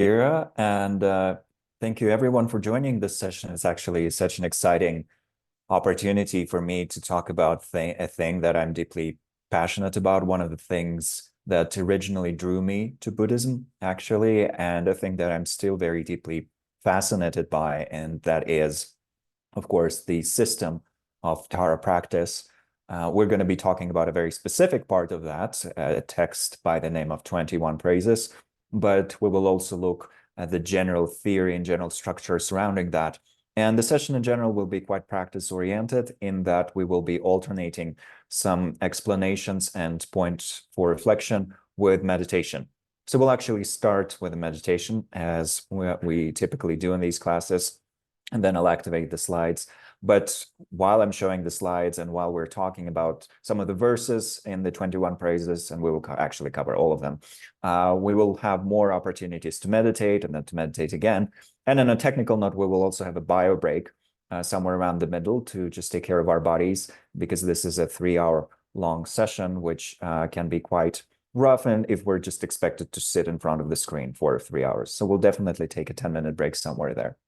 Ira, and thank you everyone for joining this session. It's actually such an exciting opportunity for me to talk about a thing that I'm deeply passionate about. One of the things that originally drew me to Buddhism, actually, and a thing that I'm still very deeply fascinated by, and that is, of course, the system of Tara practice. We're going to be talking about a very specific part of that, a text by the name of 21 Praises, but we will also look at the general theory and general structure surrounding that. And the session in general will be quite practice-oriented in that we will be alternating some explanations and points for reflection with meditation. So we'll actually start with a meditation as we typically do in these classes, and then I'll activate the slides. But while I'm showing the slides and while we're talking about some of the verses in the 21 praises, and we will actually cover all of them, we will have more opportunities to meditate and then to meditate again. And on a technical note, we will also have a bio break somewhere around the middle to just take care of our bodies, because this is a 3-hour long session, which can be quite rough and if we're just expected to sit in front of the screen for 3 hours. So we'll definitely take a 10-minute break somewhere there.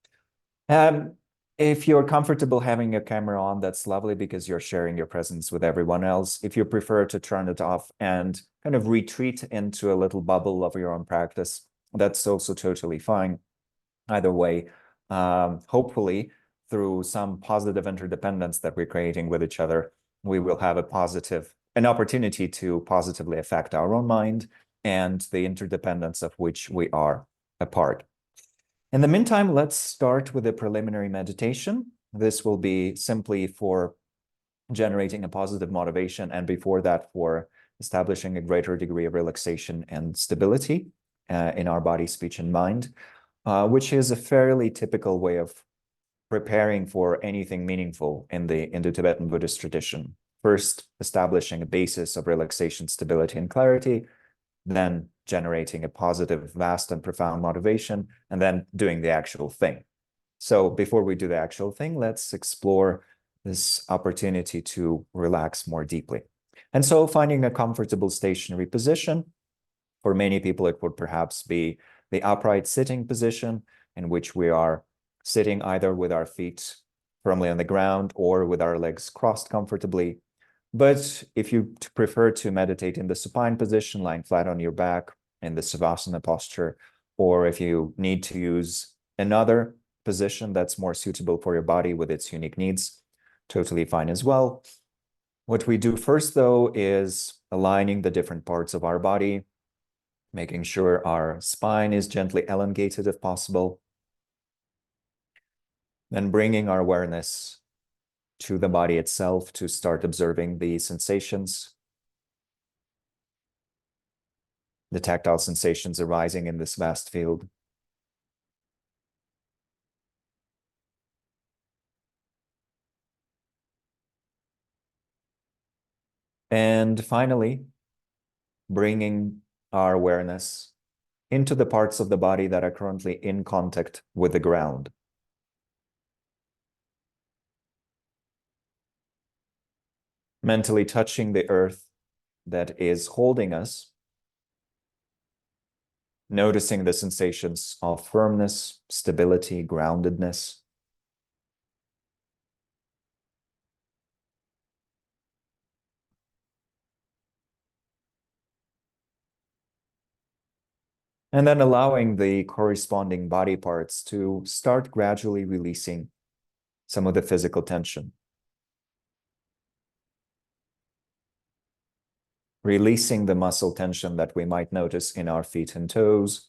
If you're comfortable having your camera on, that's lovely because you're sharing your presence with everyone else. If you prefer to turn it off and kind of retreat into a little bubble of your own practice, that's also totally fine. Either way, hopefully through some positive interdependence that we're creating with each other, we will have an opportunity to positively affect our own mind and the interdependence of which we are a part. In the meantime, let's start with a preliminary meditation. This will be simply for generating a positive motivation, and before that, for establishing a greater degree of relaxation and stability in our body, speech, and mind, which is a fairly typical way of preparing for anything meaningful in the Indo-Tibetan Buddhist tradition. First, establishing a basis of relaxation, stability, and clarity, then generating a positive, vast, and profound motivation, and then doing the actual thing. So before we do the actual thing, let's explore this opportunity to relax more deeply. And so finding a comfortable stationary position, for many people, it would perhaps be the upright sitting position, in which we are sitting either with our feet firmly on the ground or with our legs crossed comfortably. But if you prefer to meditate in the supine position, lying flat on your back in the Savasana posture, or if you need to use another position that's more suitable for your body with its unique needs, totally fine as well. What we do first, though, is aligning the different parts of our body, making sure our spine is gently elongated if possible, then bringing our awareness to the body itself to start observing the sensations, the tactile sensations arising in this vast field. And finally, bringing our awareness into the parts of the body that are currently in contact with the ground. Mentally touching the earth that is holding us, noticing the sensations of firmness, stability, groundedness. And then allowing the corresponding body parts to start gradually releasing some of the physical tension. Releasing the muscle tension that we might notice in our feet and toes.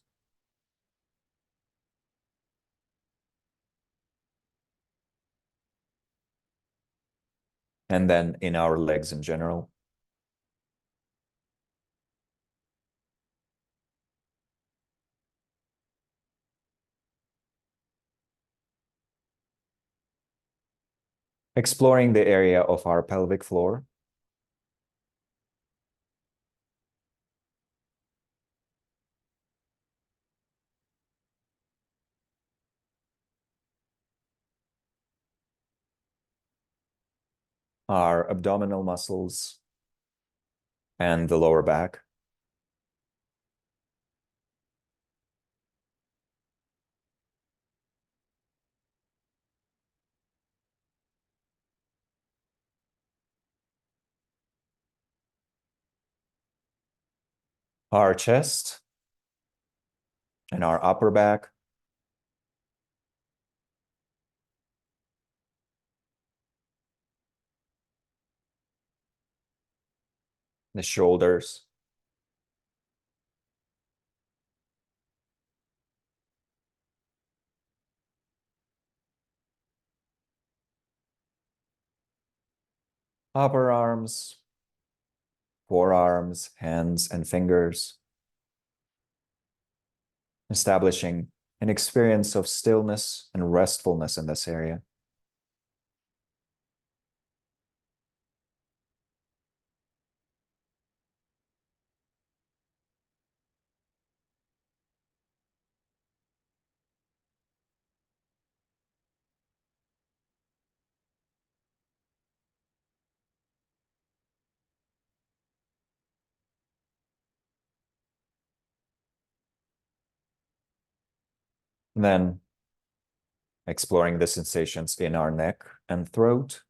And then in our legs in general. Exploring the area of our pelvic floor. Our abdominal muscles and the lower back. our chest and our upper back. The shoulders. Upper arms, forearms, hands, and fingers. Establishing an experience of stillness and restfulness in this area. Then exploring the sensations in our neck and throat.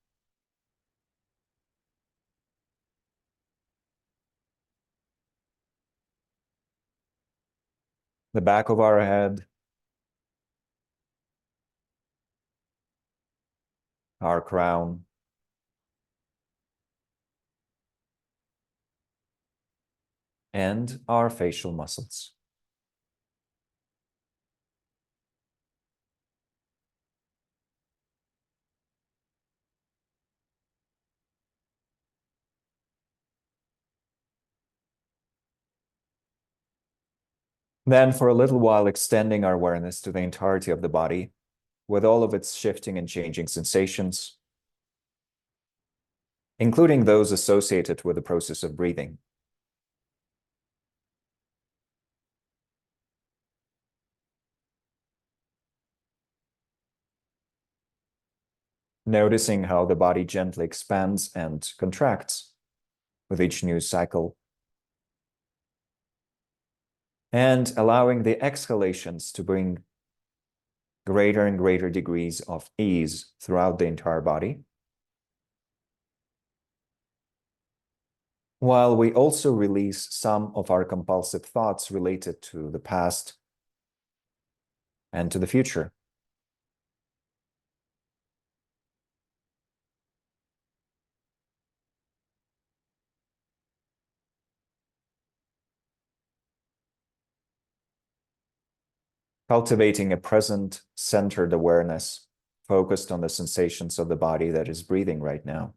The back of our head. Our crown. And our facial muscles. Then for a little while, extending our awareness to the entirety of the body with all of its shifting and changing sensations, including those associated with the process of breathing. Noticing how the body gently expands and contracts with each new cycle. And allowing the exhalations to bring greater and greater degrees of ease throughout the entire body. While we also release some of our compulsive thoughts related to the past and to the future. Cultivating a present, centered awareness focused on the sensations of the body that is breathing right now.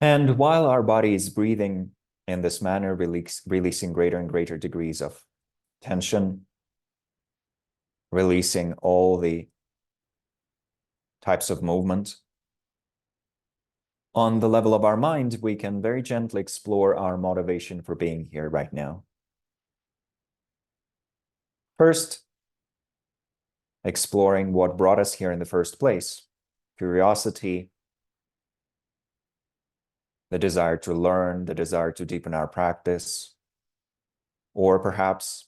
And while our body is breathing in this manner, releasing greater and greater degrees of tension, releasing all the types of movement, on the level of our mind, we can very gently explore our motivation for being here right now. First, exploring what brought us here in the first place. Curiosity, the desire to learn, the desire to deepen our practice, or perhaps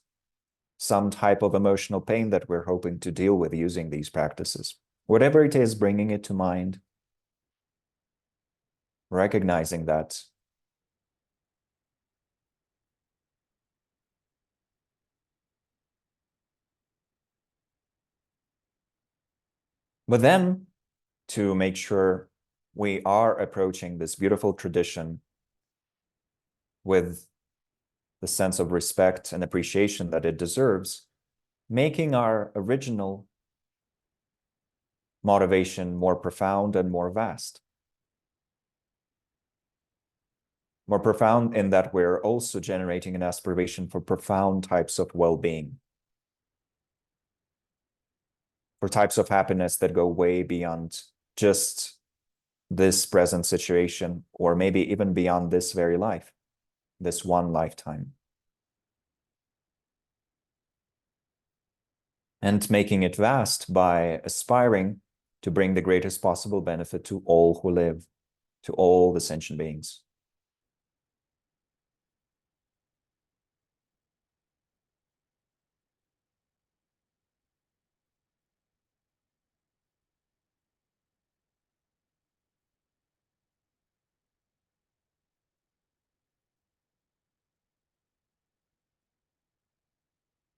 some type of emotional pain that we're hoping to deal with using these practices. Whatever it is, bringing it to mind, recognizing that. But then, to make sure we are approaching this beautiful tradition with the sense of respect and appreciation that it deserves, making our original motivation more profound and more vast. more profound in that we're also generating an aspiration for profound types of well-being, for types of happiness that go way beyond just this present situation, or maybe even beyond this very life, this one lifetime. And making it vast by aspiring to bring the greatest possible benefit to all who live, to all the sentient beings.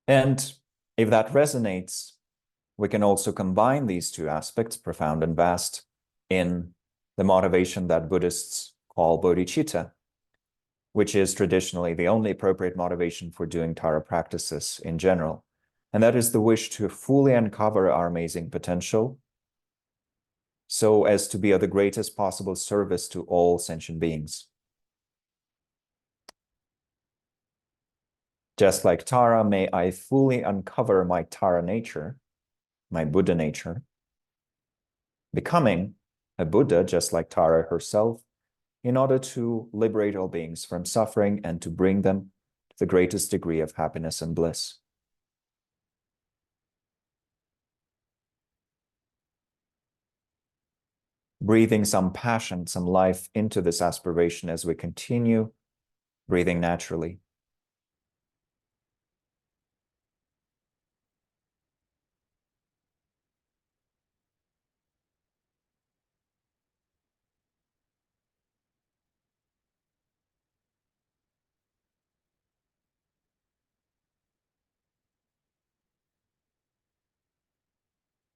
And if that resonates, we can also combine these two aspects, profound and vast, in the motivation that Buddhists call bodhicitta, which is traditionally the only appropriate motivation for doing Tara practices in general. And that is the wish to fully uncover our amazing potential so as to be of the greatest possible service to all sentient beings. Just like Tara, may I fully uncover my Tara nature, my Buddha nature, becoming a Buddha just like Tara herself, in order to liberate all beings from suffering and to bring them to the greatest degree of happiness and bliss. Breathing some passion, some life into this aspiration as we continue breathing naturally.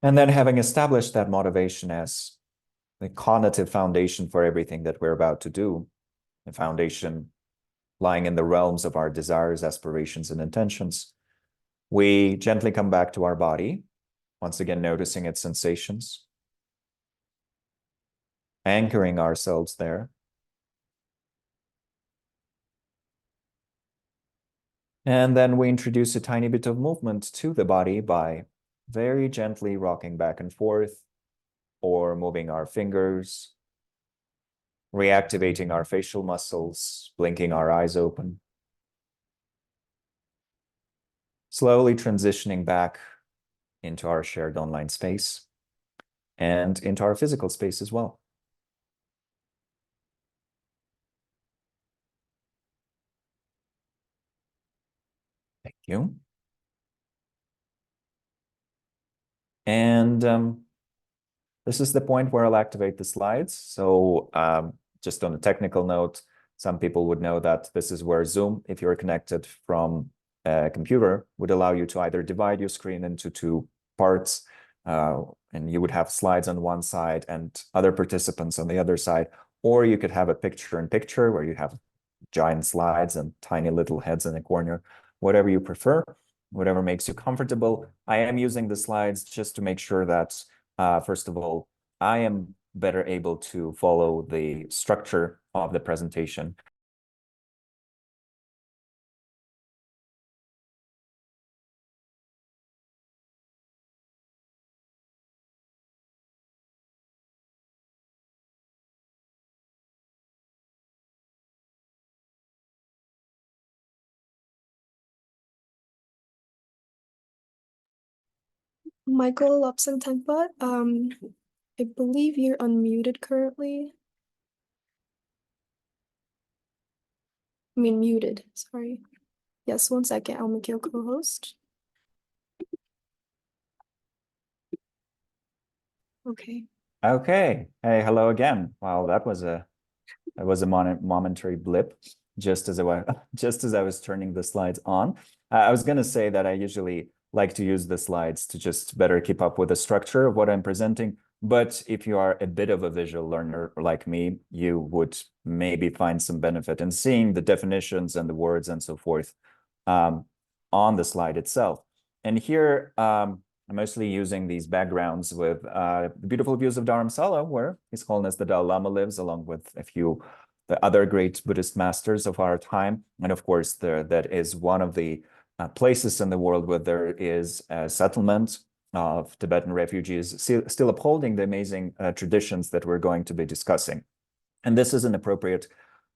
And then having established that motivation as the cognitive foundation for everything that we're about to do, the foundation lying in the realms of our desires, aspirations, and intentions, we gently come back to our body, once again noticing its sensations, anchoring ourselves there. And then we introduce a tiny bit of movement to the body by very gently rocking back and forth, or moving our fingers, reactivating our facial muscles, blinking our eyes open. Slowly transitioning back into our shared online space and into our physical space as well. Thank you. And this is the point where I'll activate the slides. So just on a technical note, some people would know that this is where Zoom, if you're connected from a computer, would allow you to either divide your screen into two parts, and you would have slides on one side and other participants on the other side, or you could have a picture-in-picture where you have giant slides and tiny little heads in the corner, whatever you prefer, whatever makes you comfortable. I am using the slides just to make sure that, first of all, I am better able to follow the structure of the presentation. Michael Lobsang Tenpa, I believe you're unmuted currently. I mean, muted, sorry. Yes, 1 second, I'll make you a co-host. Okay. Okay. Hey, hello again. Wow, that was a momentary blip just as I was turning the slides on. I was going to say that I usually like to use the slides to just better keep up with the structure of what I'm presenting. But if you are a bit of a visual learner like me, you would maybe find some benefit in seeing the definitions and the words and so forth on the slide itself. And here, I'm mostly using these backgrounds with beautiful views of Dharamsala, where His Holiness the Dalai Lama lives, along with a few the other great Buddhist masters of our time. And of course, that is one of the places in the world where there is a settlement of Tibetan refugees, still upholding the amazing traditions that we're going to be discussing. And this is an appropriate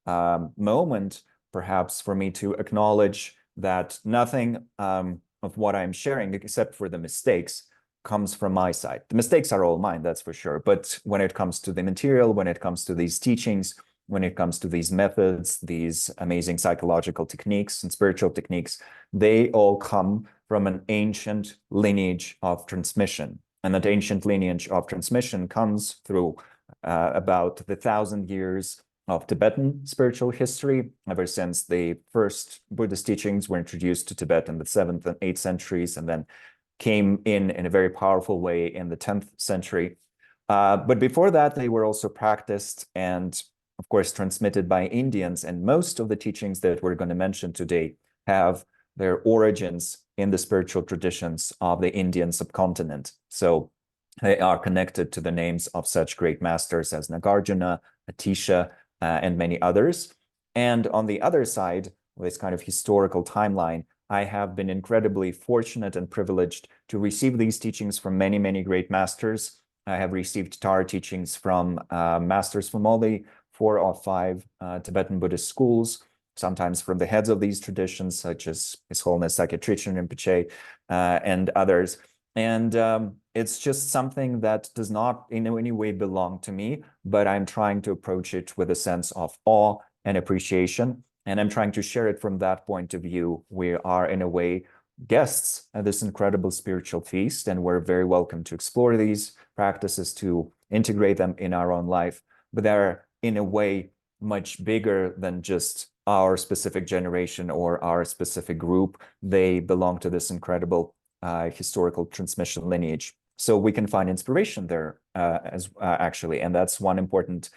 moment, perhaps, for me to acknowledge that nothing of what I'm sharing, except for the mistakes, comes from my side. The mistakes are all mine, that's for sure. But when it comes to the material, when it comes to these teachings, when it comes to these methods, these amazing psychological techniques and spiritual techniques, they all come from an ancient lineage of transmission. And that ancient lineage of transmission comes through about the 1,000 years of Tibetan spiritual history, ever since the first Buddhist teachings were introduced to Tibet in the 7th and 8th centuries, and then came in a very powerful way in the 10th century. But before that, they were also practiced and, of course, transmitted by Indians. And most of the teachings that we're going to mention today have their origins in the spiritual traditions of the Indian subcontinent. So they are connected to the names of such great masters as Nagarjuna, Atisha, and many others. And on the other side, this kind of historical timeline, I have been incredibly fortunate and privileged to receive these teachings from many, many great masters. I have received Tara teachings from masters from all the 4 or 5 Tibetan Buddhist schools, sometimes from the heads of these traditions, such as His Holiness Sakya Trichin Rinpoche and others. And it's just something that does not in any way belong to me, but I'm trying to approach it with a sense of awe and appreciation. And I'm trying to share it from that point of view. We are, in a way, guests at this incredible spiritual feast, and we're very welcome to explore these practices, to integrate them in our own life. But they're, in a way, much bigger than just our specific generation or our specific group. They belong to this incredible historical transmission lineage. So we can find inspiration there actually. And that's one important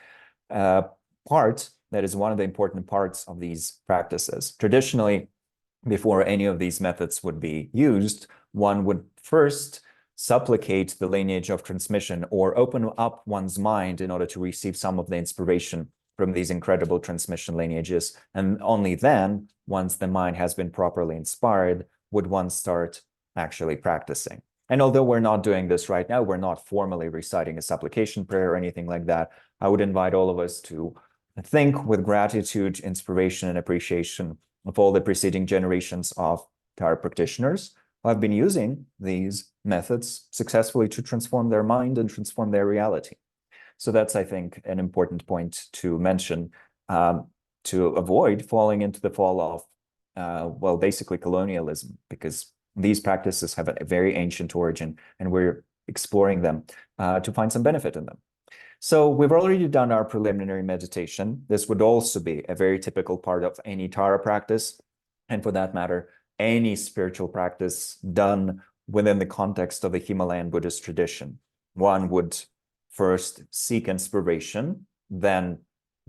part. That is one of the important parts of these practices. Traditionally, before any of these methods would be used, one would first supplicate the lineage of transmission or open up one's mind in order to receive some of the inspiration from these incredible transmission lineages. And only then, once the mind has been properly inspired, would one start actually practicing. And although we're not doing this right now, we're not formally reciting a supplication prayer or anything like that, I would invite all of us to think with gratitude, inspiration, and appreciation of all the preceding generations of Tara practitioners who have been using these methods successfully to transform their mind and transform their reality. So that's, I think, an important point to mention to avoid falling into the fall of, well, basically colonialism, because these practices have a very ancient origin, and we're exploring them to find some benefit in them. So we've already done our preliminary meditation. This would also be a very typical part of any Tara practice, and for that matter, any spiritual practice done within the context of the Himalayan Buddhist tradition. One would first seek inspiration, then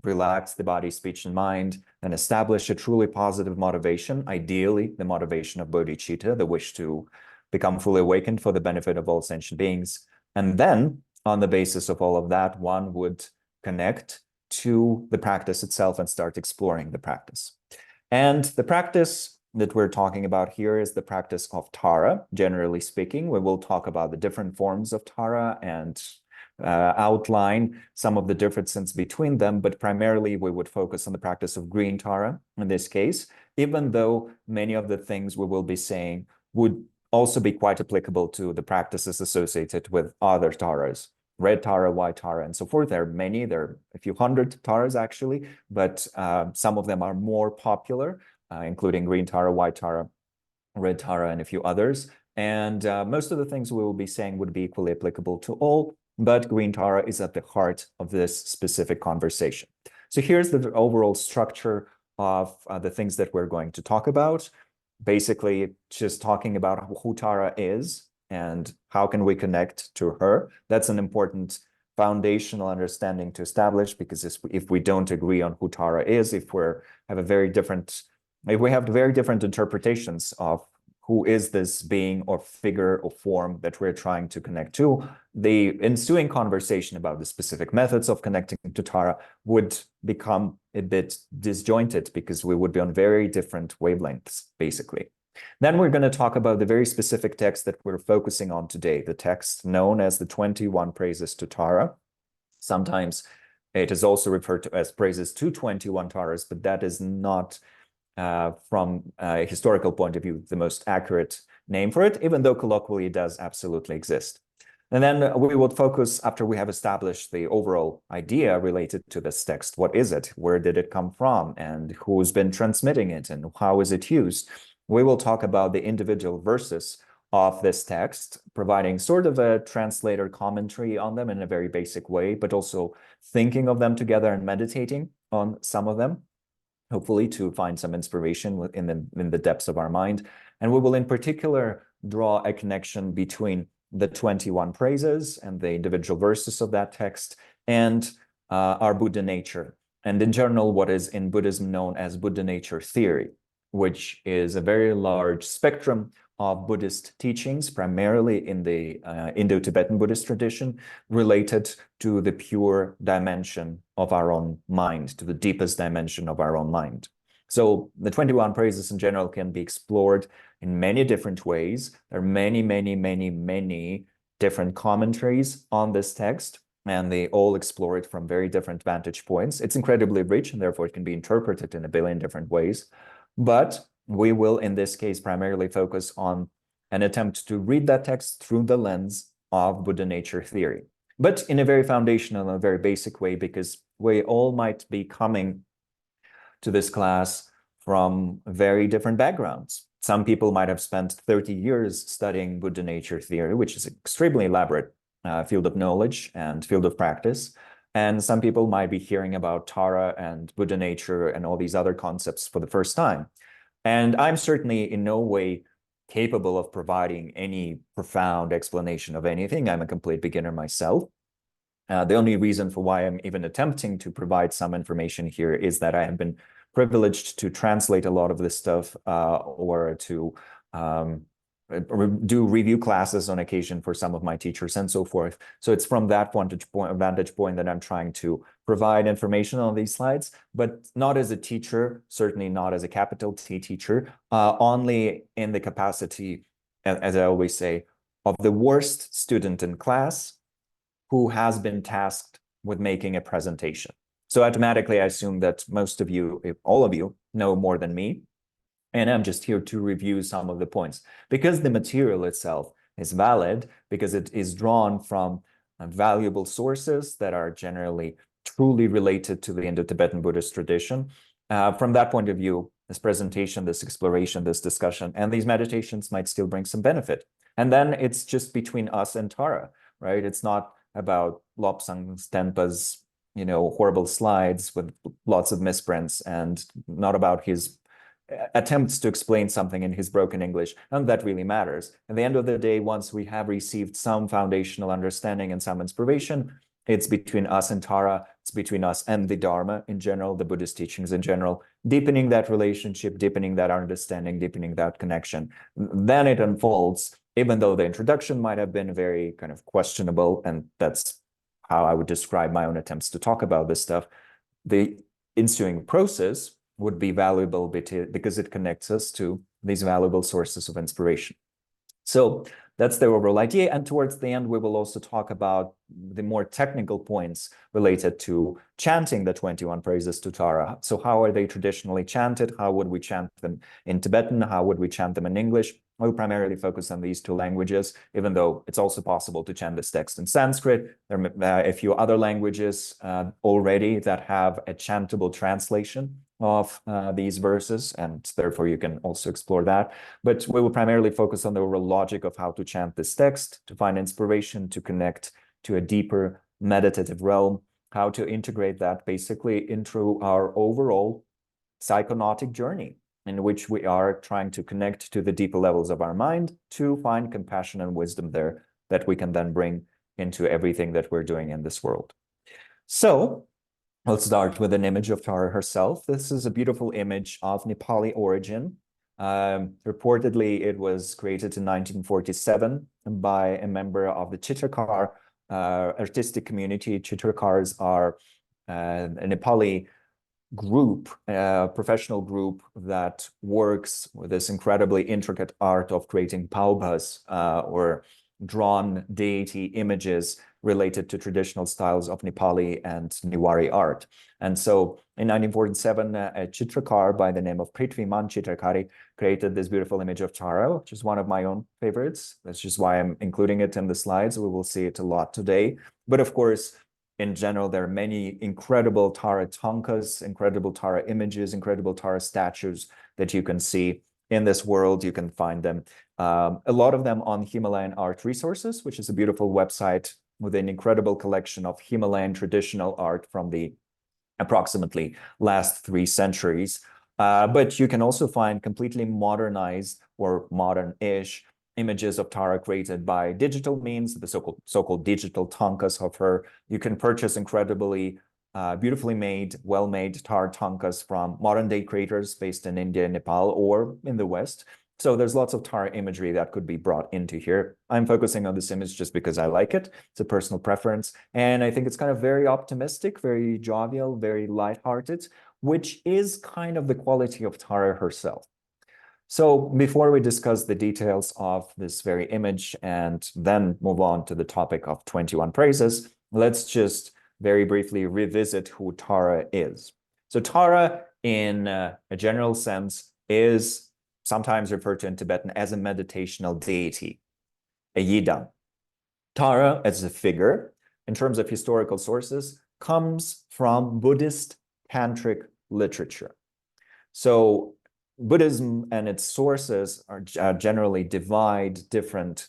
relax the body, speech, and mind, then establish a truly positive motivation, ideally the motivation of bodhicitta, the wish to become fully awakened for the benefit of all sentient beings. And then, on the basis of all of that, one would connect to the practice itself and start exploring the practice. And the practice that we're talking about here is the practice of Tara. Generally speaking, we will talk about the different forms of Tara and outline some of the differences between them, but primarily we would focus on the practice of green Tara in this case, even though many of the things we will be saying would also be quite applicable to the practices associated with other Taras, red Tara, white Tara, and so forth. There are a few hundred Taras actually, but some of them are more popular, including green Tara, white Tara, red Tara, and a few others. And most of the things we will be saying would be equally applicable to all, but green Tara is at the heart of this specific conversation. So here's the overall structure of the things that we're going to talk about. Basically, just talking about who Tara is and how can we connect to her. That's an important foundational understanding to establish, because if we don't agree on who Tara is, if we have very different interpretations of who is this being or figure or form that we're trying to connect to, the ensuing conversation about the specific methods of connecting to Tara would become a bit disjointed because we would be on very different wavelengths, basically. Then we're going to talk about the very specific text that we're focusing on today, the text known as the 21 Praises to Tara. Sometimes it is also referred to as Praises to 21 Taras, but that is not from a historical point of view, the most accurate name for it, even though colloquially it does absolutely exist. And then we will focus, after we have established the overall idea related to this text, what is it, where did it come from, and who's been transmitting it, and how is it used? We will talk about the individual verses of this text, providing sort of a translator commentary on them in a very basic way, but also thinking of them together and meditating on some of them, hopefully to find some inspiration in the depths of our mind. And we will in particular draw a connection between the 21 praises and the individual verses of that text and our Buddha nature. And in general, what is in Buddhism known as Buddha nature theory, which is a very large spectrum of Buddhist teachings, primarily in the Indo-Tibetan Buddhist tradition, related to the pure dimension of our own mind, to the deepest dimension of our own mind. So the 21 praises in general can be explored in many different ways. There are many, many, many, many different commentaries on this text, and they all explore it from very different vantage points. It's incredibly rich, and therefore it can be interpreted in a billion different ways. But we will, in this case, primarily focus on an attempt to read that text through the lens of Buddha nature theory, but in a very foundational and a very basic way, because we all might be coming to this class from very different backgrounds. Some people might have spent 30 years studying Buddha nature theory, which is an extremely elaborate field of knowledge and field of practice. And some people might be hearing about Tara and Buddha nature and all these other concepts for the first time. And I'm certainly in no way capable of providing any profound explanation of anything. I'm a complete beginner myself. The only reason for why I'm even attempting to provide some information here is that I have been privileged to translate a lot of this stuff or to do review classes on occasion for some of my teachers and so forth. So it's from that vantage point that I'm trying to provide information on these slides, but not as a teacher, certainly not as a capital T teacher, only in the capacity, as I always say, of the worst student in class who has been tasked with making a presentation. So automatically, I assume that most of you, if all of you, know more than me. And I'm just here to review some of the points because the material itself is valid, because it is drawn from valuable sources that are generally truly related to the Indo-Tibetan Buddhist tradition. From that point of view, this presentation, this exploration, this discussion, and these meditations might still bring some benefit. And then it's just between us and Tara, right? It's not about Lobsang Tenpa's, horrible slides with lots of misprints, and not about his attempts to explain something in his broken English. None of that really matters. At the end of the day, once we have received some foundational understanding and some inspiration, it's between us and Tara, it's between us and the Dharma in general, the Buddhist teachings in general, deepening that relationship, deepening that understanding, deepening that connection. Then it unfolds, even though the introduction might have been very kind of questionable, and that's how I would describe my own attempts to talk about this stuff. The ensuing process would be valuable because it connects us to these valuable sources of inspiration. So that's the overall idea. And towards the end, we will also talk about the more technical points related to chanting the 21 praises to Tara. So how are they traditionally chanted? How would we chant them in Tibetan? How would we chant them in English? We'll primarily focus on these two languages, even though it's also possible to chant this text in Sanskrit. There are a few other languages already that have a chantable translation of these verses, and therefore you can also explore that. But we will primarily focus on the overall logic of how to chant this text, to find inspiration, to connect to a deeper meditative realm, how to integrate that basically into our overall psychonautic journey, in which we are trying to connect to the deeper levels of our mind to find compassion and wisdom there that we can then bring into everything that we're doing in this world. So let's start with an image of Tara herself. This is a beautiful image of Nepali origin Reportedly, it was created in 1947 by a member of the Chitakar artistic community. Chitakars are a Nepali group, professional group that works with this incredibly intricate art of creating paubhas, or drawn deity images related to traditional styles of Nepali and Newari art. And so in 1947, a Chitrakar by the name of Prithviman Chitrakari created this beautiful image of Tara, which is one of my own favorites. That's just why I'm including it in the slides. We will see it a lot today. But of course, in general, there are many incredible Tara tankas, incredible Tara images, incredible Tara statues that you can see in this world. You can find them, a lot of them on Himalayan Art Resources, which is a beautiful website with an incredible collection of Himalayan traditional art from the approximately last 3 centuries. But you can also find completely modernized or modern-ish images of Tara created by digital means, the so-called digital tankas of her. You can purchase incredibly beautifully made, well-made Tara tankas from modern-day creators based in India and Nepal or in the West. So there's lots of Tara imagery that could be brought into here. I'm focusing on this image just because I like it. It's a personal preference. And I think it's kind of very optimistic, very jovial, very lighthearted, which is kind of the quality of Tara herself. So before we discuss the details of this very image and then move on to the topic of 21 praises, let's just very briefly revisit who Tara is. So Tara, in a general sense, is sometimes referred to in Tibetan as a meditational deity, a yidam. Tara, as a figure, in terms of historical sources, comes from Buddhist tantric literature. So Buddhism and its sources are generally divide different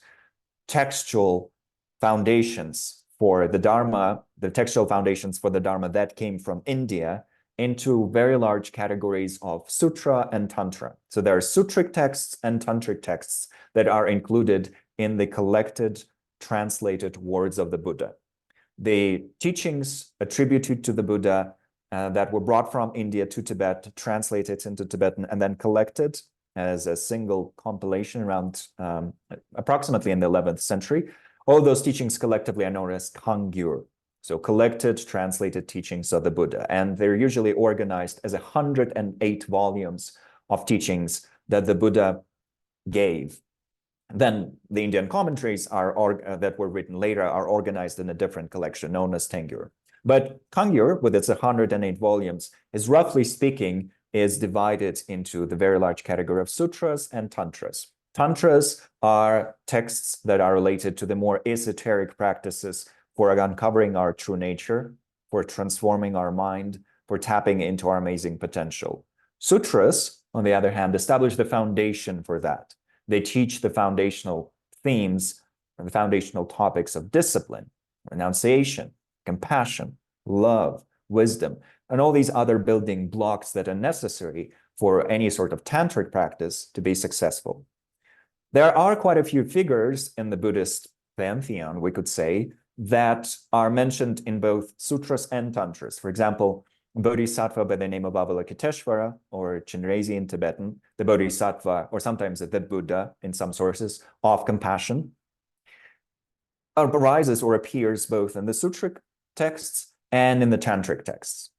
textual foundations for the Dharma, the textual foundations for the Dharma that came from India, into very large categories of sutra and tantra. So there are sutric texts and tantric texts that are included in the collected, translated words of the Buddha. The teachings attributed to the Buddha that were brought from India to Tibet, translated into Tibetan, and then collected as a single compilation around approximately in the 11th century. All those teachings collectively are known as Kangyur. So collected, translated teachings of the Buddha. And they're usually organized as 108 volumes of teachings that the Buddha gave. Then the Indian commentaries that were written later are organized in a different collection known as Tengyur. But Kangyur, with its 108 volumes, is roughly speaking, is divided into the very large category of sutras and tantras. Tantras are texts that are related to the more esoteric practices for uncovering our true nature, for transforming our mind, for tapping into our amazing potential. Sutras, on the other hand, establish the foundation for that. They teach the foundational themes and the foundational topics of discipline, renunciation, compassion, love, wisdom, and all these other building blocks that are necessary for any sort of tantric practice to be successful. There are quite a few figures in the Buddhist pantheon, we could say, that are mentioned in both sutras and tantras. For example, Bodhisattva by the name of Avalokiteshvara, or Chenrezig in Tibetan, the Bodhisattva, or sometimes the Buddha in some sources, of compassion, arises or appears both in the sutric texts and in the tantric texts.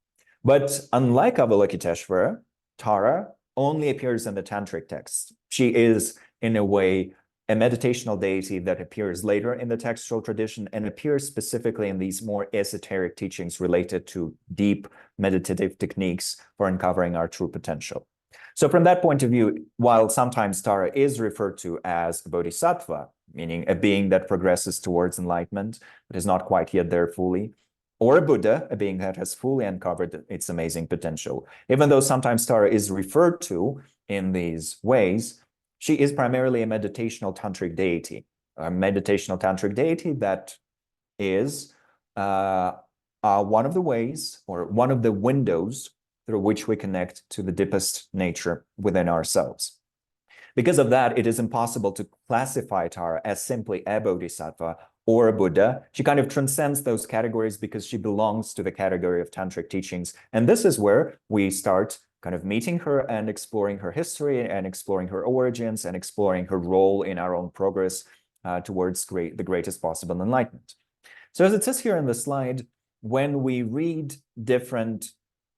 But unlike Avalokiteshvara, Tara only appears in the tantric texts. She is, in a way, a meditational deity that appears later in the textual tradition and appears specifically in these more esoteric teachings related to deep meditative techniques for uncovering our true potential. So from that point of view, while sometimes Tara is referred to as a bodhisattva, meaning a being that progresses towards enlightenment, but is not quite yet there fully, or a Buddha, a being that has fully uncovered its amazing potential, even though sometimes Tara is referred to in these ways, she is primarily a meditational tantric deity, that is one of the ways or one of the windows through which we connect to the deepest nature within ourselves. Because of that, it is impossible to classify Tara as simply a bodhisattva or a Buddha. She kind of transcends those categories because she belongs to the category of tantric teachings. And this is where we start kind of meeting her and exploring her history and exploring her origins and exploring her role in our own progress towards the greatest possible enlightenment. So as it says here in the slide, when we read different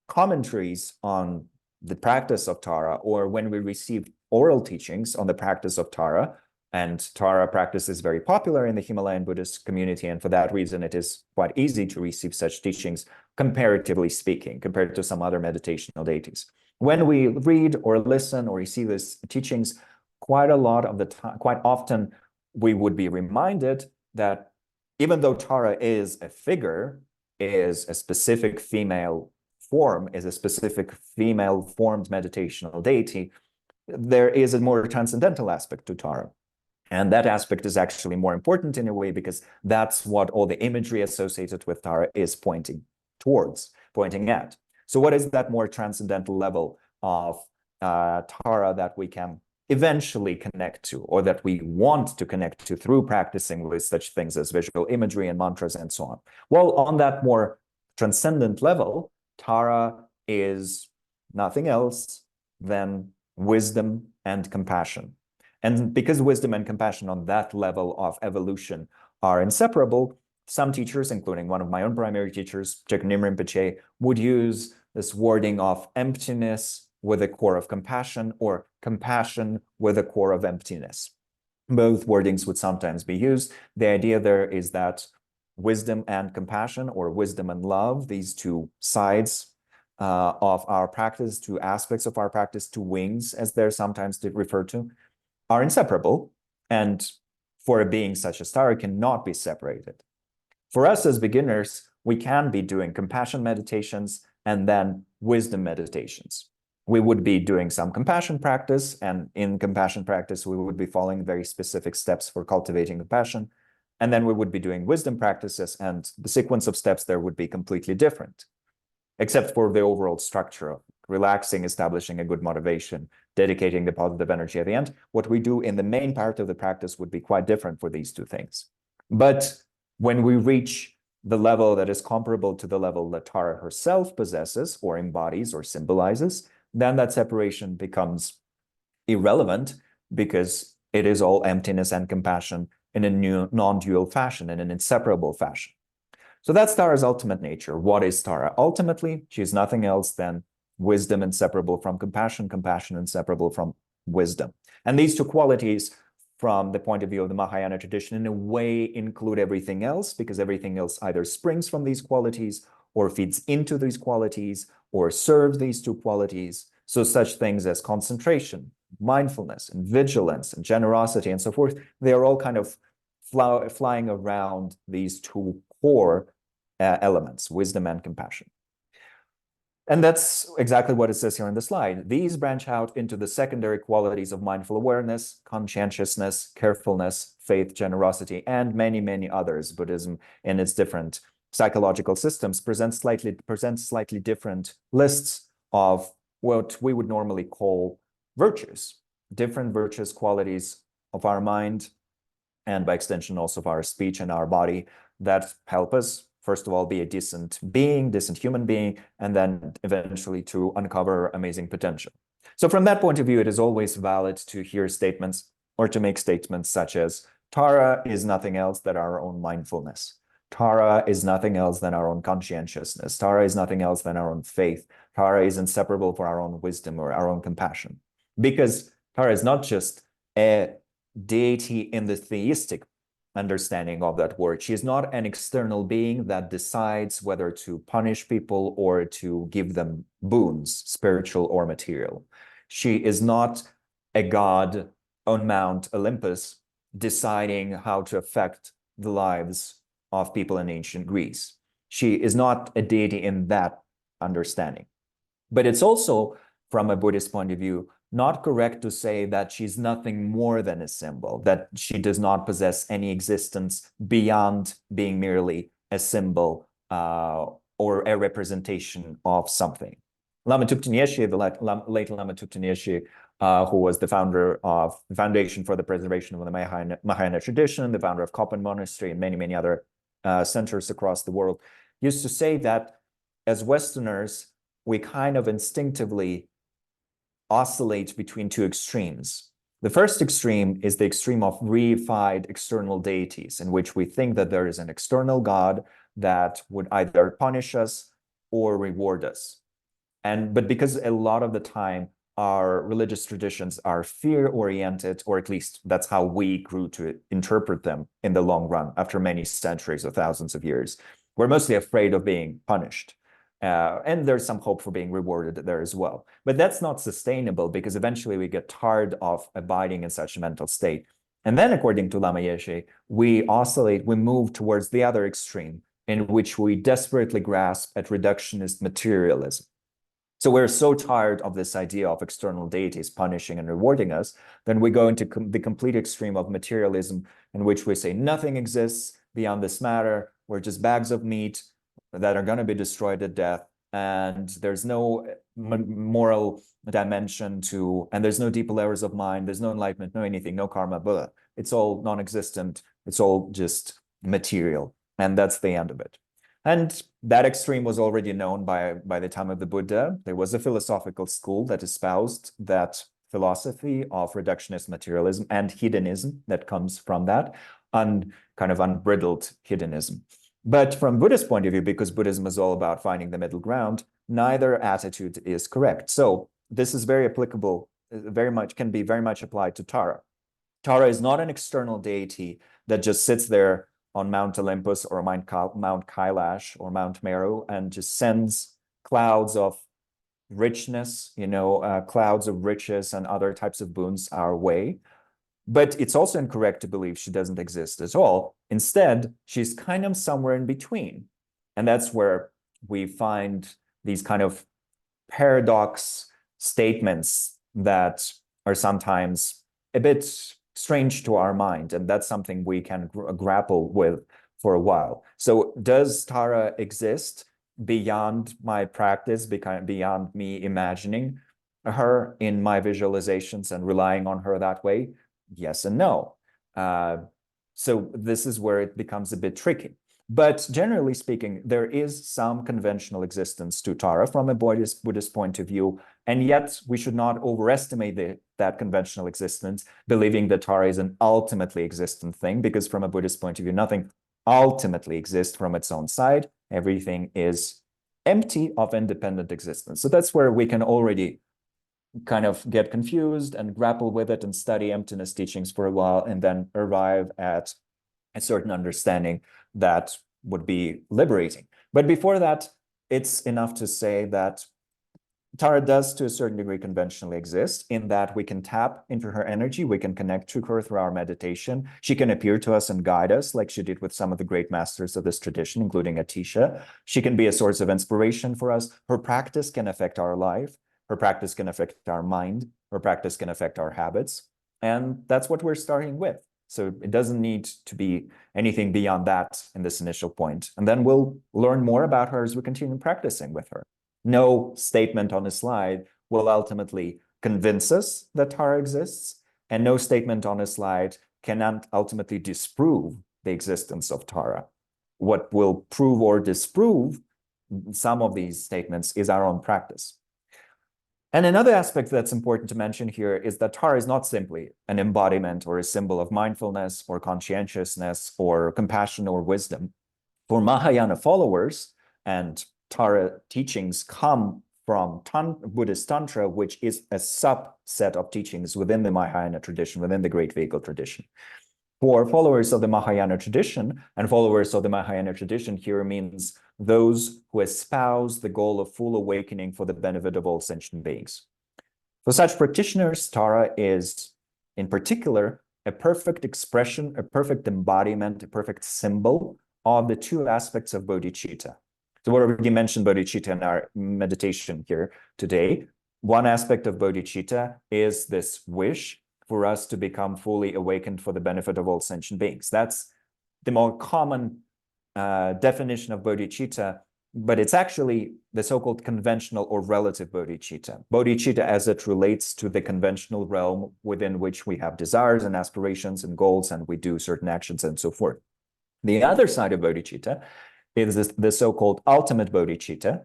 commentaries on the practice of Tara, or when we receive oral teachings on the practice of Tara, and Tara practice is very popular in the Himalayan Buddhist community, and for that reason, it is quite easy to receive such teachings, comparatively speaking, compared to some other meditational deities. When we read or listen or receive these teachings, quite often, we would be reminded that even though Tara is a figure, is a specific female form, is a specific female formed meditational deity, there is a more transcendental aspect to Tara. And that aspect is actually more important in a way, because that's what all the imagery associated with Tara is pointing towards, pointing at. So what is that more transcendental level of Tara that we can eventually connect to, or that we want to connect to through practicing with such things as visual imagery and mantras and so on? Well, on that more transcendent level, Tara is nothing else than wisdom and compassion. And because wisdom and compassion on that level of evolution are inseparable, some teachers, including one of my own primary teachers, Jignim Rinpoche, would use this wording of emptiness with a core of compassion, or compassion with a core of emptiness. Both wordings would sometimes be used. The idea there is that wisdom and compassion, or wisdom and love, these two sides of our practice, two aspects of our practice, two wings, as they're sometimes referred to, are inseparable, and for a being such as Tara cannot be separated. For us as beginners, we can be doing compassion meditations and then wisdom meditations. We would be doing some compassion practice, and in compassion practice, we would be following very specific steps for cultivating compassion. And then we would be doing wisdom practices, and the sequence of steps there would be completely different, except for the overall structure of relaxing, establishing a good motivation, dedicating the positive energy at the end. What we do in the main part of the practice would be quite different for these two things. But when we reach the level that is comparable to the level that Tara herself possesses, or embodies, or symbolizes, then that separation becomes irrelevant, because it is all emptiness and compassion in a new non-dual fashion, in an inseparable fashion. So that's Tara's ultimate nature. What is Tara? Ultimately, she is nothing else than wisdom inseparable from compassion, compassion inseparable from wisdom. And these two qualities, from the point of view of the Mahayana tradition, in a way include everything else, because everything else either springs from these qualities, or feeds into these qualities, or serves these two qualities. So such things as concentration, mindfulness, and vigilance, and generosity, and so forth, they are all kind of flying around these two core elements, wisdom and compassion. And that's exactly what it says here on the slide. These branch out into the secondary qualities of mindful awareness, conscientiousness, carefulness, faith, generosity, and many, many others. Buddhism, in its different psychological systems, presents slightly different lists of what we would normally call virtues, different virtuous qualities of our mind, and by extension also of our speech and our body, that help us, first of all, be a decent being, decent human being, and then eventually to uncover amazing potential. So from that point of view, it is always valid to hear statements, or to make statements such as, Tara is nothing else than our own mindfulness. Tara is nothing else than our own conscientiousness. Tara is nothing else than our own faith. Tara is inseparable for our own wisdom or our own compassion. Because Tara is not just a deity in the theistic understanding of that word. She is not an external being that decides whether to punish people or to give them boons, spiritual or material. She is not a god on Mount Olympus deciding how to affect the lives of people in ancient Greece. She is not a deity in that understanding. But it's also, from a Buddhist point of view, not correct to say that she's nothing more than a symbol, that she does not possess any existence beyond being merely a symbol or a representation of something. Lama Thupten Yeshe, the late Lama Thupten Yeshe, who was the founder of the Foundation for the Preservation of the Mahayana Tradition, the founder of Kopan Monastery, and many, many other centers across the world, used to say that as Westerners, we kind of instinctively oscillate between two extremes. The first extreme is the extreme of reified external deities, in which we think that there is an external God that would either punish us or reward us. But because a lot of the time our religious traditions are fear-oriented, or at least that's how we grew to interpret them in the long run after many centuries or thousands of years, we're mostly afraid of being punished. And there's some hope for being rewarded there as well. But that's not sustainable, because eventually we get tired of abiding in such a mental state. And then, according to Lama Yeshe, we oscillate, we move towards the other extreme, in which we desperately grasp at reductionist materialism. So we're so tired of this idea of external deities punishing and rewarding us, then we go into the complete extreme of materialism, in which we say nothing exists beyond this matter. We're just bags of meat that are going to be destroyed at death, and there's no moral dimension to, and there's no deeper layers of mind, there's no enlightenment, no anything, no karma, blah. It's all non-existent, it's all just material, and that's the end of it. And that extreme was already known by the time of the Buddha. There was a philosophical school that espoused that philosophy of reductionist materialism and hedonism that comes from that, kind of unbridled hedonism. But from Buddhist point of view, because Buddhism is all about finding the middle ground, neither attitude is correct. So this is very applicable, can be very much applied to Tara. Tara is not an external deity that just sits there on Mount Olympus or Mount Kailash or Mount Meru and just sends clouds of richness, clouds of riches and other types of boons our way. But it's also incorrect to believe she doesn't exist at all. Instead, she's kind of somewhere in between. And that's where we find these kind of paradox statements that are sometimes a bit strange to our mind. And that's something we can grapple with for a while. So does Tara exist beyond my practice, beyond me imagining her in my visualizations and relying on her that way? Yes and no. So this is where it becomes a bit tricky. But generally speaking, there is some conventional existence to Tara from a Buddhist point of view, and yet we should not overestimate that conventional existence, believing that Tara is an ultimately existent thing, because from a Buddhist point of view, nothing ultimately exists from its own side. Everything is empty of independent existence. So that's where we can already kind of get confused and grapple with it and study emptiness teachings for a while, and then arrive at a certain understanding that would be liberating. But before that, it's enough to say that Tara does, to a certain degree, conventionally exist, in that we can tap into her energy, we can connect to her through our meditation. She can appear to us and guide us, like she did with some of the great masters of this tradition, including Atisha. She can be a source of inspiration for us. Her practice can affect our life. Her practice can affect our mind. Her practice can affect our habits. And that's what we're starting with. So it doesn't need to be anything beyond that in this initial point. And then we'll learn more about her as we continue practicing with her. No statement on a slide will ultimately convince us that Tara exists, and no statement on a slide can ultimately disprove the existence of Tara. What will prove or disprove some of these statements is our own practice. And another aspect that's important to mention here is that Tara is not simply an embodiment or a symbol of mindfulness or conscientiousness or compassion or wisdom. For Mahayana followers, and Tara teachings come from Buddhist Tantra, which is a subset of teachings within the Mahayana tradition, within the Great Vehicle tradition. For followers of the Mahayana tradition, and followers of the Mahayana tradition here means those who espouse the goal of full awakening for the benefit of all sentient beings. For such practitioners, Tara is, in particular, a perfect expression, a perfect embodiment, a perfect symbol of the two aspects of bodhicitta. So we already mentioned bodhicitta in our meditation here today. One aspect of bodhicitta is this wish for us to become fully awakened for the benefit of all sentient beings. That's the more common definition of bodhicitta, but it's actually the so-called conventional or relative bodhicitta. Bodhicitta as it relates to the conventional realm within which we have desires and aspirations and goals, and we do certain actions and so forth. The other side of bodhicitta is the so-called ultimate bodhicitta,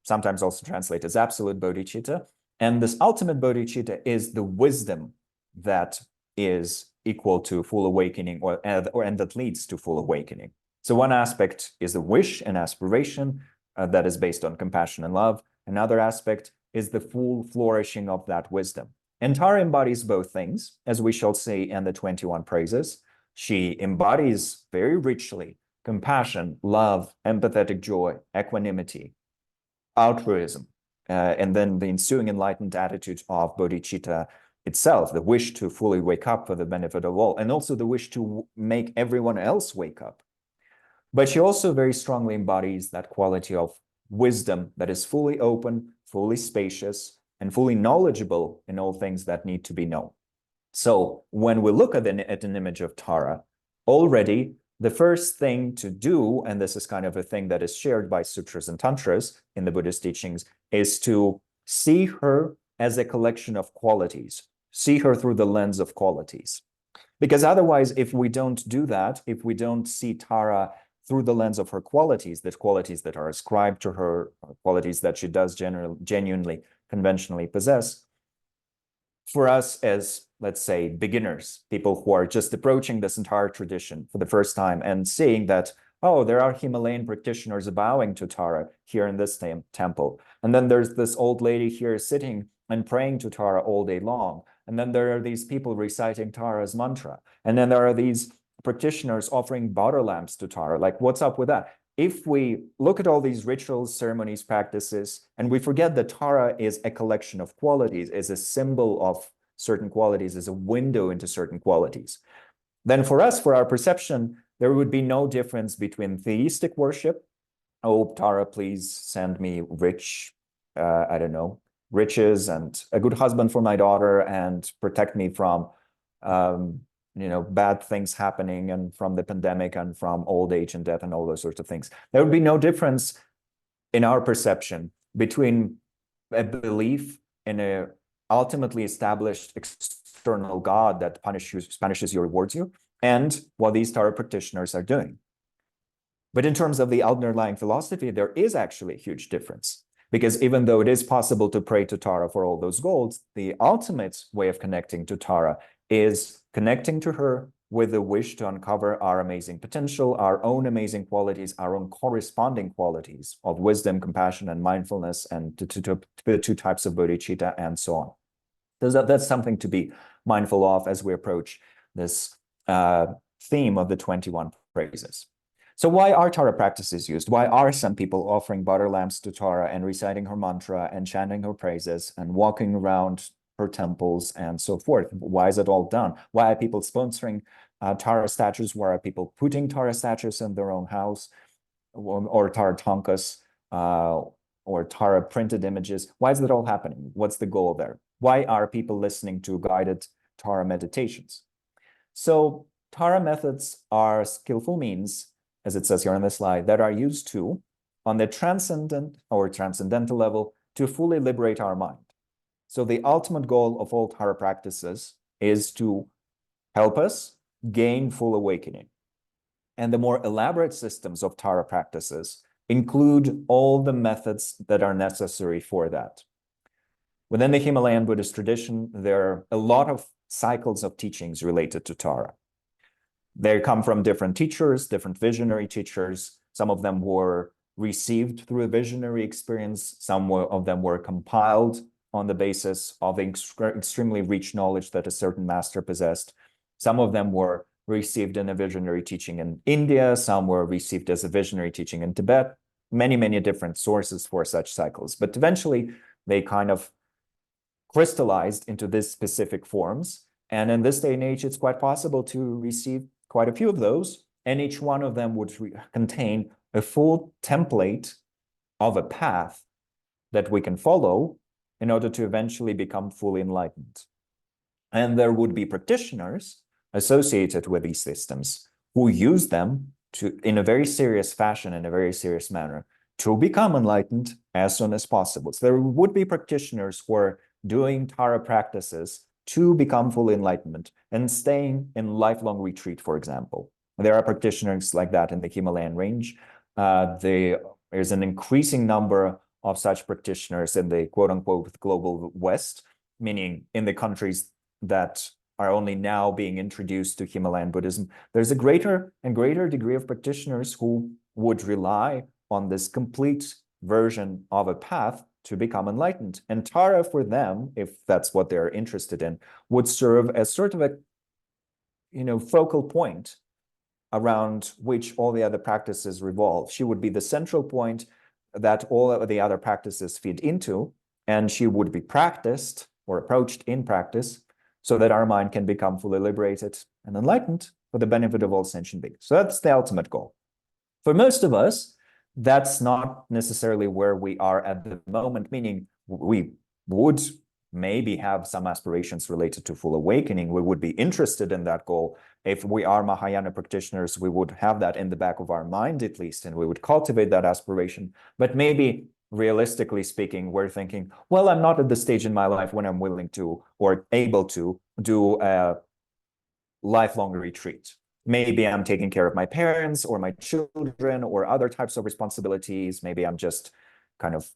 sometimes also translated as absolute bodhicitta, And this ultimate bodhicitta is the wisdom that is equal to full awakening and that leads to full awakening. So one aspect is the wish and aspiration that is based on compassion and love. Another aspect is the full flourishing of that wisdom. And Tara embodies both things, as we shall see in the 21 praises. She embodies very richly compassion, love, empathetic joy, equanimity, altruism, and then the ensuing enlightened attitude of bodhicitta itself, the wish to fully wake up for the benefit of all, and also the wish to make everyone else wake up. But she also very strongly embodies that quality of wisdom that is fully open, fully spacious, and fully knowledgeable in all things that need to be known. So when we look at an image of Tara, already the first thing to do, and this is kind of a thing that is shared by sutras and tantras in the Buddhist teachings, is to see her as a collection of qualities, see her through the lens of qualities. Because otherwise, if we don't do that, if we don't see Tara through the lens of her qualities, the qualities that are ascribed to her, qualities that she does genuinely, conventionally possess, for us as, let's say, beginners, people who are just approaching this entire tradition for the first time and seeing that, oh, there are Himalayan practitioners bowing to Tara here in this temple. And then there's this old lady here sitting and praying to Tara all day long. And then there are these people reciting Tara's mantra. And then there are these practitioners offering butter lamps to Tara. Like, what's up with that? If we look at all these rituals, ceremonies, practices, and we forget that Tara is a collection of qualities, is a symbol of certain qualities, is a window into certain qualities, then for us, for our perception, there would be no difference between theistic worship. Oh, Tara, please send me I don't know, riches and a good husband for my daughter and protect me from bad things happening and from the pandemic and from old age and death and all those sorts of things. There would be no difference in our perception between a belief in a ultimately established external God that punishes you, rewards you, and what these Tara practitioners are doing. But in terms of the underlying philosophy, there is actually a huge difference. Because even though it is possible to pray to Tara for all those goals, the ultimate way of connecting to Tara is connecting to her with the wish to uncover our amazing potential, our own amazing qualities, our own corresponding qualities of wisdom, compassion, and mindfulness, and to the two types of bodhicitta, and so on. So that's something to be mindful of as we approach this theme of the 21 praises. So why are Tara practices used? Why are some people offering butter lamps to Tara and reciting her mantra and chanting her praises and walking around her temples and so forth? Why is it all done? Why are people sponsoring Tara statues? Why are people putting Tara statues in their own house, or Tara tankas, or Tara printed images? Why is that all happening? What's the goal there? Why are people listening to guided Tara meditations? So Tara methods are skillful means, as it says here on this slide, that are used to, on the transcendent or transcendental level, to fully liberate our mind. So the ultimate goal of all Tara practices is to help us gain full awakening. And the more elaborate systems of Tara practices include all the methods that are necessary for that. Within the Himalayan Buddhist tradition, there are a lot of cycles of teachings related to Tara. They come from different teachers, different visionary teachers. Some of them were received through a visionary experience. Some of them were compiled on the basis of extremely rich knowledge that a certain master possessed. Some of them were received in a visionary teaching in India. Some were received as a visionary teaching in Tibet. Many, many different sources for such cycles. But eventually, they kind of crystallized into these specific forms. And in this day and age, it's quite possible to receive quite a few of those, and each one of them would contain a full template of a path that we can follow in order to eventually become fully enlightened. And there would be practitioners associated with these systems who use them in a very serious fashion, in a very serious manner, to become enlightened as soon as possible. So there would be practitioners who are doing Tara practices to become fully enlightenment and staying in lifelong retreat, for example. There are practitioners like that in the Himalayan range. There's an increasing number of such practitioners in the quote unquote global West, meaning in the countries that are only now being introduced to Himalayan Buddhism, there's a greater and greater degree of practitioners who would rely on this complete version of a path to become enlightened. And Tara, for them, if that's what they're interested in, would serve as sort of a, focal point around which all the other practices revolve. She would be the central point that all of the other practices feed into, and she would be practiced or approached in practice so that our mind can become fully liberated and enlightened for the benefit of all sentient beings. So that's the ultimate goal. For most of us, that's not necessarily where we are at the moment, meaning we would maybe have some aspirations related to full awakening. We would be interested in that goal. If we are Mahayana practitioners, we would have that in the back of our mind at least, and we would cultivate that aspiration. But maybe realistically speaking, we're thinking, well, I'm not at the stage in my life when I'm willing to or able to do a lifelong retreat. Maybe I'm taking care of my parents or my children or other types of responsibilities. Maybe I'm just kind of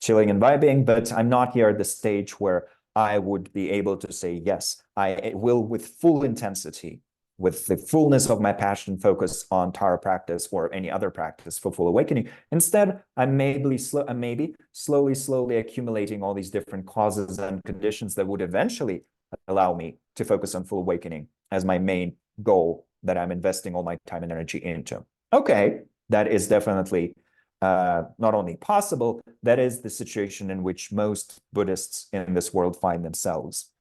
chilling and vibing, but I'm not here at the stage where I would be able to say, yes, I will with full intensity, with the fullness of my passion, focus on Tara practice or any other practice for full awakening. Instead, I'm maybe slowly accumulating all these different causes and conditions that would eventually allow me to focus on full awakening as my main goal that I'm investing all my time and energy into. Okay, that is definitely not only possible, that is the situation in which most Buddhists in this world find themselves.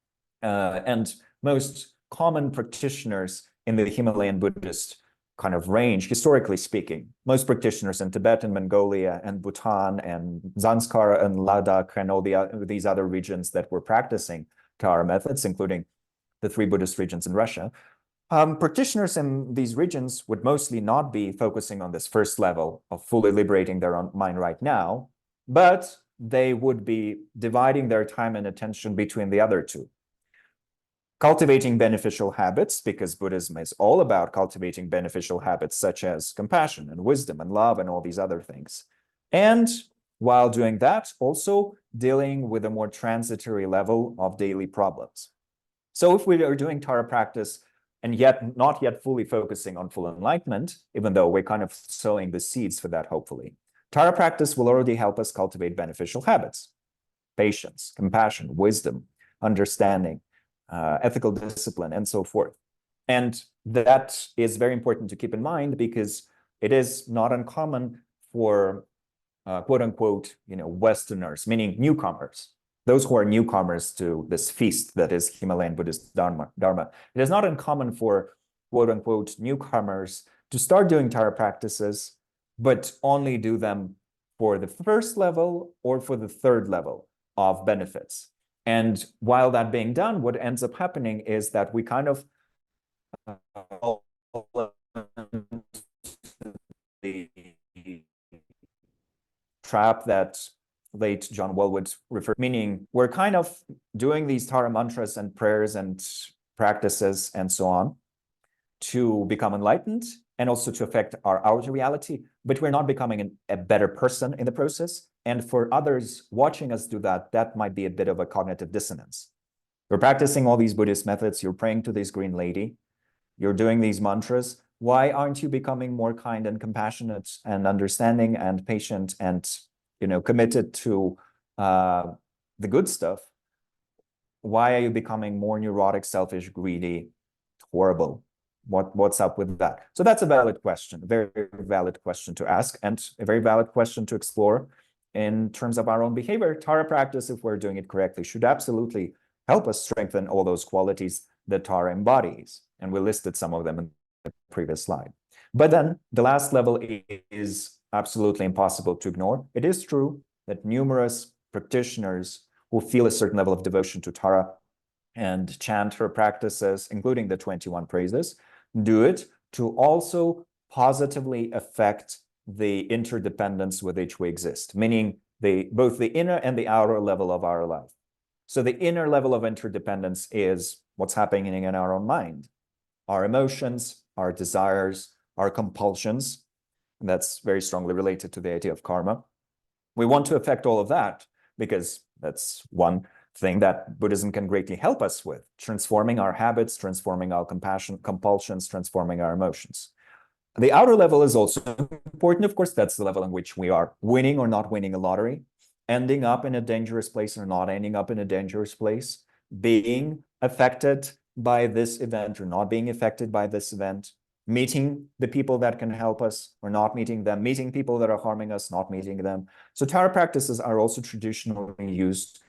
And most common practitioners in the Himalayan Buddhist kind of range, historically speaking, most practitioners in Tibet and Mongolia and Bhutan and Zanskar and Ladakh and all these other regions that were practicing Tara methods, including the 3 Buddhist regions in Russia, practitioners in these regions would mostly not be focusing on this first level of fully liberating their own mind right now, but they would be dividing their time and attention between the other 2. Cultivating beneficial habits, because Buddhism is all about cultivating beneficial habits such as compassion and wisdom and love and all these other things. And while doing that, also dealing with a more transitory level of daily problems. So if we are doing Tara practice and yet not yet fully focusing on full enlightenment, even though we're kind of sowing the seeds for that, hopefully, Tara practice will already help us cultivate beneficial habits, patience, compassion, wisdom, understanding, ethical discipline, and so forth. And that is very important to keep in mind because it is not uncommon for quote unquote, Westerners, meaning newcomers, those who are newcomers to this feast that is Himalayan Buddhist Dharma. It is not uncommon for quote unquote newcomers to start doing Tara practices, but only do them for the first level or for the 3rd level of benefits. And while that being done, what ends up happening is that we kind of the trap that late John Welwood referred, meaning we're kind of doing these Tara mantras and prayers and practices and so on to become enlightened and also to affect our outer reality, but we're not becoming a better person in the process. And for others watching us do that, that might be a bit of a cognitive dissonance. You're practicing all these Buddhist methods, you're praying to this green lady, you're doing these mantras. Why aren't you becoming more kind and compassionate and understanding and patient and committed to the good stuff? Why are you becoming more neurotic, selfish, greedy, horrible? What's up with that? So that's a valid question, a very valid question to ask, and a very valid question to explore in terms of our own behavior. Tara practice, if we're doing it correctly, should absolutely help us strengthen all those qualities that Tara embodies. And we listed some of them in the previous slide. But then the last level is absolutely impossible to ignore. It is true that numerous practitioners who feel a certain level of devotion to Tara and chant her practices, including the 21 praises, do it to also positively affect the interdependence with which we exist, meaning both the inner and the outer level of our life. So the inner level of interdependence is what's happening in our own mind, our emotions, our desires, our compulsions. And that's very strongly related to the idea of karma. We want to affect all of that because that's one thing that Buddhism can greatly help us with, transforming our habits, transforming our compulsions, transforming our emotions. The outer level is also important. Of course, that's the level in which we are winning or not winning a lottery, ending up in a dangerous place or not ending up in a dangerous place, being affected by this event or not being affected by this event, meeting the people that can help us or not meeting them, meeting people that are harming us, not meeting them. So Tara practices are also traditionally used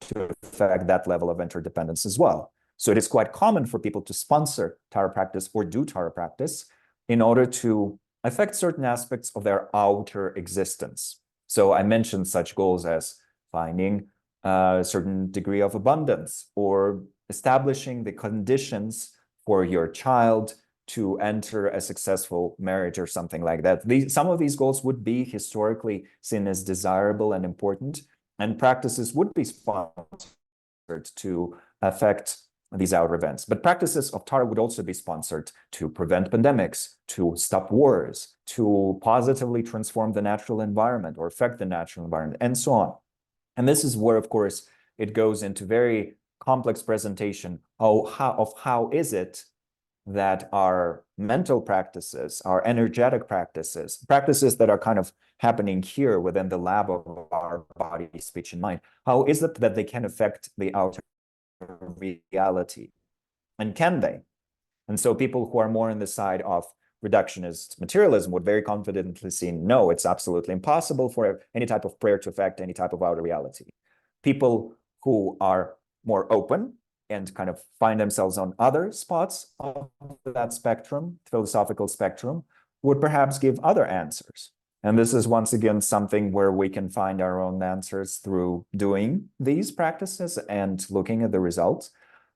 to affect that level of interdependence as well. So it is quite common for people to sponsor Tara practice or do Tara practice in order to affect certain aspects of their outer existence. So I mentioned such goals as finding a certain degree of abundance or establishing the conditions for your child to enter a successful marriage or something like that. Some of these goals would be historically seen as desirable and important, and practices would be sponsored to affect these outer events. But practices of Tara would also be sponsored to prevent pandemics, to stop wars, to positively transform the natural environment or affect the natural environment, and so on. And this is where, of course, it goes into very complex presentation of how is it that our mental practices, our energetic practices, practices that are kind of happening here within the lab of our body, speech, and mind, how is it that they can affect the outer reality? And can they? And so people who are more on the side of reductionist materialism would very confidently say, no, it's absolutely impossible for any type of prayer to affect any type of outer reality. People who are more open and kind of find themselves on other spots of that spectrum, philosophical spectrum, would perhaps give other answers. And this is once again something where we can find our own answers through doing these practices and looking at the results.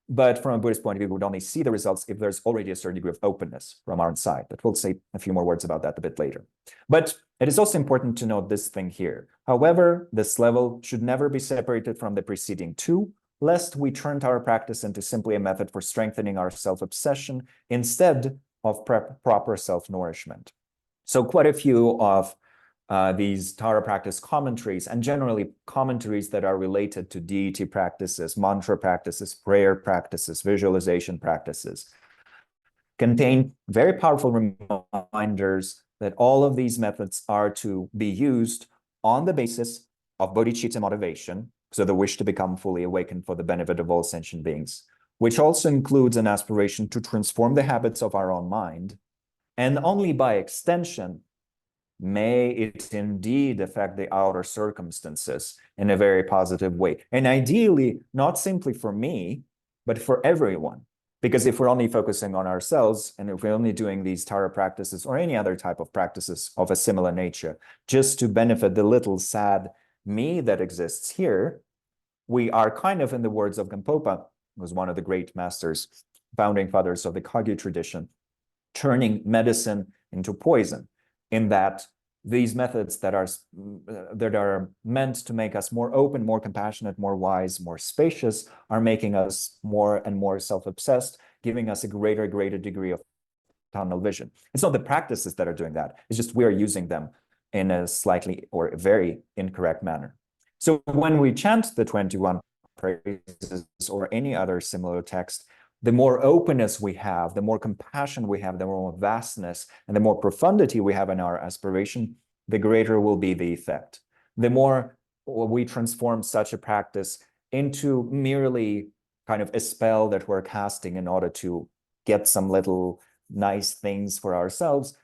But from a Buddhist point of view, we would only see the results if there's already a certain degree of openness from our side. But we'll say a few more words about that a bit later. But it is also important to note this thing here. However, this level should never be separated from the preceding two, lest we turn our practice into simply a method for strengthening our self-obsession instead of proper self-nourishment. So quite a few of these Tara practice commentaries, and generally commentaries that are related to deity practices, mantra practices, prayer practices, visualization practices, contain very powerful reminders that all of these methods are to be used on the basis of bodhicitta motivation, so the wish to become fully awakened for the benefit of all sentient beings, which also includes an aspiration to transform the habits of our own mind, and only by extension may it indeed affect the outer circumstances in a very positive way. And ideally, not simply for me, but for everyone. Because if we're only focusing on ourselves, and if we're only doing these Tara practices or any other type of practices of a similar nature, just to benefit the little sad me that exists here, we are kind of, in the words of Gampopa, who was one of the great masters, founding fathers of the Kagyu tradition, turning medicine into poison, in that these methods that are meant to make us more open, more compassionate, more wise, more spacious, are making us more and more self-obsessed, giving us a greater degree of tunnel vision. It's not the practices that are doing that. It's just we are using them in a slightly or very incorrect manner. So when we chant the 21 praises or any other similar text, the more openness we have, the more compassion we have, the more vastness and the more profundity we have in our aspiration, the greater will be the effect. The more we transform such a practice into merely kind of a spell that we're casting in order to get some little nice things for ourselves,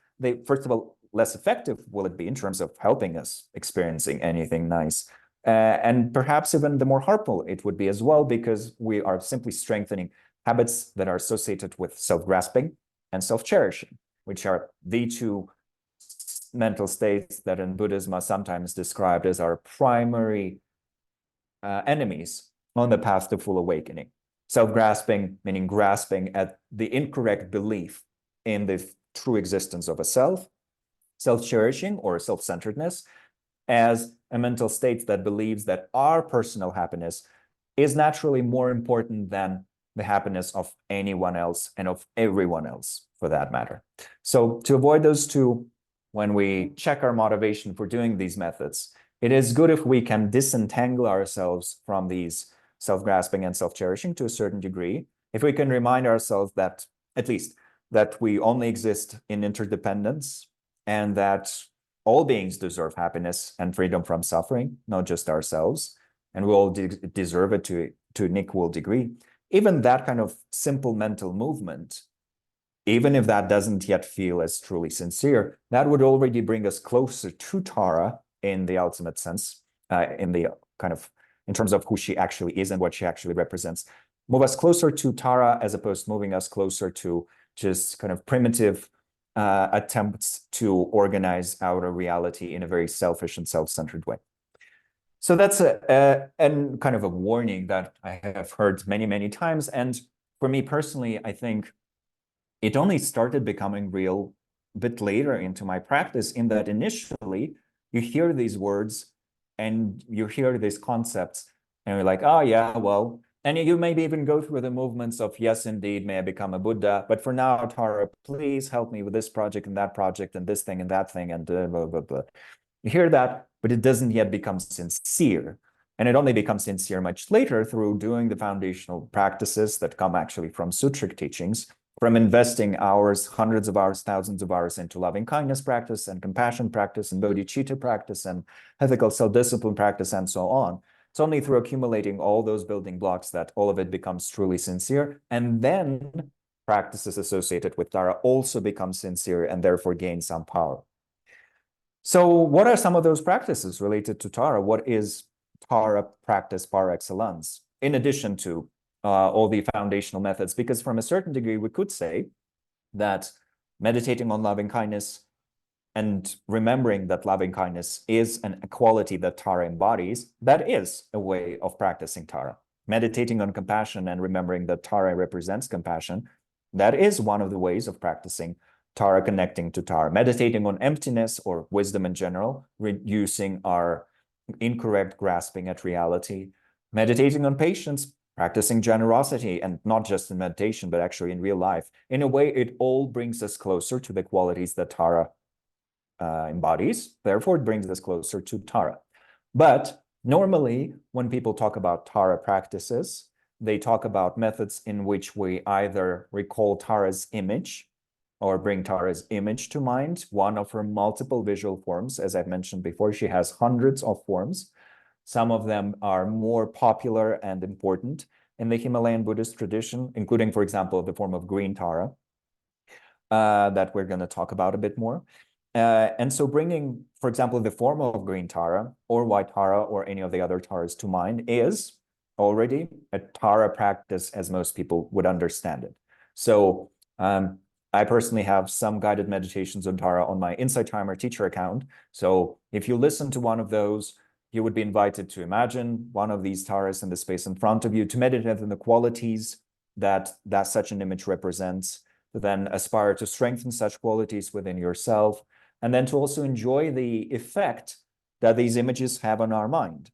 first of all, less effective will it be in terms of helping us experiencing anything nice. And perhaps even the more harmful it would be as well, because we are simply strengthening habits that are associated with self-grasping and self-cherishing, which are the two mental states that in Buddhism are sometimes described as our primary enemies on the path to full awakening. Self-grasping, meaning grasping at the incorrect belief in the true existence of a self. Self-cherishing or self-centeredness as a mental state that believes that our personal happiness is naturally more important than the happiness of anyone else and of everyone else, for that matter. So to avoid those two, when we check our motivation for doing these methods, it is good if we can disentangle ourselves from these self-grasping and self-cherishing to a certain degree. If we can remind ourselves that, at least, that we only exist in interdependence and that all beings deserve happiness and freedom from suffering, not just ourselves, and we all deserve it to an equal degree. Even that kind of simple mental movement, even if that doesn't yet feel as truly sincere, that would already bring us closer to Tara in the ultimate sense, in the kind of, in terms of who she actually is and what she actually represents. Move us closer to Tara as opposed to moving us closer to just kind of primitive attempts to organize outer reality in a very selfish and self-centered way. So that's and kind of a warning that I have heard many, many times. And for me personally, I think it only started becoming real a bit later into my practice, in that initially you hear these words and you hear these concepts and you're like, oh yeah, well, and you maybe even go through the movements of, yes, indeed, may I become a Buddha, but for now, Tara, please help me with this project and that project and this thing and that thing and blah, blah, blah. You hear that, but it doesn't yet become sincere. And it only becomes sincere much later through doing the foundational practices that come actually from sutric teachings, from investing hours, hundreds of hours, thousands of hours into loving kindness practice and compassion practice and bodhicitta practice and ethical self-discipline practice and so on. It's only through accumulating all those building blocks that all of it becomes truly sincere. And then practices associated with Tara also become sincere and therefore gain some power. So what are some of those practices related to Tara? What is Tara practice par excellence, in addition to all the foundational methods? Because from a certain degree, we could say that meditating on loving kindness and remembering that loving kindness is a quality that Tara embodies, that is a way of practicing Tara. Meditating on compassion and remembering that Tara represents compassion, that is one of the ways of practicing Tara, connecting to Tara. Meditating on emptiness or wisdom in general, reducing our incorrect grasping at reality. Meditating on patience, practicing generosity, and not just in meditation, but actually in real life. In a way, it all brings us closer to the qualities that Tara embodies. Therefore, it brings us closer to Tara. But normally, when people talk about Tara practices, they talk about methods in which we either recall Tara's image or bring Tara's image to mind, one of her multiple visual forms. As I've mentioned before, she has hundreds of forms. Some of them are more popular and important in the Himalayan Buddhist tradition, including, for example, the form of green Tara that we're going to talk about a bit more. And so bringing, for example, the form of green Tara or white Tara or any of the other Taras to mind is already a Tara practice as most people would understand it. So I personally have some guided meditations on Tara on my Insight Timer teacher account. So if you listen to one of those, you would be invited to imagine one of these Taras in the space in front of you, to meditate on the qualities that such an image represents, to then aspire to strengthen such qualities within yourself, and then to also enjoy the effect that these images have on our mind.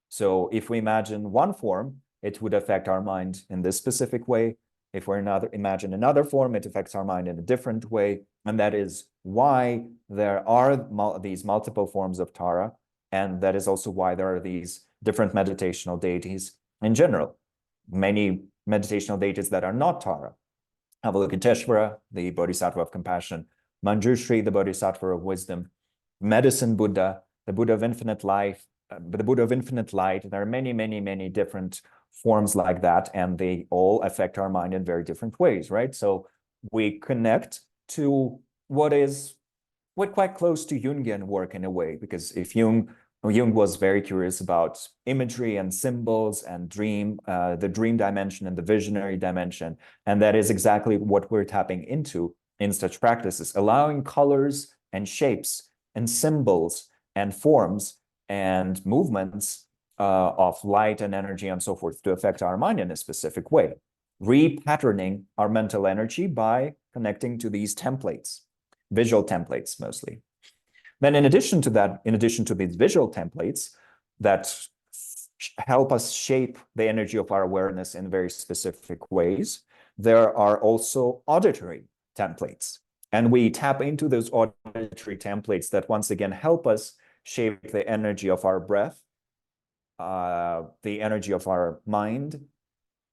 So if we imagine one form, it would affect our mind in this specific way. If we imagine another form, it affects our mind in a different way. And that is why there are these multiple forms of Tara. And that is also why there are these different meditational deities in general. Many meditational deities that are not Tara. Avalokiteshvara, the Bodhisattva of compassion. Manjushri, the Bodhisattva of wisdom. Medicine Buddha, the Buddha of infinite life, the Buddha of infinite light. There are many, many, many different forms like that, and they all affect our mind in very different ways, right? So we connect to what quite close to Jungian work in a way, because if Jung was very curious about imagery and symbols and the dream dimension and the visionary dimension, and that is exactly what we're tapping into in such practices, allowing colors and shapes and symbols and forms and movements of light and energy and so forth to affect our mind in a specific way, repatterning our mental energy by connecting to these templates, visual templates mostly. Then in addition to that, in addition to these visual templates that help us shape the energy of our awareness in very specific ways, there are also auditory templates. And we tap into those auditory templates that once again help us shape the energy of our breath, the energy of our mind,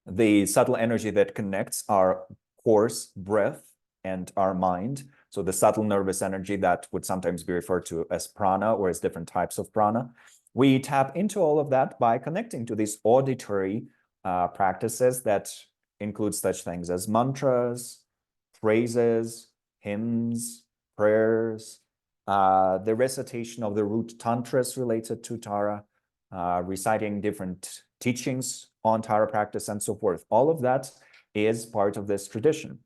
the subtle energy that connects our coarse breath and our mind. So the subtle nervous energy that would sometimes be referred to as prana or as different types of prana. We tap into all of that by connecting to these auditory practices that include such things as mantras, phrases, hymns, prayers, the recitation of the root tantras related to Tara, reciting different teachings on Tara practice and so forth. All of that is part of this tradition.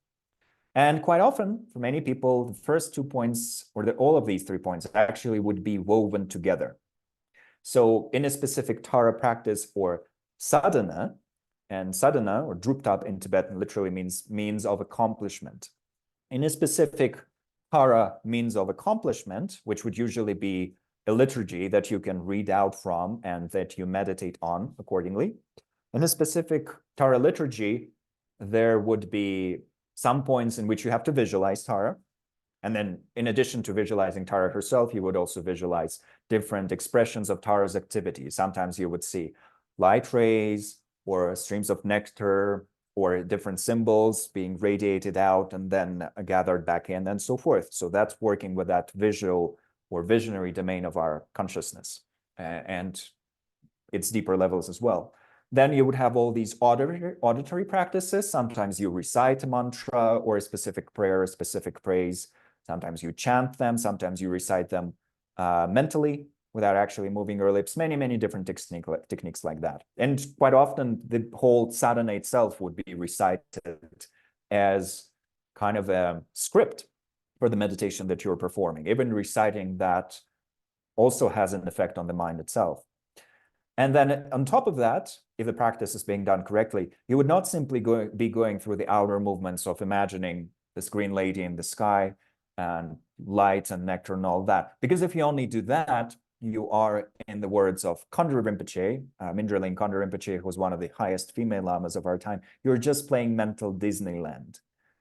And quite often, for many people, the first 2 points, or all of these 3 points, actually would be woven together. So in a specific Tara practice or sadhana, and sadhana, or druptab in Tibetan, literally means means of accomplishment. In a specific Tara means of accomplishment, which would usually be a liturgy that you can read out from and that you meditate on accordingly. In a specific Tara liturgy, there would be some points in which you have to visualize Tara. And then in addition to visualizing Tara herself, you would also visualize different expressions of Tara's activity. Sometimes you would see light rays or streams of nectar or different symbols being radiated out and then gathered back in and so forth. So that's working with that visual or visionary domain of our consciousness and its deeper levels as well. Then you would have all these auditory practices. Sometimes you recite a mantra or a specific prayer, a specific praise. Sometimes you chant them. Sometimes you recite them mentally without actually moving your lips. Many, many different techniques like that. And quite often, the whole sadhana itself would be recited as kind of a script for the meditation that you're performing. Even reciting that also has an effect on the mind itself. And then on top of that, if the practice is being done correctly, you would not simply be going through the outer movements of imagining this green lady in the sky and light and nectar and all that. Because if you only do that, you are, in the words of Khandra Rinpoche, Mindraling Khandra Rinpoche, who was one of the highest female lamas of our time, you're just playing mental Disneyland.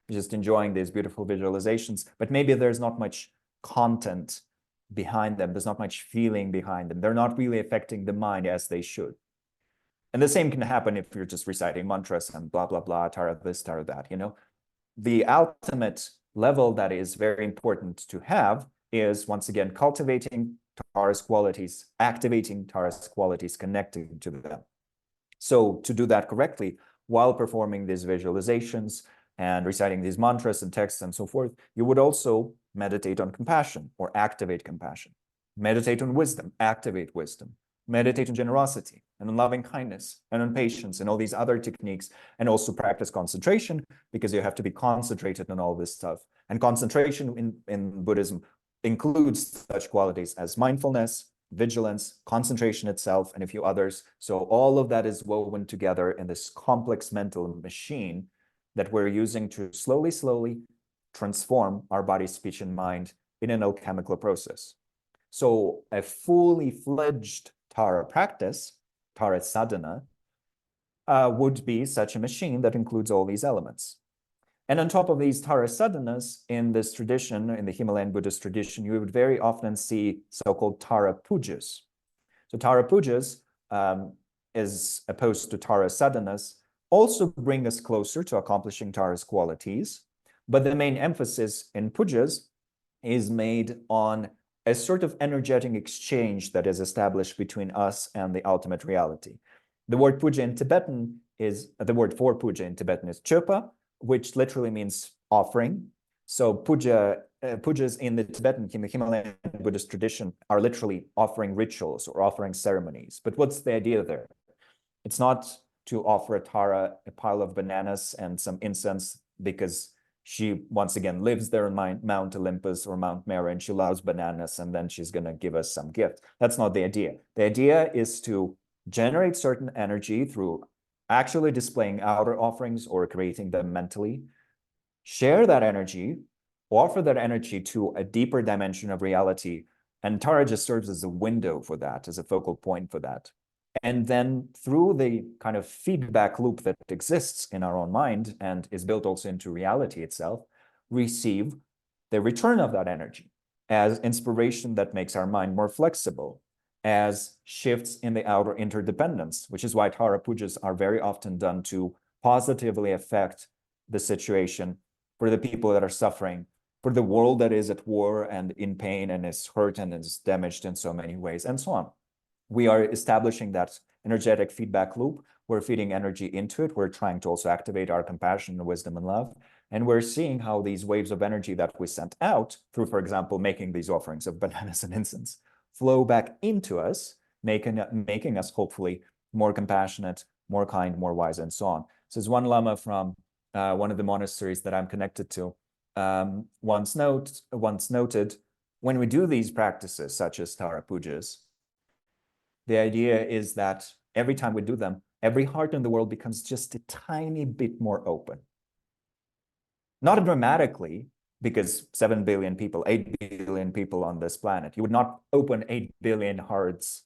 You're just enjoying these beautiful visualizations, but maybe there's not much content behind them. There's not much feeling behind them. They're not really affecting the mind as they should. And the same can happen if you're just reciting mantras and blah, blah, blah, Tara this, Tara that, you know. The ultimate level that is very important to have is, once again, cultivating Tara's qualities, activating Tara's qualities, connecting to them. So to do that correctly, while performing these visualizations and reciting these mantras and texts and so forth, you would also meditate on compassion or activate compassion. Meditate on wisdom, activate wisdom. Meditate on generosity and on loving kindness and on patience and all these other techniques, and also practice concentration, because you have to be concentrated on all this stuff. And concentration in Buddhism includes such qualities as mindfulness, vigilance, concentration itself, and a few others. So all of that is woven together in this complex mental machine that we're using to slowly, slowly transform our body, speech, and mind in an alchemical process. So a fully fledged Tara practice, Tara sadhana, would be such a machine that includes all these elements. And on top of these Tara sadhanas, in this tradition, in the Himalayan Buddhist tradition, you would very often see so-called Tara pujas. So Tara pujas, as opposed to Tara sadhanas, also bring us closer to accomplishing Tara's qualities. But the main emphasis in pujas is made on a sort of energetic exchange that is established between us and the ultimate reality. The word puja in Tibetan is, the word for puja in Tibetan is chopa, which literally means offering. So pujas in the Tibetan, in the Himalayan Buddhist tradition, are literally offering rituals or offering ceremonies. But what's the idea there? It's not to offer a Tara a pile of bananas and some incense because she, once again, lives there in Mount Olympus or Mount Mera, and she loves bananas, and then she's going to give us some gift. That's not the idea. The idea is to generate certain energy through actually displaying outer offerings or creating them mentally, share that energy, offer that energy to a deeper dimension of reality, and Tara just serves as a window for that, as a focal point for that. And then through the kind of feedback loop that exists in our own mind and is built also into reality itself, receive the return of that energy. as inspiration that makes our mind more flexible, as shifts in the outer interdependence, which is why Tara pujas are very often done to positively affect the situation for the people that are suffering, for the world that is at war and in pain and is hurt and is damaged in so many ways, and so on. We are establishing that energetic feedback loop. We're feeding energy into it. We're trying to also activate our compassion, wisdom, and love. And we're seeing how these waves of energy that we sent out through, for example, making these offerings of bananas and incense, flow back into us, making us hopefully more compassionate, more kind, more wise, and so on. So there's one Lama from one of the monasteries that I'm connected to once noted, when we do these practices, such as Tara pujas, the idea is that every time we do them, every heart in the world becomes just a tiny bit more open. Not dramatically, because 7 billion people, 8 billion people on this planet, you would not open 8 billion hearts,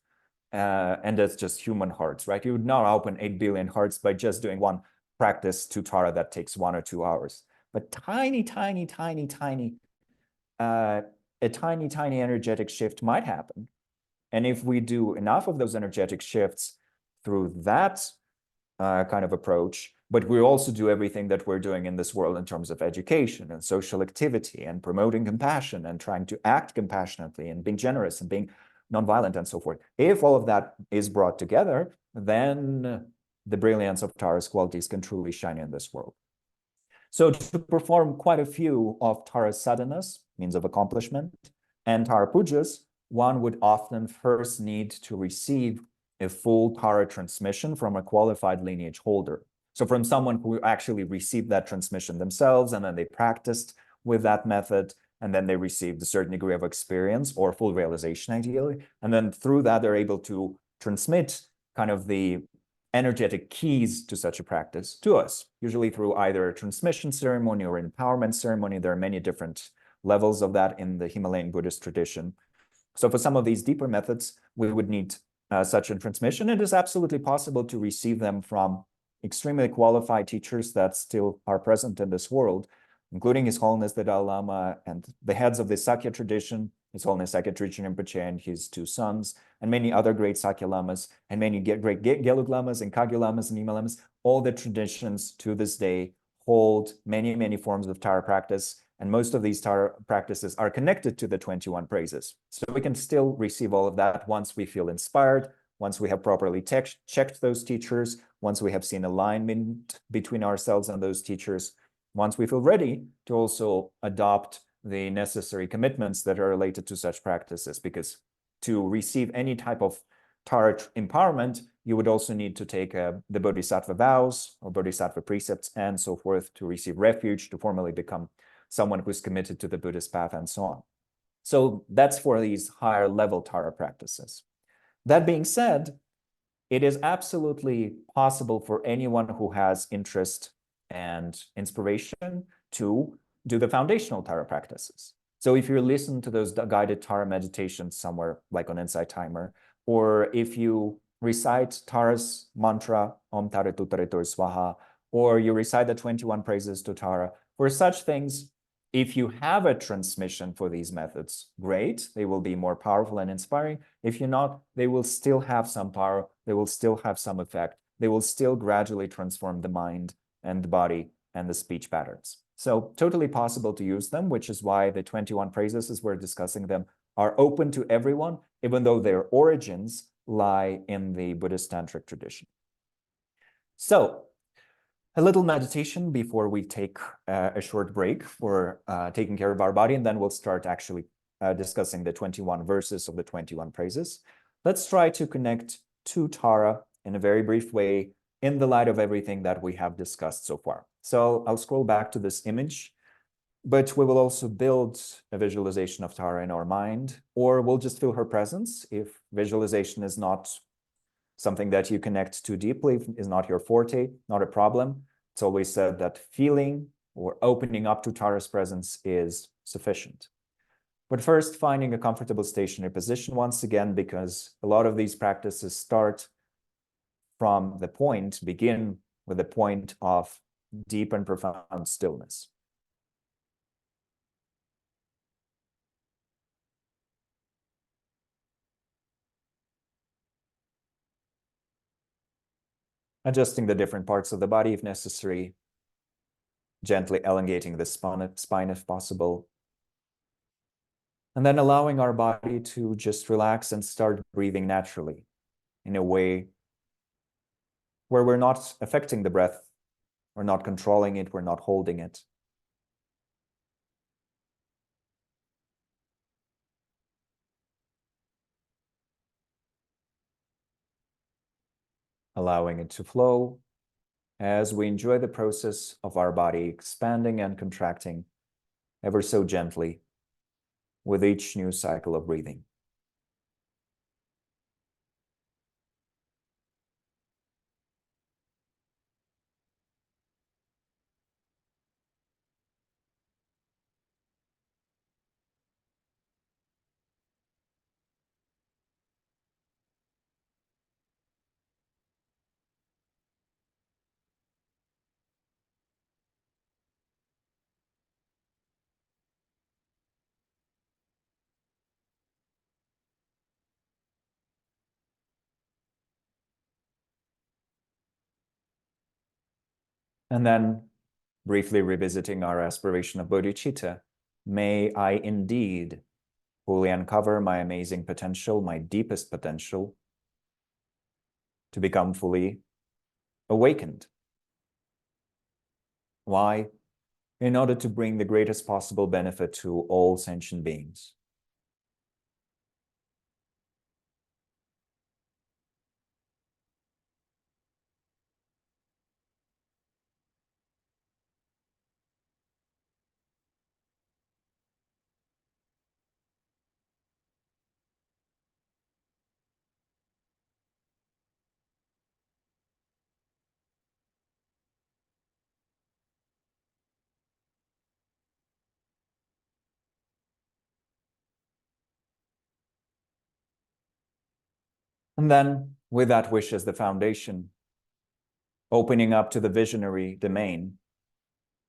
and that's just human hearts, right? You would not open 8 billion hearts by just doing one practice to Tara that takes 1 or 2 hours. But a tiny energetic shift might happen. And if we do enough of those energetic shifts through that kind of approach, but we also do everything that we're doing in this world in terms of education and social activity and promoting compassion and trying to act compassionately and being generous and being nonviolent and so forth. If all of that is brought together, then the brilliance of Tara's qualities can truly shine in this world. So to perform quite a few of Tara's sadhanas, means of accomplishment, and Tara pujas, one would often first need to receive a full Tara transmission from a qualified lineage holder. So from someone who actually received that transmission themselves, and then they practiced with that method, and then they received a certain degree of experience or full realization, ideally. And then through that, they're able to transmit kind of the energetic keys to such a practice to us, usually through either a transmission ceremony or empowerment ceremony. There are many different levels of that in the Himalayan Buddhist tradition. So for some of these deeper methods, we would need such a transmission. It is absolutely possible to receive them from extremely qualified teachers that still are present in this world, including His Holiness the Dalai Lama and the heads of the Sakya tradition, His Holiness Sakya Trichin Rinpoche and his 2 sons, and many other great Sakya Lamas, and many great Gelug Lamas and Kagyu Lamas and Nyingma Lamas. All the traditions to this day hold many forms of Tara practice, and most of these Tara practices are connected to the 21 praises. So we can still receive all of that once we feel inspired, once we have properly checked those teachers, once we have seen alignment between ourselves and those teachers, once we feel ready to also adopt the necessary commitments that are related to such practices. Because to receive any type of Tara empowerment, you would also need to take the Bodhisattva vows or Bodhisattva precepts and so forth to receive refuge, to formally become someone who's committed to the Buddhist path and so on. So that's for these higher level Tara practices. That being said, it is absolutely possible for anyone who has interest and inspiration to do the foundational Tara practices. So if you listen to those guided Tara meditations somewhere, like on Insight Timer, or if you recite Tara's mantra, Om Tare Tu Tare Tur Swaha, or you recite the 21 praises to Tara, for such things, if you have a transmission for these methods, great, they will be more powerful and inspiring. If you're not, they will still have some power, they will still have some effect, they will still gradually transform the mind and the body and the speech patterns. So totally possible to use them, which is why the 21 praises, as we're discussing them, are open to everyone, even though their origins lie in the Buddhist Tantric tradition. So a little meditation before we take a short break for taking care of our body, and then we'll start actually discussing the 21 verses of the 21 praises. Let's try to connect to Tara in a very brief way in the light of everything that we have discussed so far. So I'll scroll back to this image, but we will also build a visualization of Tara in our mind, or we'll just feel her presence if visualization is not something that you connect too deeply, is not your forte, not a problem. It's always said that feeling or opening up to Tara's presence is sufficient. But first, finding a comfortable stationary position once again, because a lot of these practices begin with the point of deep and profound stillness. adjusting the different parts of the body if necessary, gently elongating the spine if possible, and then allowing our body to just relax and start breathing naturally in a way where we're not affecting the breath, we're not controlling it, we're not holding it. Allowing it to flow as we enjoy the process of our body expanding and contracting ever so gently with each new cycle of breathing. And then briefly revisiting our aspiration of bodhicitta, may I indeed fully uncover my amazing potential, my deepest potential, to become fully awakened. Why? In order to bring the greatest possible benefit to all sentient beings. And then, with that wish as the foundation, opening up to the visionary domain,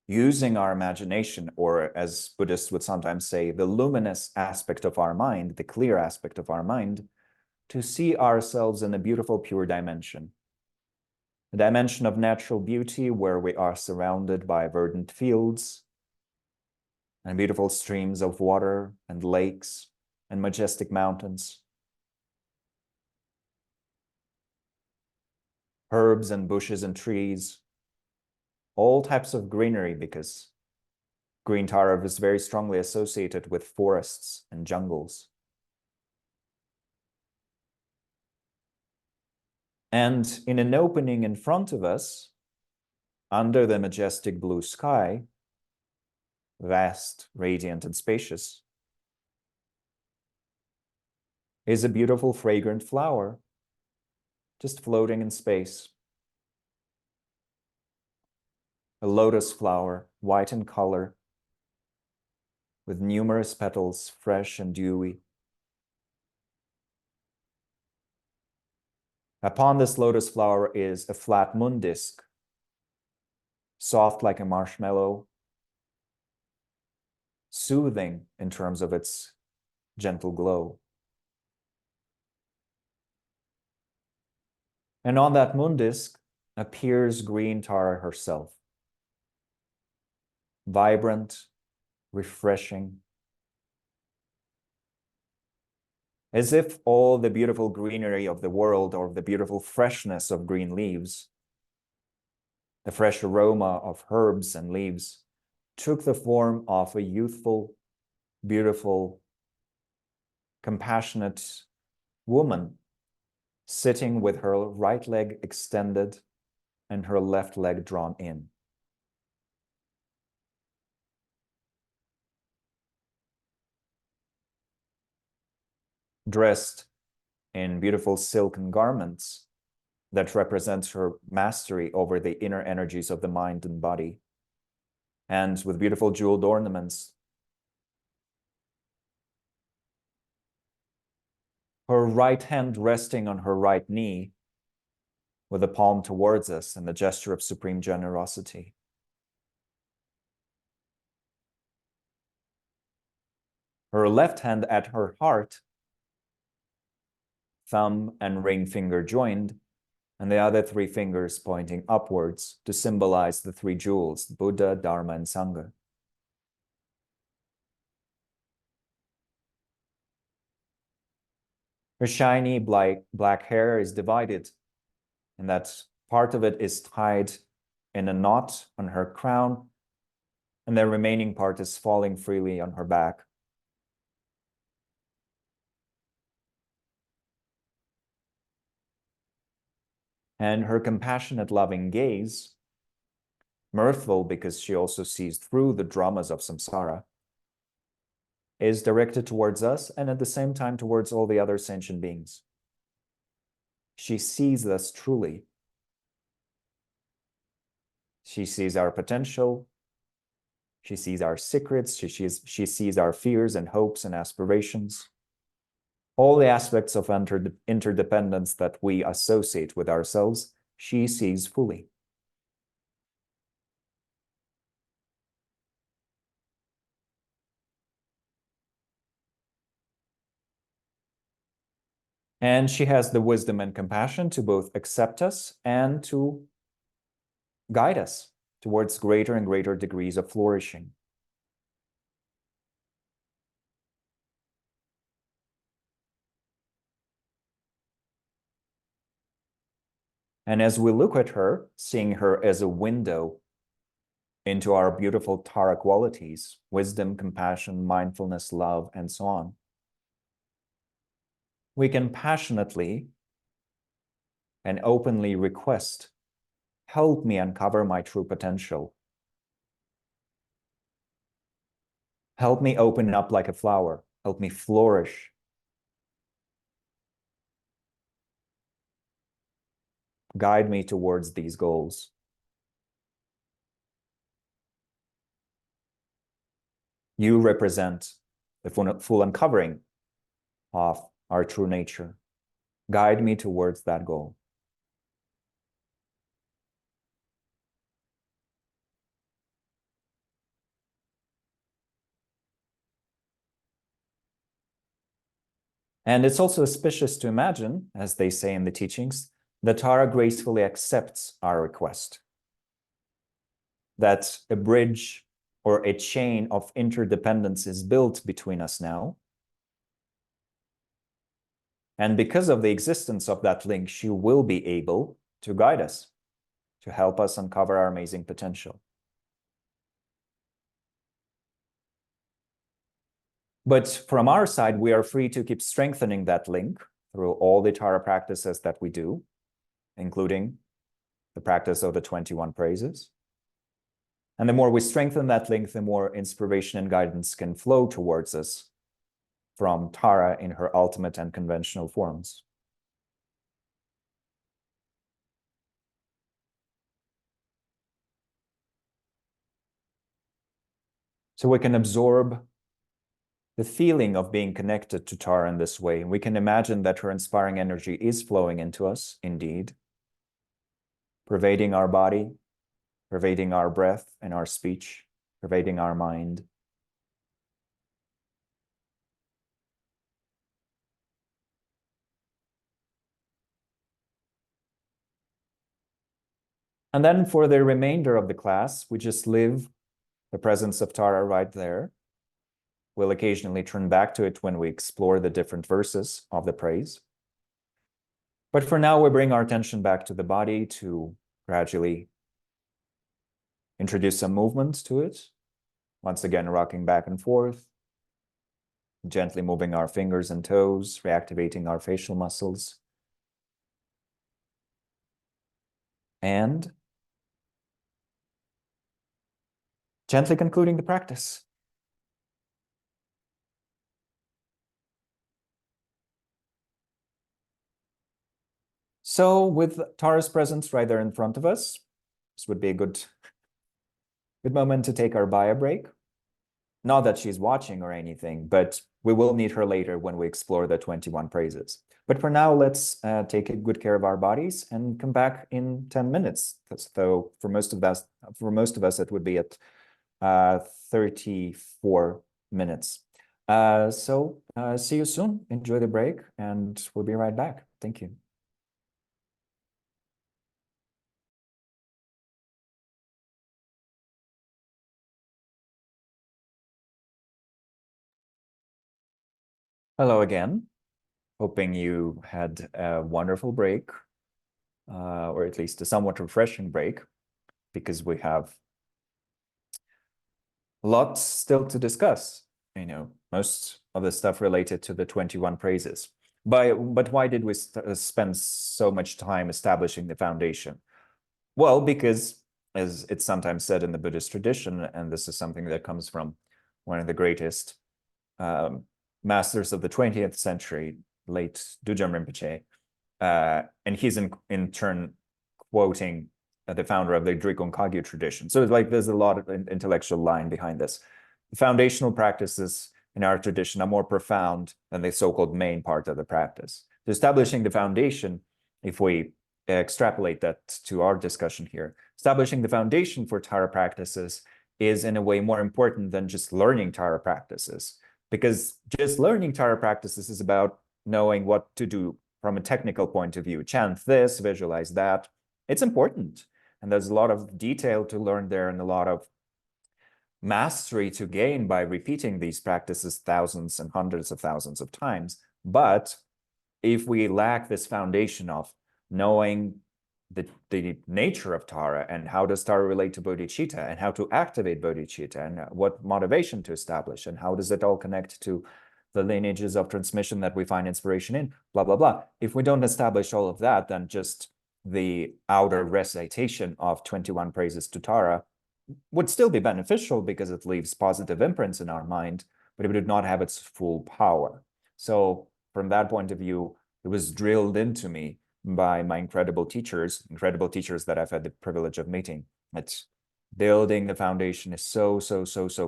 using our imagination, or as Buddhists would sometimes say, the luminous aspect of our mind, the clear aspect of our mind, to see ourselves in a beautiful, pure dimension. A dimension of natural beauty where we are surrounded by verdant fields and beautiful streams of water and lakes and majestic mountains, herbs and bushes and trees, all types of greenery, because green Tara is very strongly associated with forests and jungles. And in an opening in front of us, under the majestic blue sky, vast, radiant, and spacious, is a beautiful, fragrant flower just floating in space. A lotus flower, white in color, with numerous petals, fresh and dewy. Upon this lotus flower is a flat moon disk, soft like a marshmallow, soothing in terms of its gentle glow. And on that moon disk appears green Tara herself, vibrant, refreshing, as if all the beautiful greenery of the world, or the beautiful freshness of green leaves, the fresh aroma of herbs and leaves, took the form of a youthful, beautiful, compassionate woman sitting with her right leg extended and her left leg drawn in. Dressed in beautiful silken garments that represent her mastery over the inner energies of the mind and body, and with beautiful jeweled ornaments. Her right hand resting on her right knee, with the palm towards us in the gesture of supreme generosity. Her left hand at her heart, thumb and ring finger joined, and the other three fingers pointing upwards to symbolize the three jewels, Buddha, Dharma, and Sangha. Her shiny black hair is divided, and that part of it is tied in a knot on her crown, and the remaining part is falling freely on her back. And her compassionate, loving gaze, mirthful because she also sees through the dramas of samsara, is directed towards us and at the same time towards all the other sentient beings. She sees us truly. She sees our potential. She sees our secrets. She sees our fears and hopes and aspirations. All the aspects of interdependence that we associate with ourselves, she sees fully. And she has the wisdom and compassion to both accept us and to guide us towards greater and greater degrees of flourishing. And as we look at her, seeing her as a window into our beautiful Tara qualities, wisdom, compassion, mindfulness, love, and so on, we can passionately and openly request, help me uncover my true potential. Help me open up like a flower. Help me flourish. Guide me towards these goals. You represent the full uncovering of our true nature. Guide me towards that goal. And it's also auspicious to imagine, as they say in the teachings, that Tara gracefully accepts our request. That a bridge or a chain of interdependence is built between us now. And because of the existence of that link, she will be able to guide us, to help us uncover our amazing potential. But from our side, we are free to keep strengthening that link through all the Tara practices that we do, including the practice of the 21 praises. And the more we strengthen that link, the more inspiration and guidance can flow towards us from Tara in her ultimate and conventional forms. So we can absorb the feeling of being connected to Tara in this way. We can imagine that her inspiring energy is flowing into us, indeed, pervading our body, pervading our breath and our speech, pervading our mind. And then for the remainder of the class, we just live the presence of Tara right there. We'll occasionally turn back to it when we explore the different verses of the praise. But for now, we bring our attention back to the body to gradually introduce some movement to it. Once again, rocking back and forth, gently moving our fingers and toes, reactivating our facial muscles. And gently concluding the practice. So with Tara's presence right there in front of us, this would be a good moment to take our bio break. Not that she's watching or anything, but we will need her later when we explore the 21 praises. But for now, let's take good care of our bodies and come back in 10 minutes. So for most of us, it would be at 34 minutes. So see you soon. Enjoy the break, and we'll be right back. Thank you. Hello again. Hoping you had a wonderful break, or at least a somewhat refreshing break, because we have lots still to discuss. Most of the stuff related to the 21 praises. But why did we spend so much time establishing the foundation? Well, because as it's sometimes said in the Buddhist tradition, and this is something that comes from one of the greatest masters of the 20th century, late Dujam Rinpoche, and he's in turn quoting the founder of the Drikung Kagyu tradition. So it's like there's a lot of intellectual line behind this. The foundational practices in our tradition are more profound than the so-called main part of the practice. So establishing the foundation, if we extrapolate that to our discussion here, establishing the foundation for Tara practices is in a way more important than just learning Tara practices, because just learning Tara practices is about knowing what to do from a technical point of view. Chant this, visualize that. It's important. And there's a lot of detail to learn there and a lot of mastery to gain by repeating these practices thousands and hundreds of thousands of times. But if we lack this foundation of knowing the nature of Tara and how does Tara relate to bodhicitta and how to activate bodhicitta and what motivation to establish and how does it all connect to the lineages of transmission that we find inspiration in, blah, blah, blah. If we don't establish all of that, then just the outer recitation of 21 praises to Tara would still be beneficial because it leaves positive imprints in our mind, but it would not have its full power. So from that point of view, it was drilled into me by my incredible teachers that I've had the privilege of meeting. It's building the foundation is so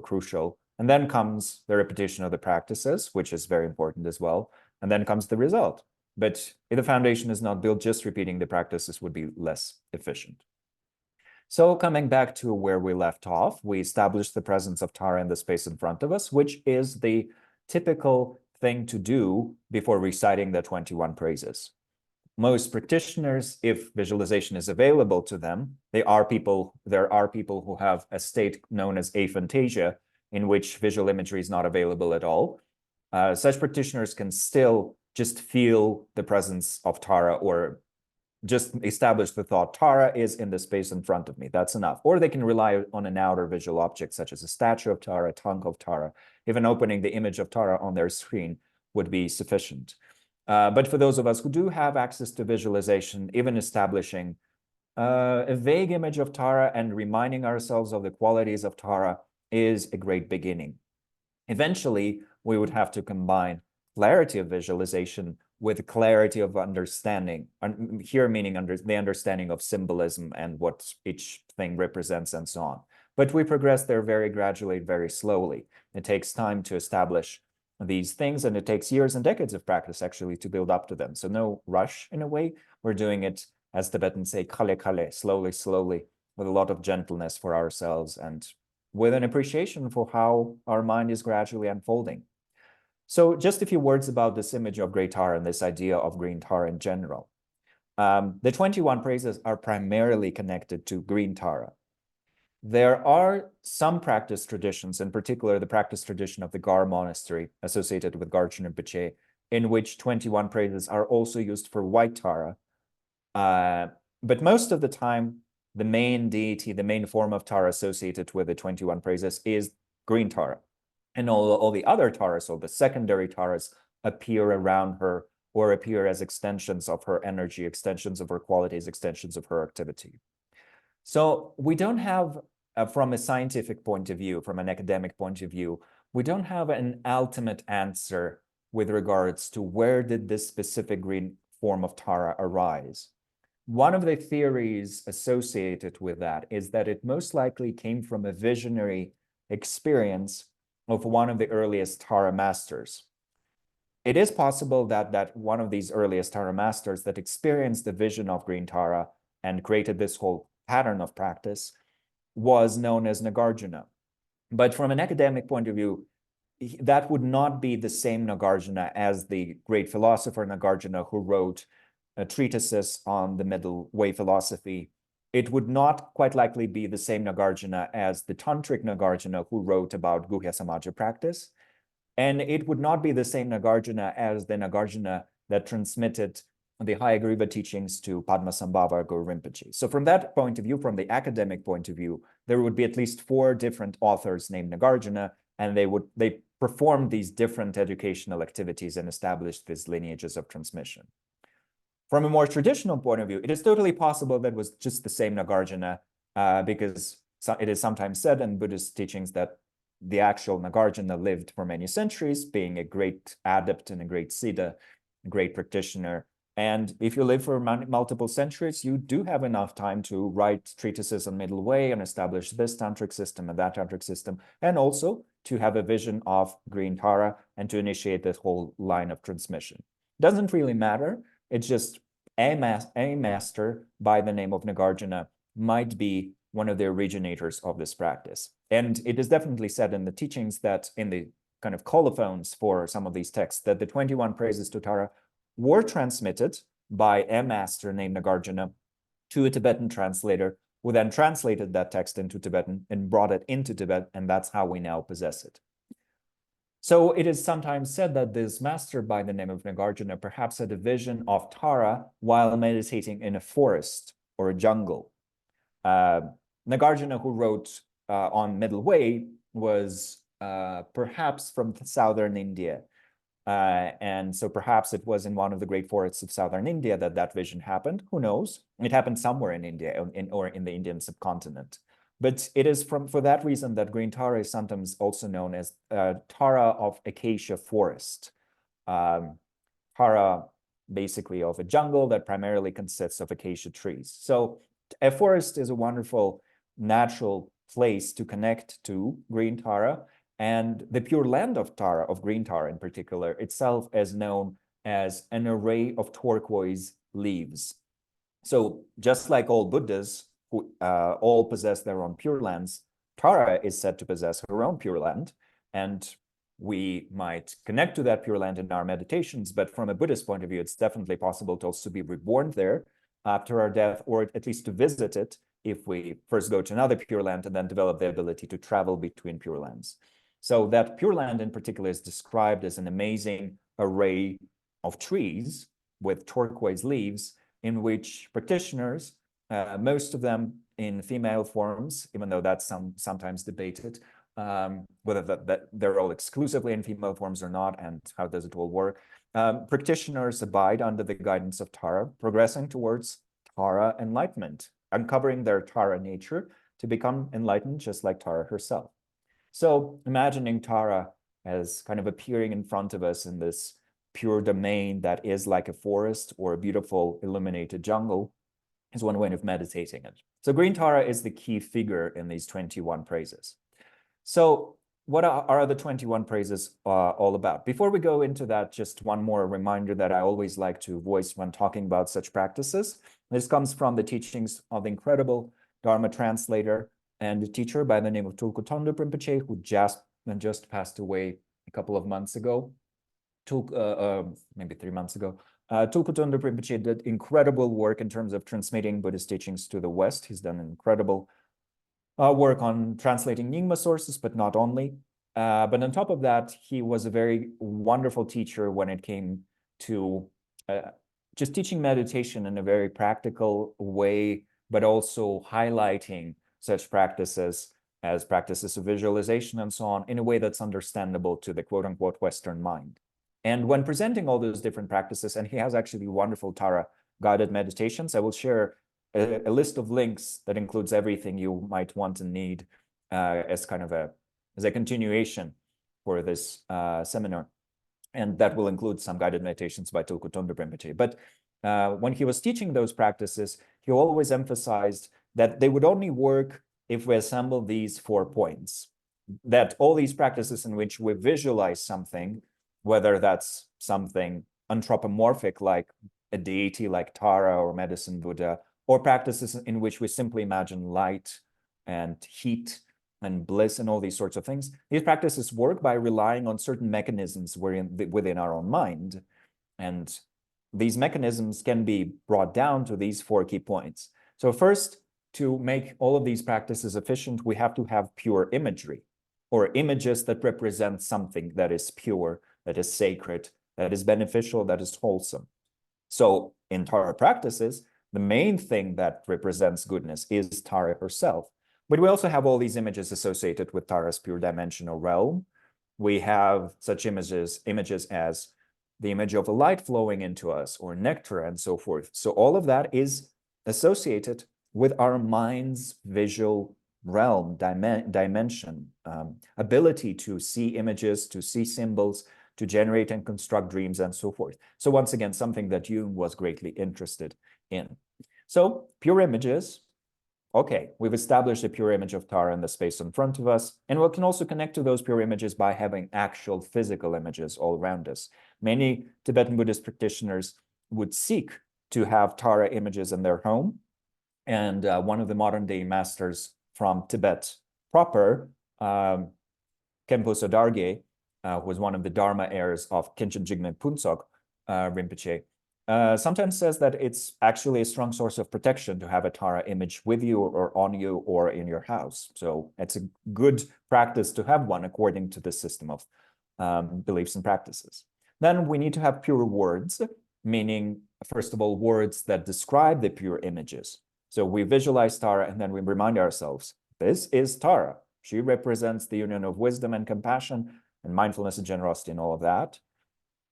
crucial. And then comes the repetition of the practices, which is very important as well. And then comes the result. But if the foundation is not built, just repeating the practices would be less efficient. So coming back to where we left off, we established the presence of Tara in the space in front of us, which is the typical thing to do before reciting the 21 praises. Most practitioners, if visualization is available to them, there are people who have a state known as aphantasia, in which visual imagery is not available at all. Such practitioners can still just feel the presence of Tara or just establish the thought, Tara is in the space in front of me. That's enough. Or they can rely on an outer visual object, such as a statue of Tara, a tongue of Tara. Even opening the image of Tara on their screen would be sufficient. But for those of us who do have access to visualization, even establishing a vague image of Tara and reminding ourselves of the qualities of Tara is a great beginning. Eventually, we would have to combine clarity of visualization with clarity of understanding, here meaning the understanding of symbolism and what each thing represents and so on. But we progress there very gradually, very slowly. It takes time to establish these things, and it takes years and decades of practice actually to build up to them. So no rush in a way. We're doing it, as Tibetans say, kale kale, slowly, with a lot of gentleness for ourselves and with an appreciation for how our mind is gradually unfolding. So just a few words about this image of Grey Tara and this idea of green Tara in general. The 21 praises are primarily connected to green Tara. There are some practice traditions, in particular the practice tradition of the Gar monastery associated with Garchen Rinpoche, in which 21 praises are also used for white Tara. But most of the time, the main deity, the main form of Tara associated with the 21 praises is green Tara. And all the other Taras, so the secondary Taras, appear around her or appear as extensions of her energy, extensions of her qualities, extensions of her activity. So we don't have, from a scientific point of view, from an academic point of view, we don't have an ultimate answer with regards to where did this specific green form of Tara arise. One of the theories associated with that is that it most likely came from a visionary experience of one of the earliest Tara masters. It is possible that one of these earliest Tara masters that experienced the vision of green Tara and created this whole pattern of practice was known as Nagarjuna. But from an academic point of view, that would not be the same Nagarjuna as the great philosopher Nagarjuna who wrote treatises on the middle way philosophy. It would not quite likely be the same Nagarjuna as the tantric Nagarjuna who wrote about Guhya Samaja practice. And it would not be the same Nagarjuna as the Nagarjuna that transmitted the Hayagriva teachings to Padmasambhava Guru Rinpoche. So from that point of view, from the academic point of view, there would be at least 4 different authors named Nagarjuna, and they performed these different educational activities and established these lineages of transmission. From a more traditional point of view, it is totally possible that it was just the same Nagarjuna, because it is sometimes said in Buddhist teachings that the actual Nagarjuna lived for many centuries, being a great adept and a great siddha, a great practitioner. And if you live for multiple centuries, you do have enough time to write treatises on middle way and establish this tantric system and that tantric system, and also to have a vision of green Tara and to initiate this whole line of transmission. Doesn't really matter. It's just a master by the name of Nagarjuna might be one of the originators of this practice. And it is definitely said in the teachings that in the kind of colophons for some of these texts that the 21 praises to Tara were transmitted by a master named Nagarjuna to a Tibetan translator, who then translated that text into Tibetan and brought it into Tibet, and that's how we now possess it. So it is sometimes said that this master by the name of Nagarjuna perhaps had a vision of Tara while meditating in a forest or a jungle. Nagarjuna, who wrote on Middle Way, was perhaps from southern India. And so perhaps it was in one of the great forests of southern India that that vision happened. Who knows? It happened somewhere in India or in the Indian subcontinent. But it is for that reason that green Tara is sometimes also known as Tara of acacia forest. Tara basically of a jungle that primarily consists of acacia trees. So a forest is a wonderful natural place to connect to green Tara. And the pure land of Tara, of green Tara in particular, itself is known as an array of turquoise leaves. So just like all Buddhas, who all possess their own pure lands, Tara is said to possess her own pure land. And we might connect to that pure land in our meditations, but from a Buddhist point of view, it's definitely possible to also be reborn there after our death, or at least to visit it if we first go to another pure land and then develop the ability to travel between pure lands. So that pure land in particular is described as an amazing array of trees with turquoise leaves in which practitioners, most of them in female forms, even though that's sometimes debated, whether that they're all exclusively in female forms or not, and how does it all work. Practitioners abide under the guidance of Tara, progressing towards Tara enlightenment, uncovering their Tara nature to become enlightened just like Tara herself. So imagining Tara as kind of appearing in front of us in this pure domain that is like a forest or a beautiful illuminated jungle is one way of meditating it. So green Tara is the key figure in these 21 praises. So what are the 21 praises all about? Before we go into that, just one more reminder that I always like to voice when talking about such practices. This comes from the teachings of the incredible Dharma translator and a teacher by the name of Tulku Thondup Rinpoche, who just passed away a couple of months ago, maybe 3 months ago. Tulku Thondup Rinpoche did incredible work in terms of transmitting Buddhist teachings to the West. He's done incredible work on translating Nyingma sources, but not only. But on top of that, he was a very wonderful teacher when it came to just teaching meditation in a very practical way, but also highlighting such practices as practices of visualization and so on in a way that's understandable to the quote-unquote Western mind. And when presenting all those different practices, and he has actually wonderful Tara guided meditations, I will share a list of links that includes everything you might want and need as kind of as a continuation for this seminar. And that will include some guided meditations by Tulku Thondup Rinpoche. But when he was teaching those practices, he always emphasized that they would only work if we assemble these 4 points. That all these practices in which we visualize something, whether that's something anthropomorphic like a deity like Tara or Medicine Buddha, or practices in which we simply imagine light and heat and bliss and all these sorts of things, these practices work by relying on certain mechanisms within our own mind. And these mechanisms can be brought down to these 4 key points. So first, to make all of these practices efficient, we have to have pure imagery. or images that represent something that is pure, that is sacred, that is beneficial, that is wholesome. So in Tara practices, the main thing that represents goodness is Tara herself. But we also have all these images associated with Tara's pure dimensional realm. We have such images as the image of a light flowing into us, or nectar, and so forth. So all of that is associated with our mind's visual realm, dimension, ability to see images, to see symbols, to generate and construct dreams, and so forth. So once again, something that Jung was greatly interested in. So pure images. Okay, we've established a pure image of Tara in the space in front of us, and we can also connect to those pure images by having actual physical images all around us. Many Tibetan Buddhist practitioners would seek to have Tara images in their home, and one of the modern day masters from Tibet proper, Khenpo Sodarge, who was one of the Dharma heirs of Khinchen Jigme Phuntsok Rinpoche, sometimes says that it's actually a strong source of protection to have a Tara image with you or on you or in your house. So it's a good practice to have one according to the system of beliefs and practices. Then we need to have pure words, meaning, first of all, words that describe the pure images. So we visualize Tara and then we remind ourselves, this is Tara. She represents the union of wisdom and compassion and mindfulness and generosity and all of that.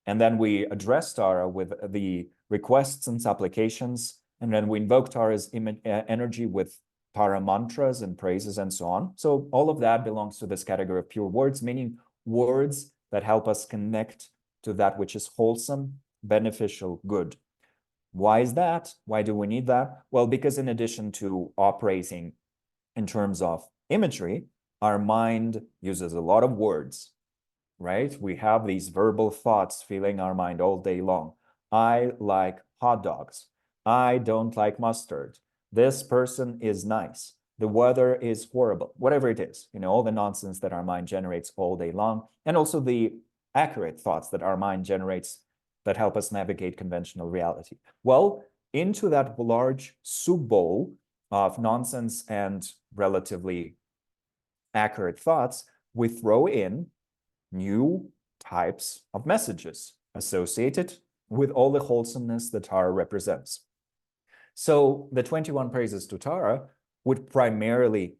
And then we address Tara with the requests and supplications. And then we invoke Tara's energy with Tara mantras and praises and so on. So all of that belongs to this category of pure words, meaning words that help us connect to that which is wholesome, beneficial, good. Why is that? Why do we need that? Well, because in addition to operating in terms of imagery, our mind uses a lot of words. Right? We have these verbal thoughts filling our mind all day long. I like hot dogs. I don't like mustard. This person is nice. The weather is horrible. Whatever it is, all the nonsense that our mind generates all day long, and also the accurate thoughts that our mind generates that help us navigate conventional reality. Well, into that large soup bowl of nonsense and relatively accurate thoughts, we throw in new types of messages associated with all the wholesomeness that Tara represents. So the 21 praises to Tara would primarily,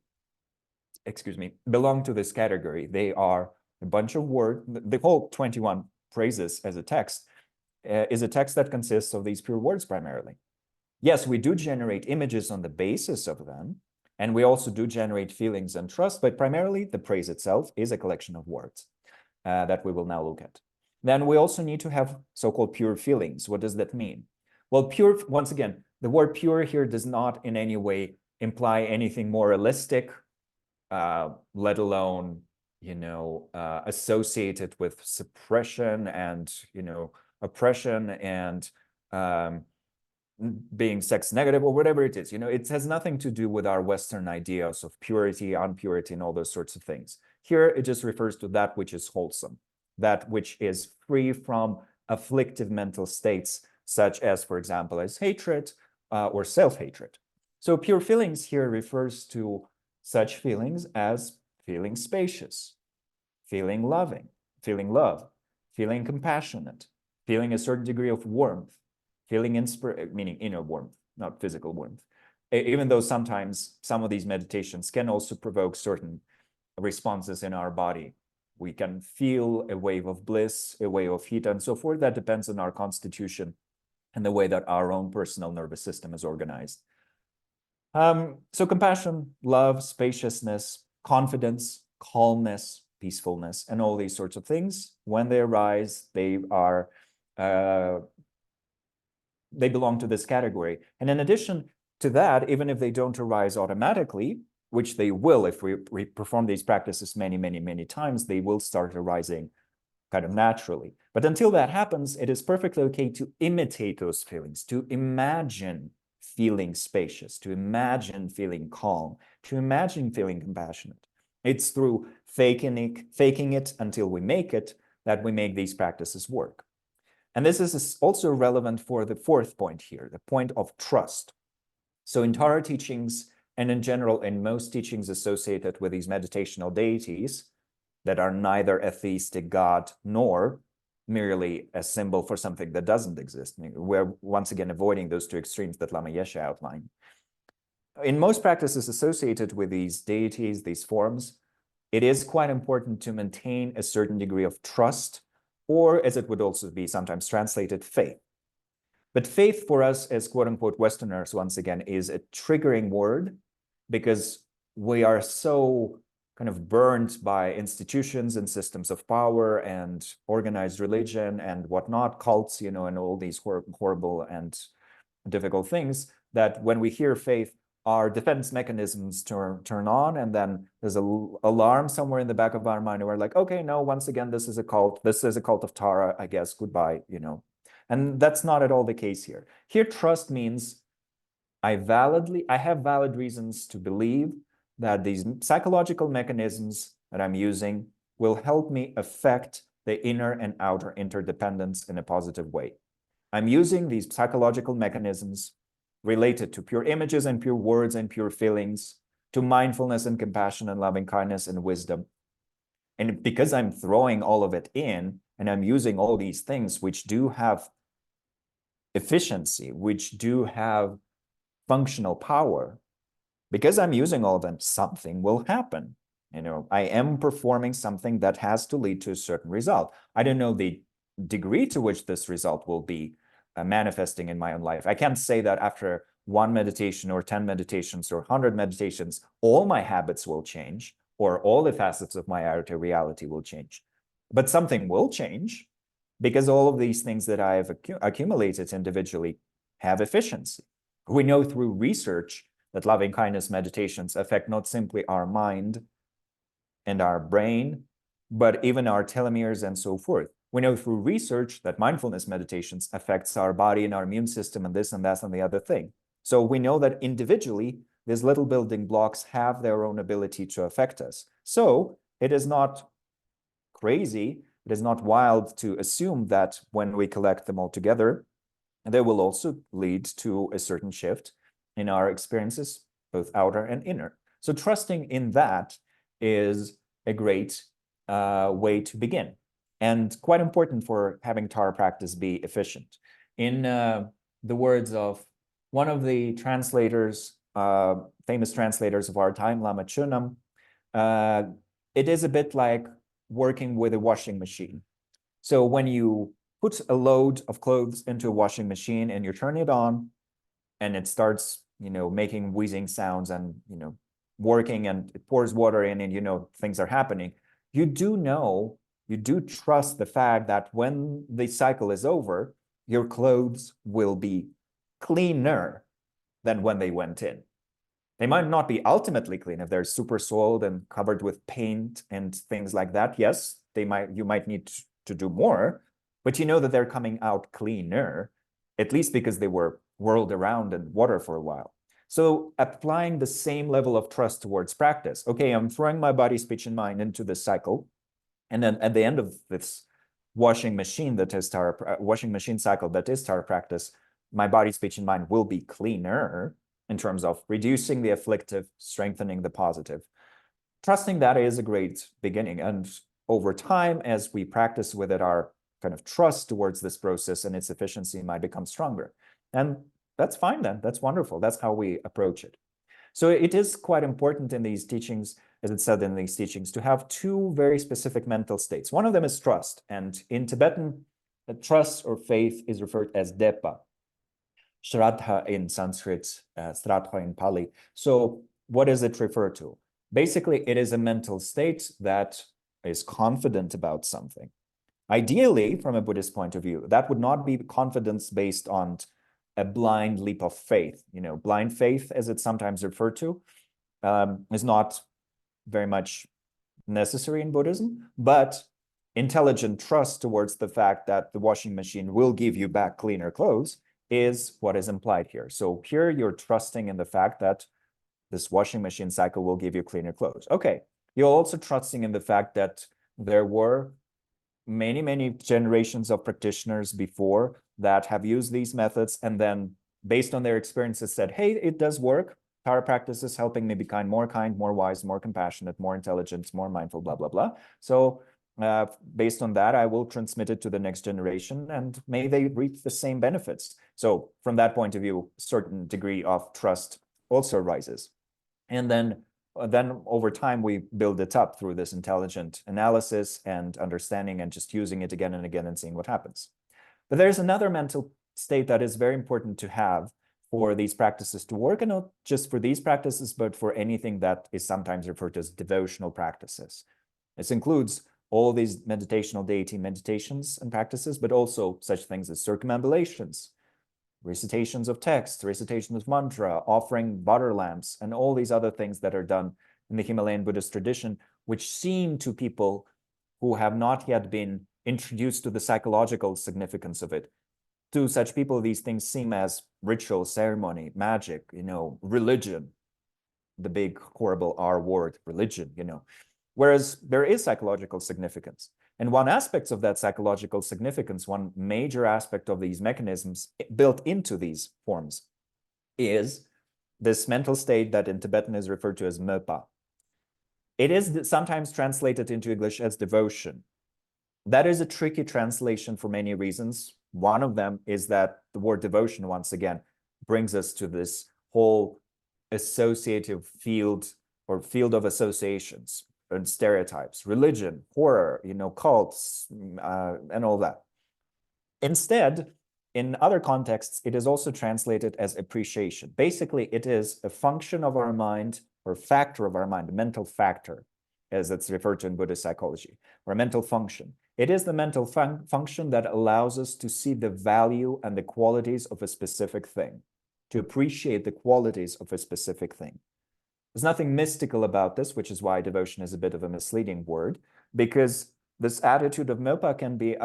belong to this category. They are a bunch of words. The whole 21 praises as a text is a text that consists of these pure words primarily. Yes, we do generate images on the basis of them, and we also do generate feelings and trust, but primarily the praise itself is a collection of words. That we will now look at. Then we also need to have so-called pure feelings. What does that mean? Well, pure, once again, the word pure here does not in any way imply anything moralistic, let alone, associated with suppression and, oppression and being sex negative or whatever it is. It has nothing to do with our Western ideas of purity, impurity, and all those sorts of things. Here, it just refers to that which is wholesome, that which is free from afflictive mental states, such as, for example, as hatred or self-hatred. So pure feelings here refers to such feelings as feeling spacious, feeling loving, feeling love, feeling compassionate, feeling a certain degree of warmth, feeling meaning inner warmth, not physical warmth. Even though sometimes some of these meditations can also provoke certain responses in our body. We can feel a wave of bliss, a wave of heat, and so forth. That depends on our constitution and the way that our own personal nervous system is organized. So compassion, love, spaciousness, confidence, calmness, peacefulness, and all these sorts of things, when they arise, they belong to this category. And in addition to that, even if they don't arise automatically, which they will if we perform these practices many, many, many times, they will start arising kind of naturally. But until that happens, it is perfectly okay to imitate those feelings, to imagine feeling spacious, to imagine feeling calm, to imagine feeling compassionate. It's through faking it until we make it that we make these practices work. And this is also relevant for the fourth point here, the point of trust. So in Tara teachings, and in general, in most teachings associated with these meditational deities, that are neither a theistic God nor merely a symbol for something that doesn't exist. We're once again avoiding those two extremes that Lama Yeshe outlined. In most practices associated with these deities, these forms, it is quite important to maintain a certain degree of trust, or as it would also be sometimes translated, faith. But faith for us as quote unquote Westerners, once again, is a triggering word because we are so kind of burned by institutions and systems of power and organized religion and whatnot, cults, and all these horrible and difficult things, that when we hear faith, our defense mechanisms turn on, and then there's an alarm somewhere in the back of our mind, and we're like, okay, no, once again, this is a cult. This is a cult of Tara, I guess, goodbye, And that's not at all the case here. Here, trust means I have valid reasons to believe that these psychological mechanisms that I'm using will help me affect the inner and outer interdependence in a positive way. I'm using these psychological mechanisms related to pure images and pure words and pure feelings, to mindfulness and compassion and loving kindness and wisdom. And because I'm throwing all of it in, and I'm using all these things which do have efficiency, which do have functional power, because I'm using all of them, something will happen. I am performing something that has to lead to a certain result. I don't know the degree to which this result will be manifesting in my own life. I can't say that after 1 meditation or 10 meditations or 100 meditations, all my habits will change or all the facets of my outer reality will change. But something will change because all of these things that I have accumulated individually have efficiency. We know through research that loving kindness meditations affect not simply our mind and our brain, but even our telomeres and so forth. We know through research that mindfulness meditations affects our body and our immune system and this and that and the other thing. So we know that individually, these little building blocks have their own ability to affect us. So it is not crazy, it is not wild to assume that when we collect them all together, they will also lead to a certain shift in our experiences, both outer and inner. So trusting in that is a great way to begin, and quite important for having Tara practice be efficient. In the words of one of the translators, famous translators of our time, Lama Chunam, it is a bit like working with a washing machine. So when you put a load of clothes into a washing machine and you turn it on and it starts, making wheezing sounds and, working, and it pours water in and, things are happening. You do trust the fact that when the cycle is over, your clothes will be cleaner than when they went in. They might not be ultimately clean if they're super soiled and covered with paint and things like that. Yes, you might need to do more, but you know that they're coming out cleaner, at least because they were whirled around in water for a while. So applying the same level of trust towards practice. Okay, I'm throwing my body, speech, and mind into this cycle. And then at the end of this washing machine cycle that is Tara practice, my body, speech, and mind will be cleaner in terms of reducing the afflictive, strengthening the positive. Trusting that is a great beginning. And over time, as we practice with it, our kind of trust towards this process and its efficiency might become stronger. And that's fine then. That's wonderful. That's how we approach it. So it is quite important in these teachings, as it said in these teachings, to have two very specific mental states. One of them is trust. And in Tibetan, trust or faith is referred as depa. Shraddha in Sanskrit, Shraddha in Pali. So what does it refer to? Basically, it is a mental state that is confident about something. Ideally, from a Buddhist point of view, that would not be confidence based on a blind leap of faith. Blind faith, as it's sometimes referred to, is not very much necessary in Buddhism, but intelligent trust towards the fact that the washing machine will give you back cleaner clothes is what is implied here. So here you're trusting in the fact that this washing machine cycle will give you cleaner clothes. Okay, you're also trusting in the fact that there were many, many generations of practitioners before that have used these methods and then based on their experiences said, hey, it does work. Tara practices helping me be more kind, more wise, more compassionate, more intelligent, more mindful, blah, blah, blah. So based on that, I will transmit it to the next generation, and may they reap the same benefits. So from that point of view, a certain degree of trust also arises. And then over time, we build it up through this intelligent analysis and understanding and just using it again and again and seeing what happens. But there's another mental state that is very important to have for these practices to work, and not just for these practices, but for anything that is sometimes referred to as devotional practices. This includes all these meditational deity meditations and practices, but also such things as circumambulations, recitations of text, recitation of mantra, offering butter lamps, and all these other things that are done in the Himalayan Buddhist tradition, which seem to people who have not yet been introduced to the psychological significance of it. To such people, these things seem as ritual, ceremony, magic, religion, the big horrible R word, religion, whereas there is psychological significance. And one aspect of that psychological significance, one major aspect of these mechanisms built into these forms, is this mental state that in Tibetan is referred to as Mepa. It is sometimes translated into English as devotion. That is a tricky translation for many reasons. One of them is that the word devotion, once again, brings us to this whole associative field or field of associations and stereotypes, religion, horror, cults, and all that. Instead, in other contexts, it is also translated as appreciation. Basically, it is a function of our mind or factor of our mind, a mental factor, as it's referred to in Buddhist psychology, or a mental function. It is the mental function that allows us to see the value and the qualities of a specific thing, to appreciate the qualities of a specific thing. There's nothing mystical about this, which is why devotion is a bit of a misleading word, because this attitude of Mepa can be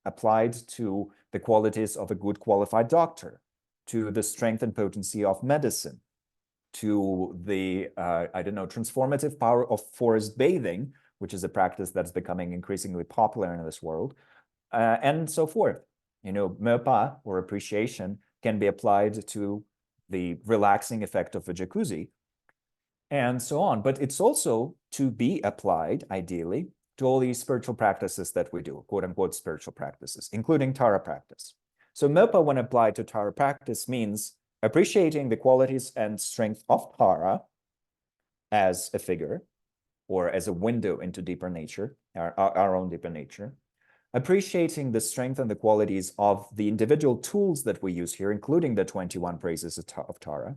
applied to the qualities of a good qualified doctor, to the strength and potency of medicine, to the, transformative power of forest bathing, which is a practice that's becoming increasingly popular in this world, and so forth. Mepa, or appreciation, can be applied to the relaxing effect of a jacuzzi, and so on. But it's also to be applied, ideally, to all these spiritual practices that we do, quote unquote spiritual practices, including Tara practice. So Mepa, when applied to Tara practice, means appreciating the qualities and strength of Tara as a figure or as a window into deeper nature, our own deeper nature, appreciating the strength and the qualities of the individual tools that we use here, including the 21 praises of Tara,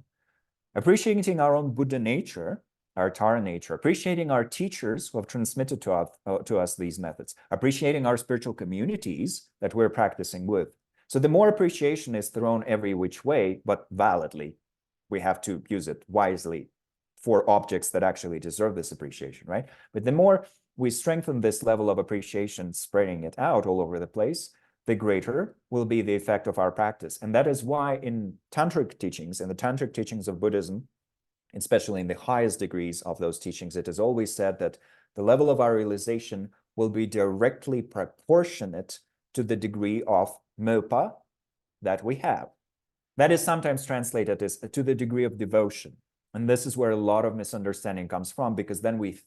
appreciating our own Buddha nature, our Tara nature, appreciating our teachers who have transmitted to us these methods, appreciating our spiritual communities that we're practicing with. So the more appreciation is thrown every which way, but validly, we have to use it wisely for objects that actually deserve this appreciation, right? But the more we strengthen this level of appreciation, spreading it out all over the place, the greater will be the effect of our practice. And that is why in tantric teachings, in the tantric teachings of Buddhism, especially in the highest degrees of those teachings, it is always said that the level of our realization will be directly proportionate to the degree of Mepa that we have. That is sometimes translated as to the degree of devotion. And this is where a lot of misunderstanding comes from, because then we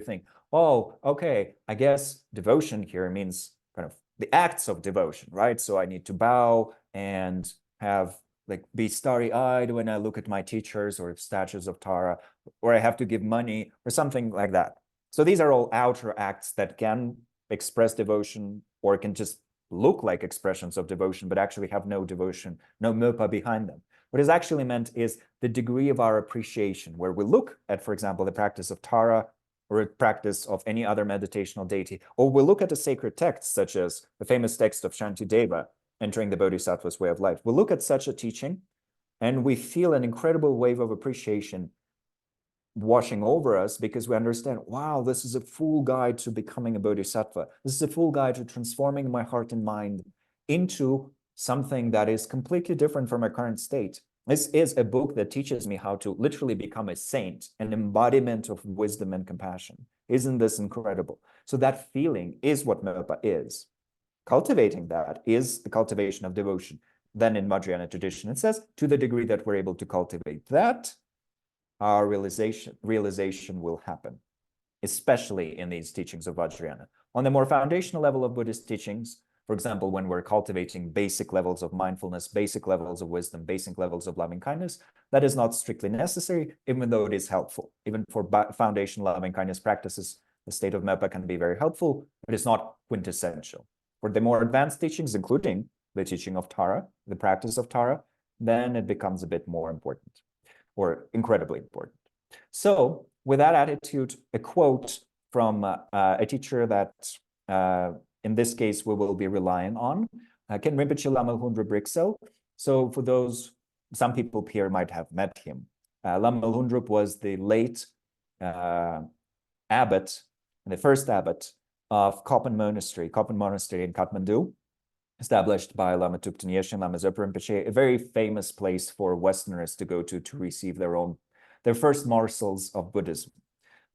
think, oh, okay, I guess devotion here means kind of the acts of devotion, right? So I need to bow and be starry-eyed when I look at my teachers or statues of Tara, or I have to give money or something like that. So these are all outer acts that can express devotion or can just look like expressions of devotion, but actually have no devotion, no Mepa behind them. What is actually meant is the degree of our appreciation, where we look at, for example, the practice of Tara or a practice of any other meditational deity, or we look at a sacred text, such as the famous text of Shantideva, Entering the Bodhisattva's Way of Life. We look at such a teaching and we feel an incredible wave of appreciation washing over us, because we understand, wow, this is a full guide to becoming a bodhisattva. This is a full guide to transforming my heart and mind into something that is completely different from my current state. This is a book that teaches me how to literally become a saint, an embodiment of wisdom and compassion. Isn't this incredible? So that feeling is what Mepa is. Cultivating that is the cultivation of devotion. Then in Vajrayana tradition, it says, to the degree that we're able to cultivate that, our realization will happen, especially in these teachings of Vajrayana. On the more foundational level of Buddhist teachings, for example, when we're cultivating basic levels of mindfulness, basic levels of wisdom, basic levels of loving kindness, that is not strictly necessary, even though it is helpful. Even for foundational loving kindness practices, the state of Mepa can be very helpful, but it's not quintessential. For the more advanced teachings, including the teaching of Tara, the practice of Tara, then it becomes a bit more important, or incredibly important. So with that attitude, a quote from a teacher that in this case we will be relying on, Ken Rinpoche Lama Hundra Brixel. So for those, some people here might have met him. Lama Hundrup was the late abbot, the first abbot of Kopan Monastery in Kathmandu, established by Lama Thupten Yeshe, Lama Zopa Rinpoche, a very famous place for Westerners to go to receive their first morsels of Buddhism.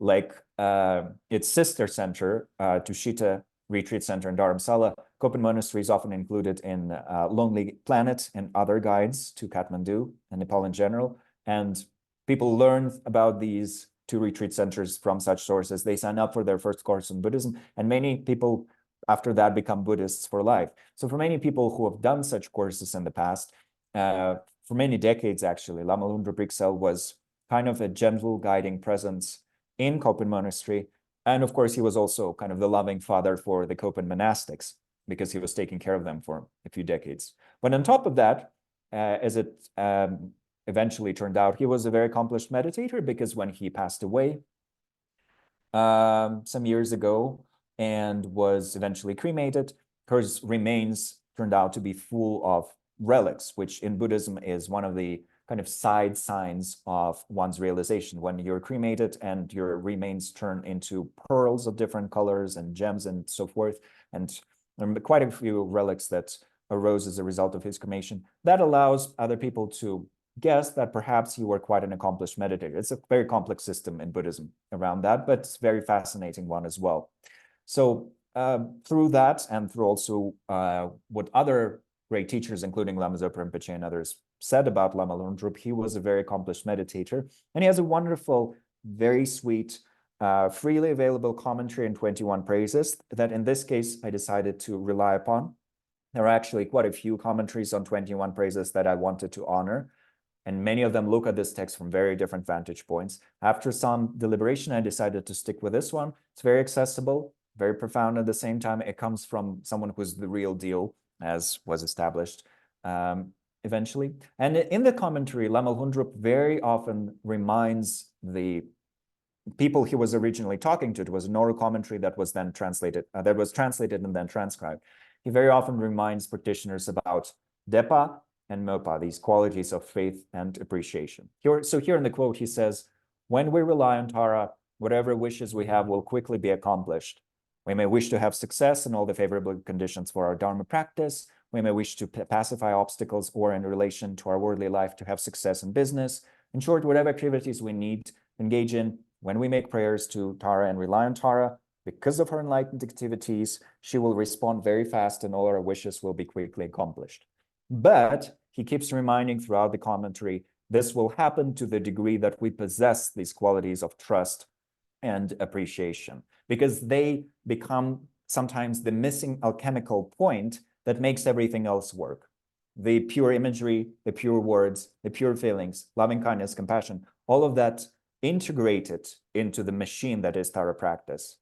Like its sister center, Tushita Retreat Center in Dharamsala, Kopan Monastery is often included in Lonely Planet and other guides to Kathmandu and Nepal in general. And people learn about these two retreat centers from such sources. They sign up for their first course in Buddhism, and many people after that become Buddhists for life. So for many people who have done such courses in the past, for many decades actually, Lama Lundra Brixel was kind of a gentle guiding presence in Kopan Monastery. And of course, he was also kind of the loving father for the Kopan monastics, because he was taking care of them for a few decades. But on top of that, as it eventually turned out, he was a very accomplished meditator, because when he passed away some years ago and was eventually cremated, his remains turned out to be full of relics, which in Buddhism is one of the kind of side signs of one's realization. When you're cremated and your remains turn into pearls of different colors and gems and so forth, and there are quite a few relics that arose as a result of his cremation, that allows other people to guess that perhaps you were quite an accomplished meditator. It's a very complex system in Buddhism around that, but it's a very fascinating one as well. So through that, and through also what other great teachers, including Lama Zopa Rinpoche and others, said about Lama Lundrup, he was a very accomplished meditator, and he has a wonderful, very sweet, freely available commentary in 21 Praises that in this case I decided to rely upon. There are actually quite a few commentaries on 21 Praises that I wanted to honor, and many of them look at this text from very different vantage points. After some deliberation, I decided to stick with this one. It's very accessible, very profound at the same time. It comes from someone who's the real deal, as was established eventually. And in the commentary, Lama Hundrup very often reminds the people he was originally talking to. It was an oral commentary that was then translated, and then transcribed. He very often reminds practitioners about Depa and Mopa, these qualities of faith and appreciation. So here in the quote, he says, "When we rely on Tara, whatever wishes we have will quickly be accomplished. We may wish to have success in all the favorable conditions for our Dharma practice. We may wish to pacify obstacles, or in relation to our worldly life to have success in business. In short, whatever activities we need to engage in, when we make prayers to Tara and rely on Tara, because of her enlightened activities, she will respond very fast and all our wishes will be quickly accomplished." But he keeps reminding throughout the commentary, this will happen to the degree that we possess these qualities of trust and appreciation, because they become sometimes the missing alchemical point that makes everything else work. The pure imagery, the pure words, the pure feelings, loving kindness, compassion, all of that integrated into the machine that is Tara practice,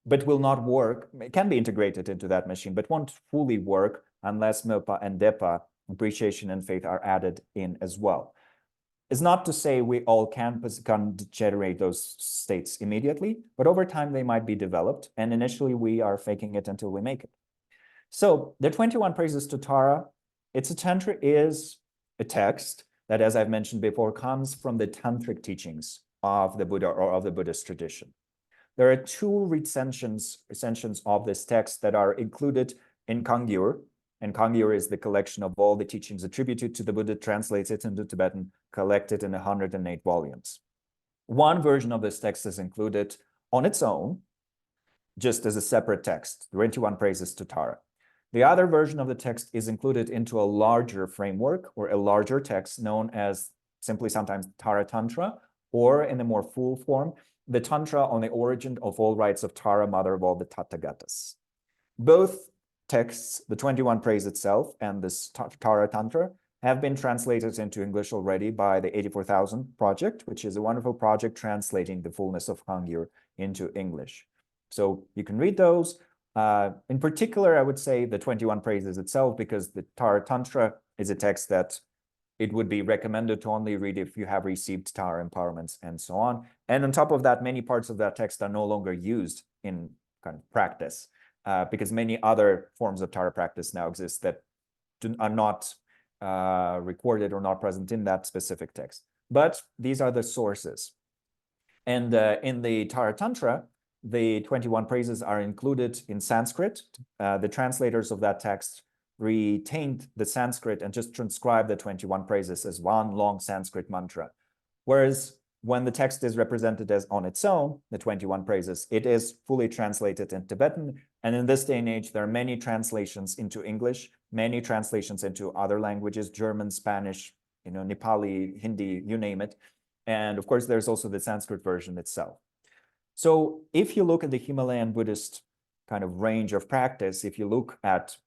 but will not work. It can be integrated into that machine, but won't fully work unless Milpa and Depa, appreciation and faith, are added in as well. It's not to say we all can generate those states immediately, but over time they might be developed, and initially we are faking it until we make it. So the 21 Praises to Tara, is a text that, as I've mentioned before, comes from the tantric teachings of the Buddha or of the Buddhist tradition. There are two recensions of this text that are included in Kangyur, and Kangyur is the collection of all the teachings attributed to the Buddha, translated into Tibetan, collected in 108 volumes. One version of this text is included on its own, just as a separate text, 21 Praises to Tara. The other version of the text is included into a larger framework or a larger text known as simply sometimes Tara Tantra or in a more full form, the Tantra on the origin of all rites of Tara, mother of all the Tathagatas. Both texts, the 21 Praise itself and this Tara Tantra, have been translated into English already by the 84,000 Project, which is a wonderful project translating the fullness of Hangul into English. So you can read those. In particular, I would say the 21 Praises itself, because the Tara Tantra is a text that it would be recommended to only read if you have received Tara empowerments and so on. And on top of that, many parts of that text are no longer used in kind of practice, because many other forms of Tara practice now exist that are not recorded or not present in that specific text. But these are the sources. And in the Tara Tantra, the 21 Praises are included in Sanskrit. The translators of that text retained the Sanskrit and just transcribed the 21 Praises as one long Sanskrit mantra. Whereas when the text is represented as on its own, the 21 Praises, it is fully translated in Tibetan. And in this day and age, there are many translations into English, many translations into other languages, German, Spanish, Nepali, Hindi, you name it. And of course, there's also the Sanskrit version itself. So if you look at the Himalayan Buddhist kind of range of practice, if you look at,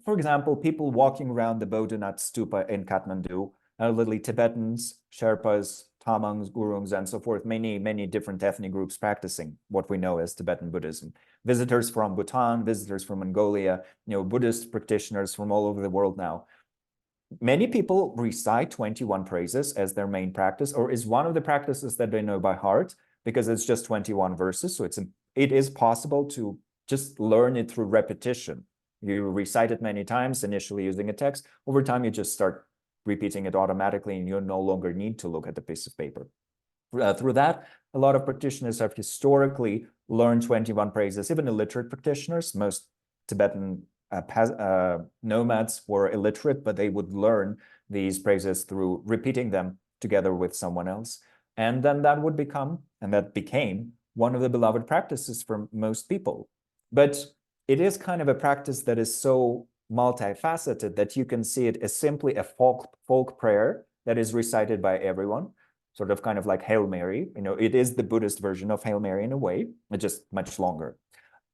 for example, people walking around the Bodhinath Stupa in Kathmandu, elderly Tibetans, Sherpas, Tamangs, Gurungs, and so forth, many, many different ethnic groups practicing what we know as Tibetan Buddhism. Visitors from Bhutan, visitors from Mongolia, Buddhist practitioners from all over the world now. Many people recite 21 Praises as their main practice, or is one of the practices that they know by heart, because it's just 21 verses. So it is possible to just learn it through repetition. You recite it many times, initially using a text. Over time, you just start repeating it automatically, and you no longer need to look at the piece of paper. Through that, a lot of practitioners have historically learned 21 Praises, even illiterate practitioners. Most Tibetan nomads were illiterate, but they would learn these praises through repeating them together with someone else. And then that would become, and that became, one of the beloved practices for most people. But it is kind of a practice that is so multifaceted that you can see it as simply a folk prayer that is recited by everyone, sort of kind of like Hail Mary. It is the Buddhist version of Hail Mary in a way, it's just much longer.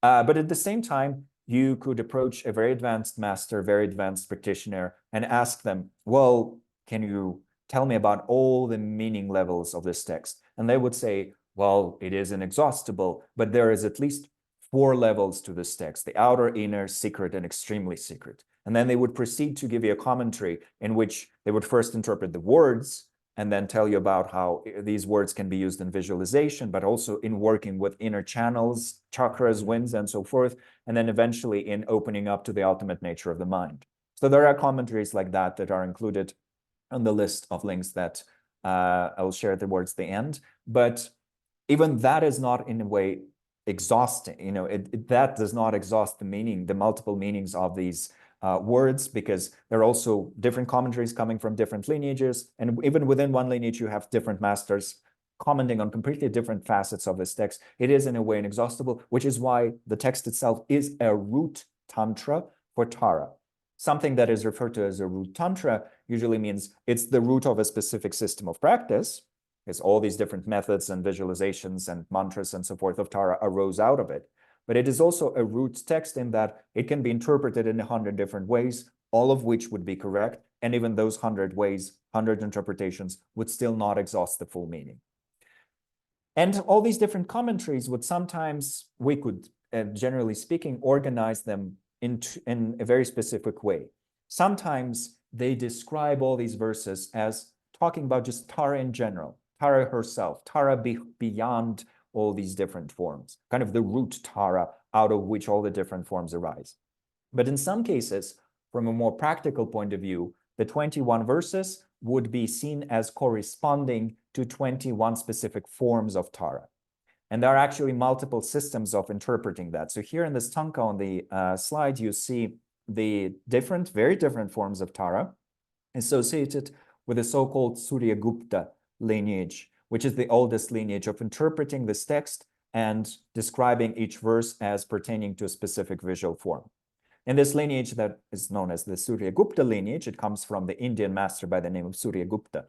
But at the same time, you could approach a very advanced master, very advanced practitioner, and ask them, well, can you tell me about all the meaning levels of this text? And they would say, well, it is inexhaustible, but there is at least 4 levels to this text: the outer, inner, secret, and extremely secret. And then they would proceed to give you a commentary in which they would first interpret the words and then tell you about how these words can be used in visualization, but also in working with inner channels, chakras, winds, and so forth, and then eventually in opening up to the ultimate nature of the mind. So there are commentaries like that are included on the list of links that I will share towards the end. But even that is not in a way exhausting. That does not exhaust the meaning, the multiple meanings of these words, because there are also different commentaries coming from different lineages. And even within one lineage, you have different masters commenting on completely different facets of this text. It is in a way inexhaustible, which is why the text itself is a root tantra for Tara. Something that is referred to as a root tantra usually means it's the root of a specific system of practice. It's all these different methods and visualizations and mantras and so forth of Tara arose out of it. But it is also a root text in that it can be interpreted in 100 different ways, all of which would be correct. And even those 100 ways, 100 interpretations would still not exhaust the full meaning. And all these different commentaries would sometimes, we could, generally speaking, organize them in a very specific way. Sometimes they describe all these verses as talking about just Tara in general, Tara herself, Tara beyond all these different forms, kind of the root Tara out of which all the different forms arise. But in some cases, from a more practical point of view, the 21 verses would be seen as corresponding to 21 specific forms of Tara. And there are actually multiple systems of interpreting that. So here in this tanka on the slide, you see the very different forms of Tara associated with the so-called Suryagupta lineage, which is the oldest lineage of interpreting this text and describing each verse as pertaining to a specific visual form. In this lineage that is known as the Suryagupta lineage, it comes from the Indian master by the name of Suryagupta.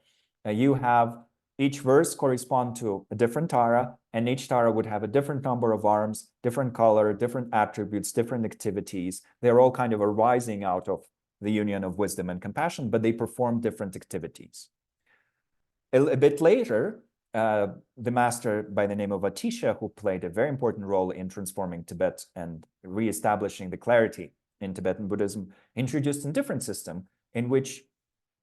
You have Each verse corresponds to a different Tara, and each Tara would have a different number of arms, different color, different attributes, different activities. They're all kind of arising out of the union of wisdom and compassion, but they perform different activities. A bit later, the master by the name of Atisha, who played a very important role in transforming Tibet and reestablishing the clarity in Tibetan Buddhism, introduced a different system in which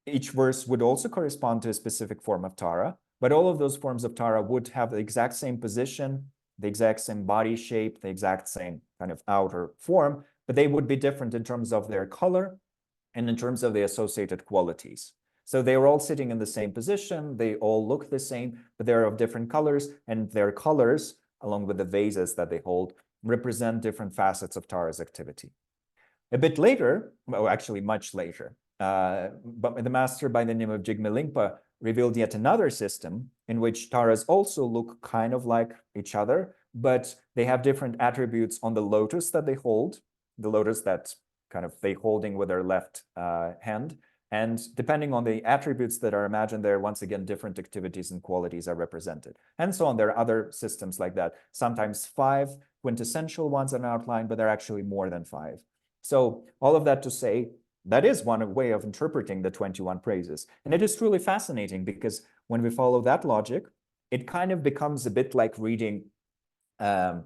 each verse would also correspond to a specific form of Tara, but all of those forms of Tara would have the exact same position, the exact same body shape, the exact same kind of outer form, but they would be different in terms of their color and in terms of the associated qualities. So they are all sitting in the same position, they all look the same, but they're of different colors, and their colors, along with the vases that they hold, represent different facets of Tara's activity. A bit later, well, actually much later, but the master by the name of Jigme Lingpa revealed yet another system in which Taras also look kind of like each other, but they have different attributes on the lotus that they hold, the lotus that kind of they holding with their left hand. And depending on the attributes that are imagined there, once again, different activities and qualities are represented. And so on. There are other systems like that. Sometimes 5 quintessential ones are outlined, but there are actually more than 5. So all of that to say, that is one way of interpreting the 21 praises. And it is truly fascinating because when we follow that logic, it kind of becomes a bit like reading a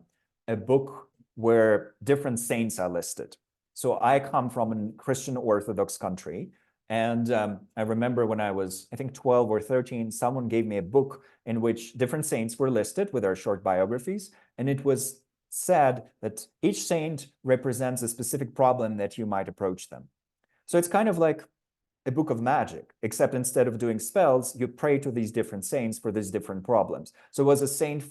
book where different saints are listed. So I come from a Christian Orthodox country. And I remember when I was, I think, 12 or 13, someone gave me a book in which different saints were listed with their short biographies. And it was said that each saint represents a specific problem that you might approach them. So it's kind of like a book of magic, except instead of doing spells, you pray to these different saints for these different problems. So it was a saint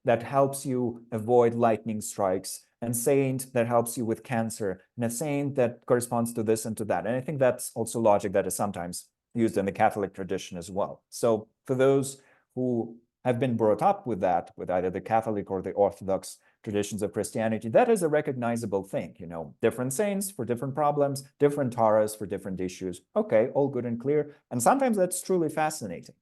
that helps you avoid lightning strikes, and saint that helps you with cancer, and a saint that corresponds to this and to that. And I think that's also logic that is sometimes used in the Catholic tradition as well. So for those who have been brought up with that, with either the Catholic or the Orthodox traditions of Christianity, that is a recognizable thing, different saints for different problems, different Taras for different issues. Okay, all good and clear. And sometimes that's truly fascinating.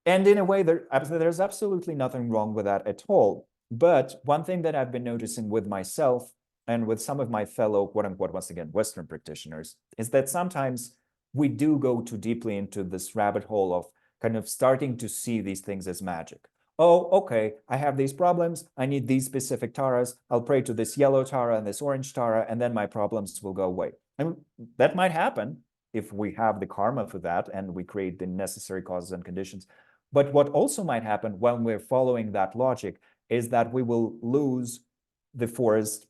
And in a way, there's absolutely nothing wrong with that at all. But one thing that I've been noticing with myself and with some of my fellow, quote unquote, once again, Western practitioners, is that sometimes we do go too deeply into this rabbit hole of kind of starting to see these things as magic. Oh, okay, I have these problems. I need these specific Taras. I'll pray to this yellow Tara and this orange Tara, and then my problems will go away. And that might happen if we have the karma for that and we create the necessary causes and conditions. But what also might happen when we're following that logic is that we will lose the forest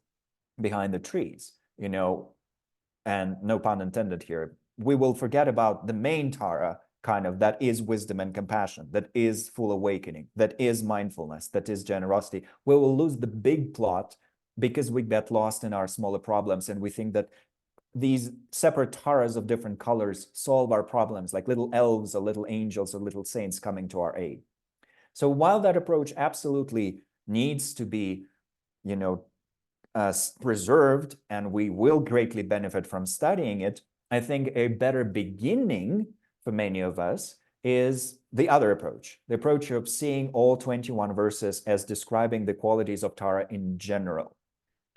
behind the trees, and no pun intended here. We will forget about the main Tara, kind of, that is wisdom and compassion, that is full awakening, that is mindfulness, that is generosity. We will lose the big plot because we get lost in our smaller problems, and we think that these separate Taras of different colors solve our problems, like little elves or little angels or little saints coming to our aid. So while that approach absolutely needs to be, preserved, and we will greatly benefit from studying it, I think a better beginning for many of us is the other approach, the approach of seeing all 21 verses as describing the qualities of Tara in general.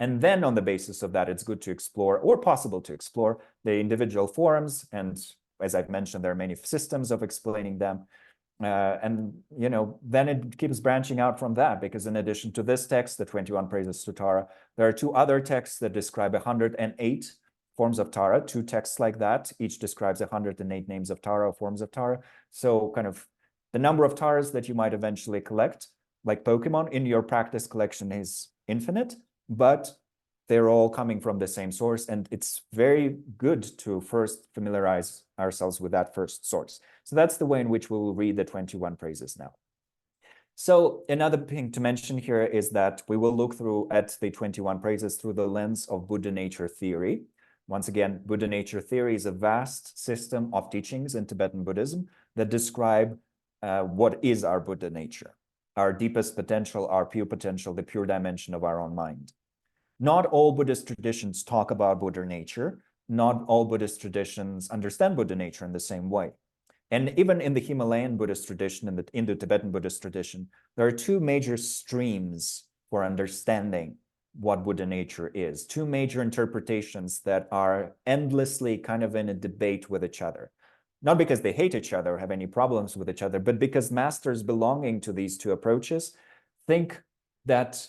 And then on the basis of that, it's good to explore, or possible to explore, the individual forms. And as I've mentioned, there are many systems of explaining them. Then it keeps branching out from that, because in addition to this text, the 21 Praises to Tara, there are 2 other texts that describe 108 forms of Tara, 2 texts like that. Each describes 108 names of Tara, or forms of Tara. So kind of the number of Taras that you might eventually collect, like Pokemon, in your practice collection is infinite, but they're all coming from the same source. And it's very good to first familiarize ourselves with that first source. So that's the way in which we will read the 21 praises now. So another thing to mention here is that we will look at the 21 praises through the lens of Buddha nature theory. Once again, Buddha nature theory is a vast system of teachings in Tibetan Buddhism that describe what is our Buddha nature, our deepest potential, our pure potential, the pure dimension of our own mind. Not all Buddhist traditions talk about Buddha nature. Not all Buddhist traditions understand Buddha nature in the same way. And even in the Himalayan Buddhist tradition and the Indo-Tibetan Buddhist tradition, there are two major streams for understanding what Buddha nature is, two major interpretations that are endlessly kind of in a debate with each other. Not because they hate each other or have any problems with each other, but because masters belonging to these two approaches think that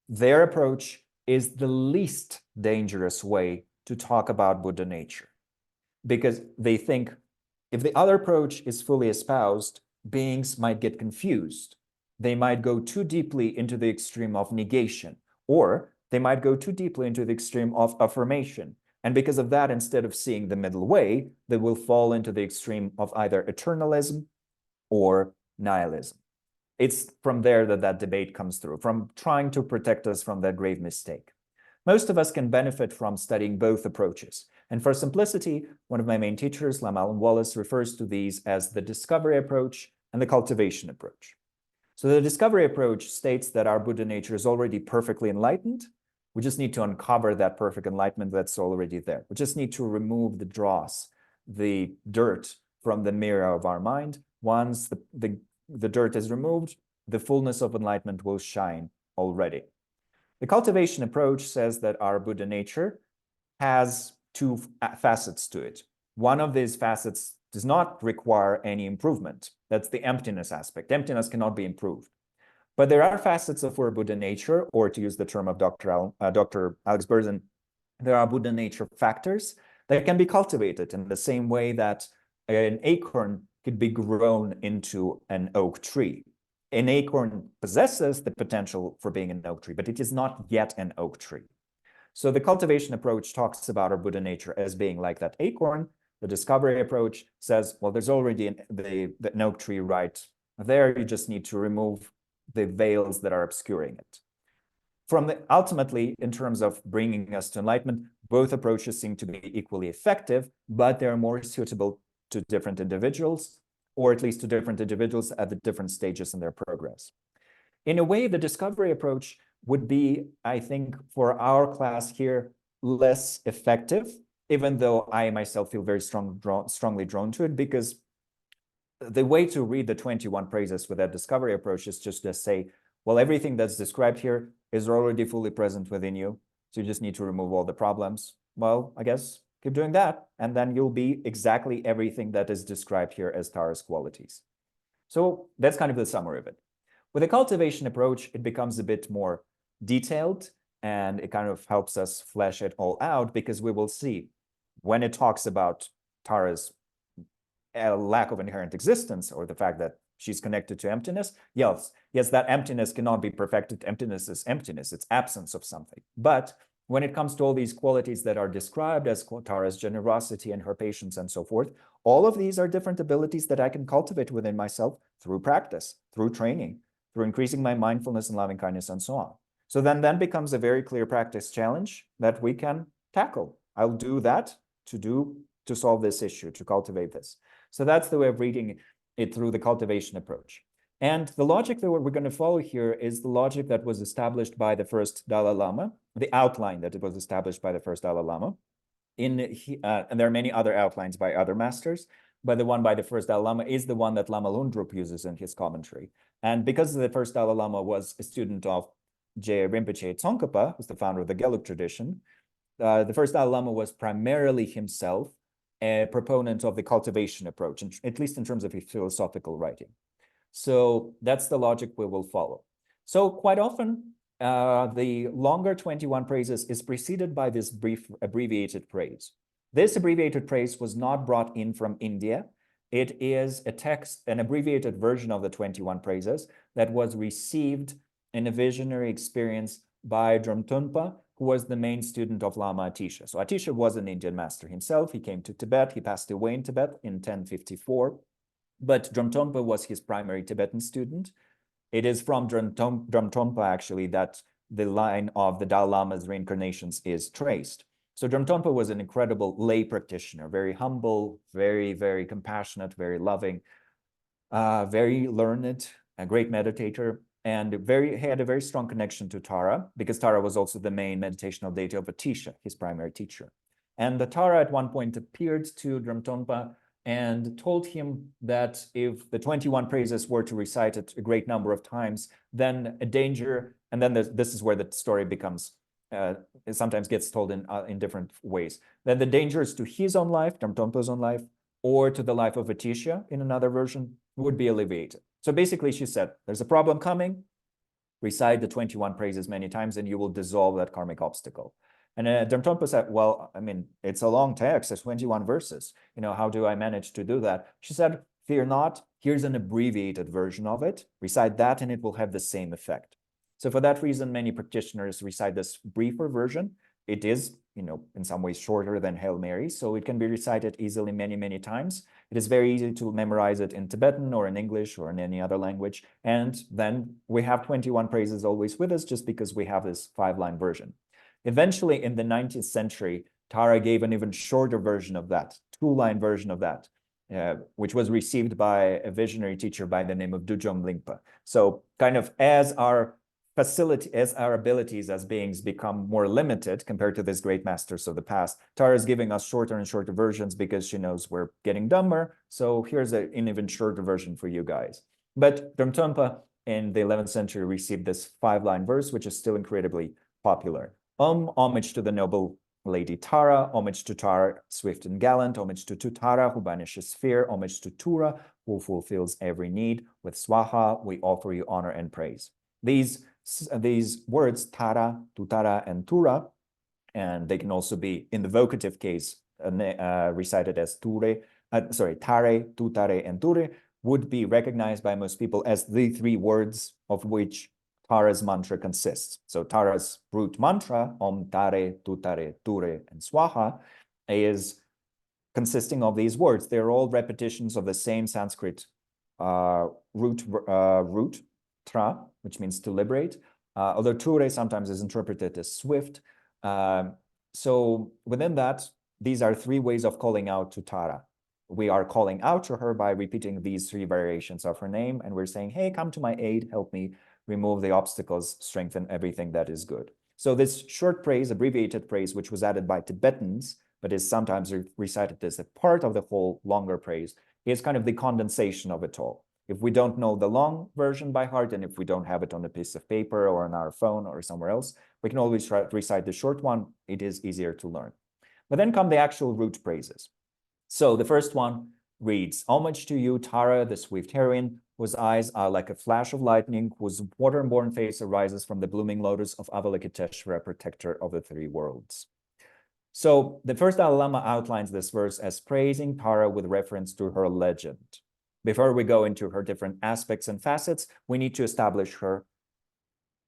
their approach is the least dangerous way to talk about Buddha nature. Because they think if the other approach is fully espoused, beings might get confused. They might go too deeply into the extreme of negation, or they might go too deeply into the extreme of affirmation. And because of that, instead of seeing the middle way, they will fall into the extreme of either eternalism or nihilism. It's from there that that debate comes through, from trying to protect us from that grave mistake. Most of us can benefit from studying both approaches. And for simplicity, one of my main teachers, Lama Alan Wallace, refers to these as the discovery approach and the cultivation approach. So the discovery approach states that our Buddha nature is already perfectly enlightened. We just need to uncover that perfect enlightenment that's already there. We just need to remove the dross, the dirt from the mirror of our mind. Once the dirt is removed, the fullness of enlightenment will shine already. The cultivation approach says that our Buddha nature has two facets to it. One of these facets does not require any improvement. That's the emptiness aspect. Emptiness cannot be improved. But there are facets of our Buddha nature, or to use the term of Dr. Alex Berzin, there are Buddha nature factors that can be cultivated in the same way that an acorn could be grown into an oak tree. An acorn possesses the potential for being an oak tree, but it is not yet an oak tree. So the cultivation approach talks about our Buddha nature as being like that acorn. The discovery approach says, well, there's already an oak tree right there. You just need to remove the veils that are obscuring it. Ultimately, in terms of bringing us to enlightenment, both approaches seem to be equally effective, but they're more suitable to different individuals, or at least to different individuals at the different stages in their progress. In a way, the discovery approach would be, I think, for our class here, less effective, even though I myself feel very strongly drawn to it, because the way to read the 21 praises with that discovery approach is just to say, well, everything that's described here is already fully present within you, so you just need to remove all the problems. Well, I guess keep doing that, and then you'll be exactly everything that is described here as Tara's qualities. So that's kind of the summary of it. With a cultivation approach, it becomes a bit more detailed, and it kind of helps us flesh it all out, because we will see when it talks about Tara's lack of inherent existence, or the fact that she's connected to emptiness. Yes, that emptiness cannot be perfected. Emptiness is emptiness. It's absence of something. But when it comes to all these qualities that are described as Tara's generosity and her patience and so forth, all of these are different abilities that I can cultivate within myself through practice, through training, through increasing my mindfulness and loving kindness and so on. So then becomes a very clear practice challenge that we can tackle. I'll do that to solve this issue, to cultivate this. So that's the way of reading it through the cultivation approach. And the logic that we're going to follow here is the logic that was established by the first Dalai Lama, the outline that it was established by the first Dalai Lama. And there are many other outlines by other masters, but the one by the first Dalai Lama is the one that Lama Lundrup uses in his commentary. And because the first Dalai Lama was a student of Je Rinpoche Tsongkhapa, who's the founder of the Gelug tradition, the first Dalai Lama was primarily himself a proponent of the cultivation approach, at least in terms of his philosophical writing. So that's the logic we will follow. So quite often, the longer 21 praises is preceded by this brief abbreviated praise. This abbreviated praise was not brought in from India. It is a text, an abbreviated version of the 21 praises that was received in a visionary experience by Dromtonpa, who was the main student of Lama Atisha. So Atisha was an Indian master himself. He came to Tibet. He passed away in Tibet in 1054. But Dromtonpa was his primary Tibetan student. It is from Dromtonpa, actually, that the line of the Dalai Lama's reincarnations is traced. So Dromtonpa was an incredible lay practitioner, very humble, very, very compassionate, very loving, very learned, a great meditator, and he had a very strong connection to Tara, because Tara was also the main meditational deity of Atisha, his primary teacher. And the Tara at one point appeared to Dromtonpa and told him that if the 21 praises were to recite it a great number of times, then a danger, and then this is where the story becomes, it sometimes gets told in different ways. Then the danger is to his own life, Dromtonpa's own life, or to the life of Atisha in another version, would be alleviated. So basically she said, there's a problem coming, recite the 21 praises many times and you will dissolve that karmic obstacle. And Dromtonpa said, well, I mean, it's a long text, there's 21 verses. You know, how do I manage to do that? She said, fear not, here's an abbreviated version of it. Recite that and it will have the same effect. So for that reason, many practitioners recite this briefer version. It is, you know, in some ways shorter than Hail Mary, so it can be recited easily many, many times. It is very easy to memorize it in Tibetan or in English or in any other language. And then we have 21 praises always with us just because we have this 5-line version. Eventually, in the 19th century, Tara gave an even shorter version of that, 2-line version of that, which was received by a visionary teacher by the name of Dujom Lingpa. So kind of as our abilities as beings become more limited compared to these great masters of the past, Tara is giving us shorter and shorter versions because she knows we're getting dumber. So here's an even shorter version for you guys. But Dromtonpa in the 11th century received this 5-line verse, which is still incredibly popular. Homage to the noble Lady Tara, homage to Tara, swift and gallant, homage to Tara, who banishes fear, homage to Tura, who fulfills every need. With Swaha, we offer you honor and praise. These words, Tara, Tutara, and Tura, and they can also be, in the vocative case, recited as Tare, Tutare, and Ture, would be recognized by most people as the 3 words of which Tara's mantra consists. So Tara's root mantra, Om Tare, Tutare, Ture, and Swaha, is consisting of these words. They're all repetitions of the same Sanskrit root, tra, which means to liberate, although Ture sometimes is interpreted as swift. So within that, these are 3 ways of calling out to Tara. We are calling out to her by repeating these 3 variations of her name, and we're saying, hey, come to my aid, help me remove the obstacles, strengthen everything that is good. So this short praise, abbreviated praise, which was added by Tibetans, but is sometimes recited as a part of the whole longer praise, is kind of the condensation of it all. If we don't know the long version by heart, and if we don't have it on a piece of paper or on our phone or somewhere else, we can always recite the short one. It is easier to learn. But then come the actual root praises. So the first one reads, homage to you, Tara, the swift heroine, whose eyes are like a flash of lightning, whose water-born face arises from the blooming lotus of Avalokiteshvara, protector of the 3 worlds. So the first Dalai Lama outlines this verse as praising Tara with reference to her legend. Before we go into her different aspects and facets, we need to establish her,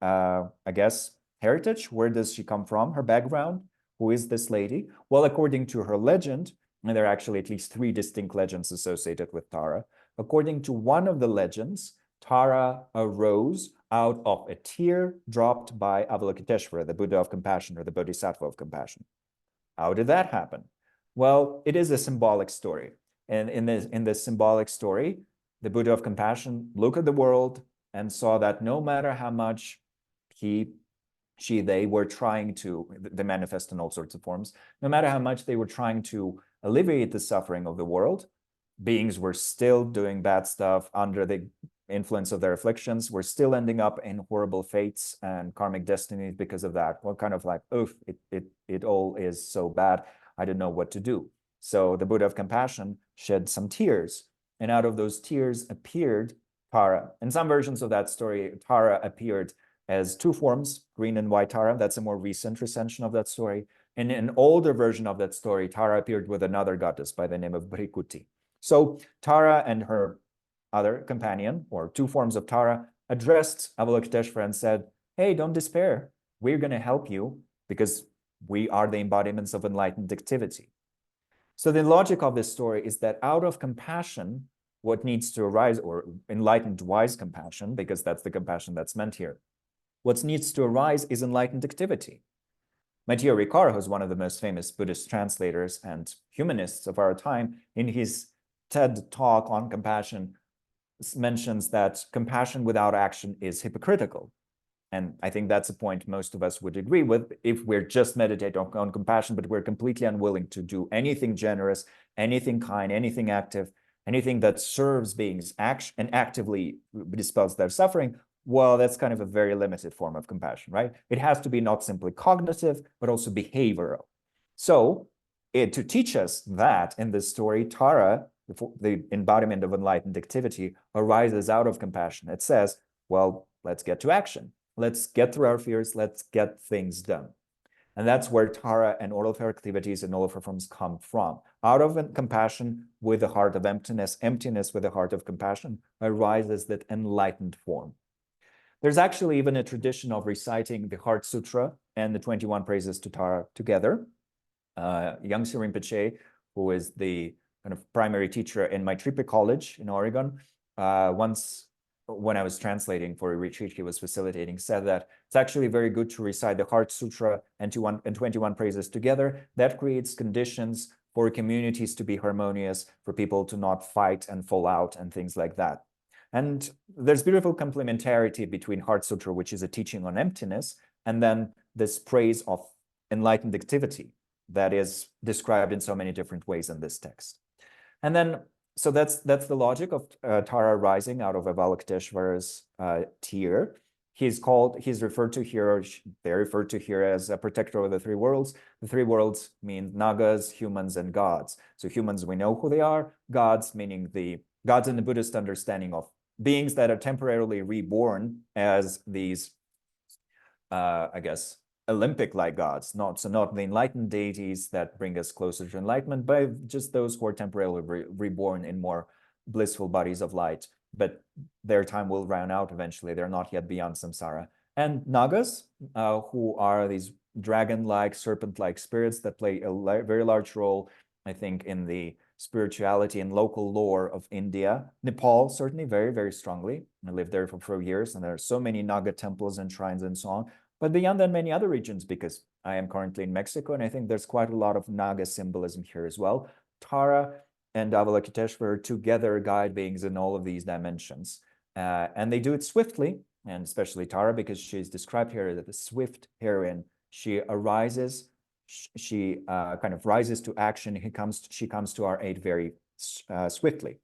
I guess, heritage. Where does she come from? Her background? Who is this lady? Well, according to her legend, and there are actually at least 3 distinct legends associated with Tara. According to one of the legends, Tara arose out of a tear dropped by Avalokiteshvara, the Buddha of compassion or the Bodhisattva of compassion. How did that happen? Well, it is a symbolic story. And in this symbolic story, the Buddha of compassion looked at the world and saw that no matter how much they were trying to, they manifest in all sorts of forms, no matter how much they were trying to alleviate the suffering of the world, beings were still doing bad stuff under the influence of their afflictions, were still ending up in horrible fates and karmic destinies because of that. Well, kind of like, oof, it all is so bad, I didn't know what to do. So the Buddha of compassion shed some tears, and out of those tears appeared Tara. In some versions of that story, Tara appeared as 2 forms, green and white Tara. That's a more recent recension of that story. In an older version of that story, Tara appeared with another goddess by the name of Brikuti. So Tara and her other companion, or 2 forms of Tara, addressed Avalokiteshvara and said, hey, don't despair. We're going to help you because we are the embodiments of enlightened activity. So the logic of this story is that out of compassion, what needs to arise, or enlightened wise compassion, because that's the compassion that's meant here, what needs to arise is enlightened activity. Matteo Ricard, who's one of the most famous Buddhist translators and humanists of our time, in his TED talk on compassion, mentions that compassion without action is hypocritical. And I think that's a point most of us would agree with if we're just meditating on compassion, but we're completely unwilling to do anything generous, anything kind, anything active, anything that serves beings and actively dispels their suffering. Well, that's kind of a very limited form of compassion, right? It has to be not simply cognitive, but also behavioral. So to teach us that in this story, Tara, the embodiment of enlightened activity, arises out of compassion. It says, well, let's get to action. Let's get through our fears. Let's get things done. And that's where Tara and all of her activities and all of her forms come from. Out of compassion with a heart of emptiness, emptiness with a heart of compassion, arises that enlightened form. There's actually even a tradition of reciting the Heart Sutra and the 21 praises to Tara together. Yangtze Rinpoche, who is the kind of primary teacher in Maitripa College in Oregon, once when I was translating for a retreat he was facilitating, said that it's actually very good to recite the Heart Sutra and 21 praises together. That creates conditions for communities to be harmonious, for people to not fight and fall out and things like that. And there's beautiful complementarity between Heart Sutra, which is a teaching on emptiness, and then this praise of enlightened activity that is described in so many different ways in this text. And then, so that's the logic of Tara rising out of Avalokiteshvara's tear. He's referred to here, they're referred to here as a protector of the three worlds. The three worlds mean Nagas, humans, and gods. So humans, we know who they are. Gods, meaning the gods in the Buddhist understanding of beings that are temporarily reborn as these, I guess, Olympic-like gods, not the enlightened deities that bring us closer to enlightenment, but just those who are temporarily reborn in more blissful bodies of light. But their time will run out eventually. They're not yet beyond samsara. And Nagas, who are these dragon-like, serpent-like spirits that play a very large role, I think, in the spirituality and local lore of India. Nepal, certainly very, very strongly. I lived there for years, and there are so many Naga temples and shrines and so on. But beyond that, many other regions, because I am currently in Mexico, and I think there's quite a lot of Naga symbolism here as well. Tara and Avalokiteshvara together guide beings in all of these dimensions. And they do it swiftly, and especially Tara, because she's described here as a swift heroine. She arises, she kind of rises to action. She comes to our aid very swiftly.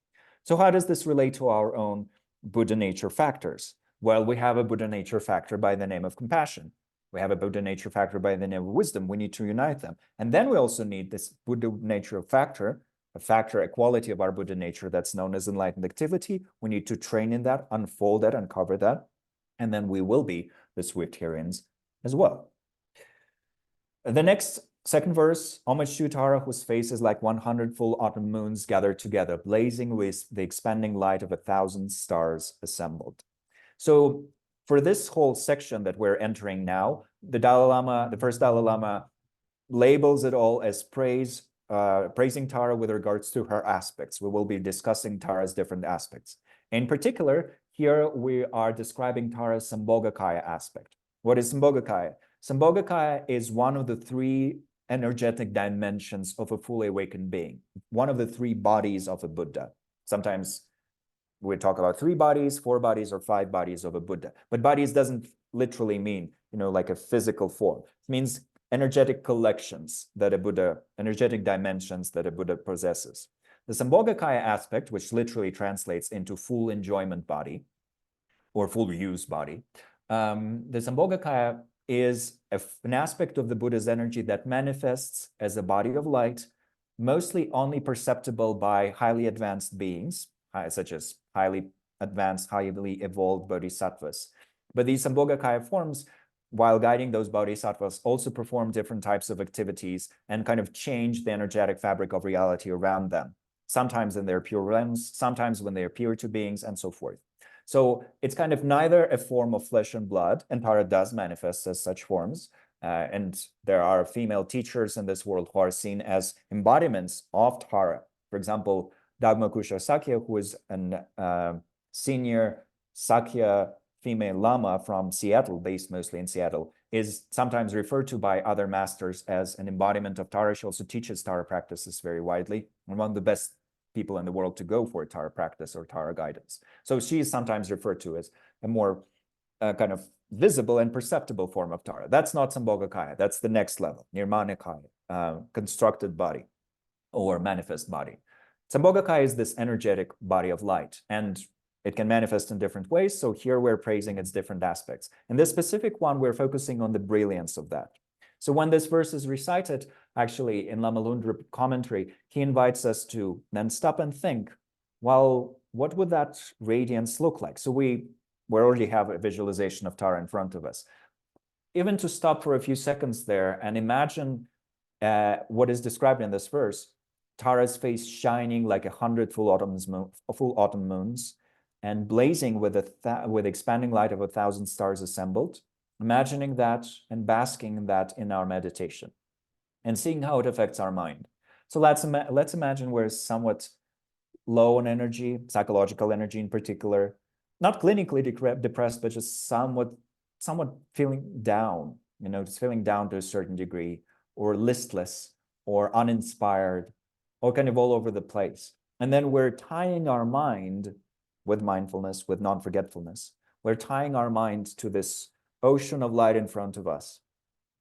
So how does this relate to our own Buddha nature factors? Well, we have a Buddha nature factor by the name of compassion. We have a Buddha nature factor by the name of wisdom. We need to unite them. And then we also need this Buddha nature factor, a quality of our Buddha nature that's known as enlightened activity. We need to train in that, unfold that, uncover that. And then we will be the swift heroines as well. The second verse, homage to Tara, whose face is like 100 full autumn moons gathered together, blazing with the expanding light of 1,000 stars assembled. So for this whole section that we're entering now, the first Dalai Lama labels it all as praising Tara with regards to her aspects. We will be discussing Tara's different aspects. In particular, here we are describing Tara's Sambhogakaya aspect. What is Sambhogakaya? Sambhogakaya is one of the three energetic dimensions of a fully awakened being, one of the three bodies of a Buddha. Sometimes we talk about 3 bodies, 4 bodies, or 5 bodies of a Buddha. But bodies doesn't literally mean, like a physical form. It means energetic collections that a Buddha, energetic dimensions that a Buddha possesses. The Sambhogakaya aspect, which literally translates into full enjoyment body or full use body, the Sambhogakaya is an aspect of the Buddha's energy that manifests as a body of light, mostly only perceptible by highly advanced beings, such as highly advanced, highly evolved bodhisattvas. But these Sambhogakaya forms, while guiding those bodhisattvas, also perform different types of activities and kind of change the energetic fabric of reality around them. Sometimes in their pure realms, sometimes when they appear to beings, and so forth. So it's kind of neither a form of flesh and blood, and Tara does manifest as such forms. And there are female teachers in this world who are seen as embodiments of Tara. For example, Dagma Kusha Sakya, who is a senior Sakya female Lama from Seattle, based mostly in Seattle, is sometimes referred to by other masters as an embodiment of Tara. She also teaches Tara practices very widely, and one of the best people in the world to go for Tara practice or Tara guidance. So she is sometimes referred to as a more kind of visible and perceptible form of Tara. That's not Sambhogakaya. That's the next level, Nirmanakaya, constructed body or manifest body. Sambhogakaya is this energetic body of light, and it can manifest in different ways. So here we're praising its different aspects. In this specific one, we're focusing on the brilliance of that. So when this verse is recited, actually in Lama Lundrup commentary, he invites us to then stop and think, well, what would that radiance look like? So we already have a visualization of Tara in front of us. Even to stop for a few seconds there and imagine what is described in this verse, Tara's face shining like 100 full autumn moons, and blazing with expanding light of 1,000 stars assembled, imagining that and basking in that in our meditation, and seeing how it affects our mind. So let's imagine we're somewhat low on energy, psychological energy in particular, not clinically depressed, but just somewhat feeling down, just feeling down to a certain degree, or listless, or uninspired, or kind of all over the place. And then we're tying our mind with mindfulness, with non-forgetfulness. We're tying our mind to this ocean of light in front of us.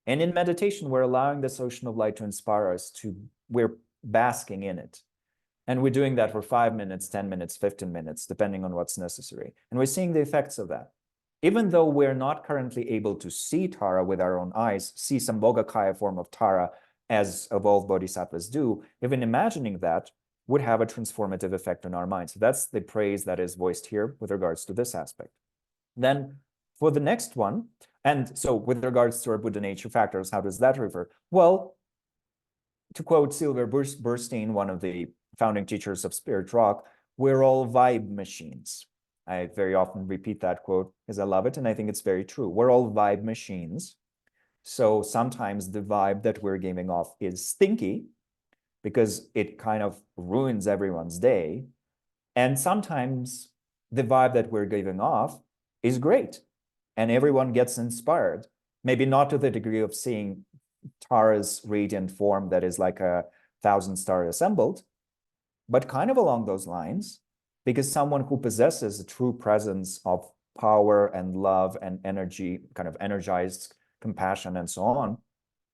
And in meditation, we're allowing this ocean of light to inspire us we're basking in it. And we're doing that for 5 minutes, 10 minutes, 15 minutes, depending on what's necessary. And we're seeing the effects of that. Even though we're not currently able to see Tara with our own eyes, see Sambhogakaya form of Tara as evolved bodhisattvas do, even imagining that would have a transformative effect on our mind. So that's the praise that is voiced here with regards to this aspect. Then for the next one, and so with regards to our Buddha nature factors, how does that refer? Well, to quote Sylvia Burstein, one of the founding teachers of Spirit Rock, we're all vibe machines. I very often repeat that quote because I love it, and I think it's very true. We're all vibe machines. So sometimes the vibe that we're giving off is stinky because it kind of ruins everyone's day. And sometimes the vibe that we're giving off is great and everyone gets inspired, maybe not to the degree of seeing Tara's radiant form that is like 1,000 stars assembled, but kind of along those lines, because someone who possesses a true presence of power and love and energy, kind of energized compassion and so on,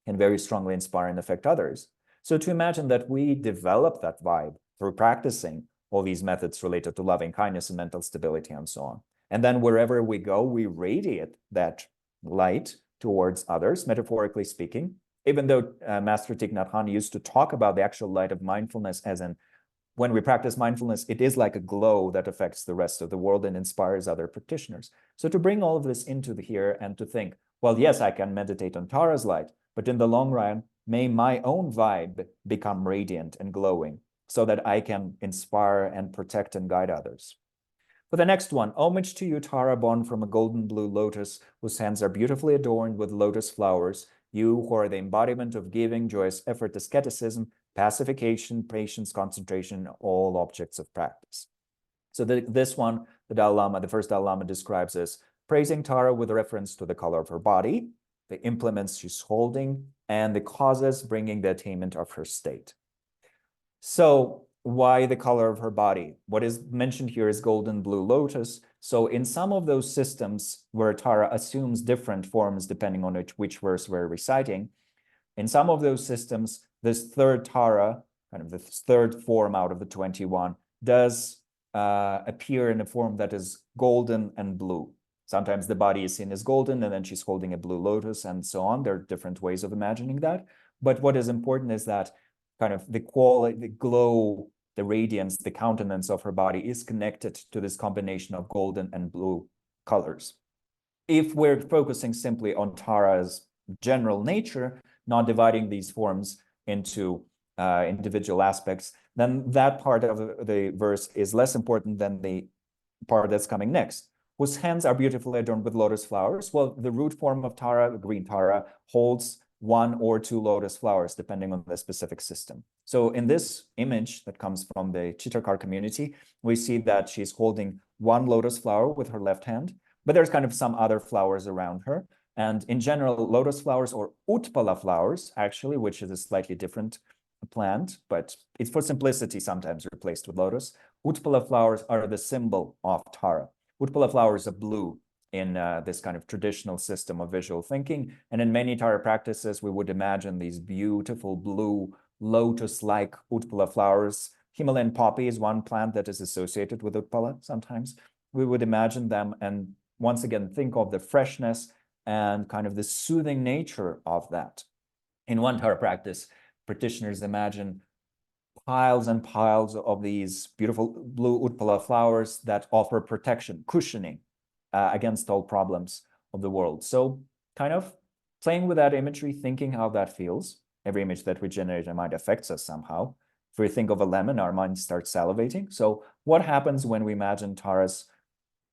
can very strongly inspire and affect others. So to imagine that we develop that vibe through practicing all these methods related to loving kindness and mental stability and so on. And then wherever we go, we radiate that light towards others, metaphorically speaking, even though Master Thich Nhat Hanh used to talk about the actual light of mindfulness as in, when we practice mindfulness, it is like a glow that affects the rest of the world and inspires other practitioners. So to bring all of this into here and to think, well, yes, I can meditate on Tara's light, but in the long run, may my own vibe become radiant and glowing so that I can inspire and protect and guide others. For the next one, homage to you, Tara, born from a golden blue lotus, whose hands are beautifully adorned with lotus flowers, you who are the embodiment of giving, joyous effort, asceticism, pacification, patience, concentration, all objects of practice. So this one, the first Dalai Lama describes as praising Tara with reference to the color of her body, the implements she's holding, and the causes bringing the attainment of her state. So why the color of her body? What is mentioned here is golden blue lotus. So in some of those systems where Tara assumes different forms depending on which verse we're reciting, in some of those systems, this third Tara, kind of the third form out of the 21, does appear in a form that is golden and blue. Sometimes the body is seen as golden and then she's holding a blue lotus and so on. There are different ways of imagining that. But what is important is that kind of the quality, the glow, the radiance, the countenance of her body is connected to this combination of golden and blue colors. If we're focusing simply on Tara's general nature, not dividing these forms into individual aspects, then that part of the verse is less important than the part that's coming next. Whose hands are beautifully adorned with lotus flowers. Well, the root form of Tara, the green Tara, holds 1 or 2 lotus flowers, depending on the specific system. So in this image that comes from the Chitrakar community, we see that she's holding 1 lotus flower with her left hand, but there's kind of some other flowers around her. And in general, lotus flowers or utpala flowers, actually, which is a slightly different plant, but it's for simplicity sometimes replaced with lotus. Utpala flowers are the symbol of Tara. Utpala flowers are blue. in this kind of traditional system of visual thinking. And in many Tara practices, we would imagine these beautiful blue lotus-like Utpala flowers. Himalayan poppy is one plant that is associated with Utpala sometimes. We would imagine them and once again think of the freshness and kind of the soothing nature of that. In one Tara practice, practitioners imagine piles and piles of these beautiful blue Utpala flowers that offer protection, cushioning against all problems of the world. So kind of playing with that imagery, thinking how that feels. Every image that we generate in our mind affects us somehow. If we think of a lemon, our mind starts salivating. So what happens when we imagine Tara's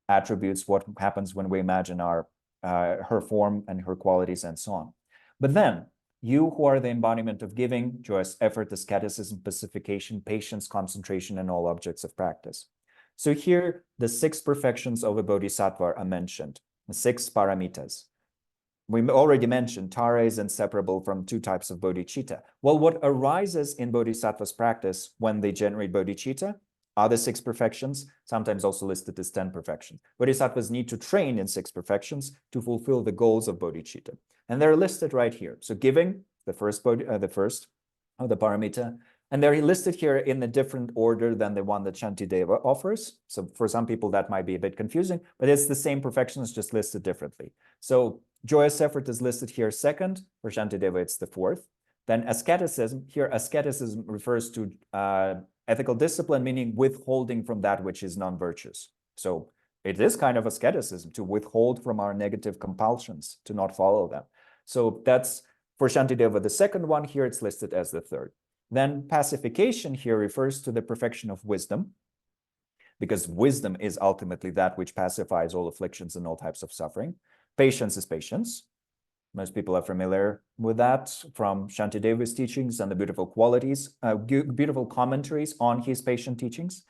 attributes? What happens when we imagine her form and her qualities and so on? But then, you who are the embodiment of giving, joyous effort, asceticism, pacification, patience, concentration, and all objects of practice. So here, the 6 perfections of a bodhisattva are mentioned, the 6 paramitas. We already mentioned Tara is inseparable from 2 types of bodhicitta. Well, what arises in bodhisattva's practice when they generate bodhicitta are the 6 perfections, sometimes also listed as 10 perfections. Bodhisattvas need to train in 6 perfections to fulfill the goals of bodhicitta. And they're listed right here. So giving, the first of the paramita, and they're listed here in a different order than the one that Shantideva offers. So for some people that might be a bit confusing, but it's the same perfections just listed differently. So joyous effort is listed here second, for Shantideva it's the 4th. Then asceticism, here asceticism refers to ethical discipline, meaning withholding from that which is non-virtuous. So it is kind of asceticism to withhold from our negative compulsions, to not follow them. So that's for Shantideva the 2nd one. Here it's listed as the 3rd. Then pacification here refers to the perfection of wisdom, because wisdom is ultimately that which pacifies all afflictions and all types of suffering. Patience is patience. Most people are familiar with that from Shantideva's teachings and the beautiful qualities, beautiful commentaries on his patient teachings.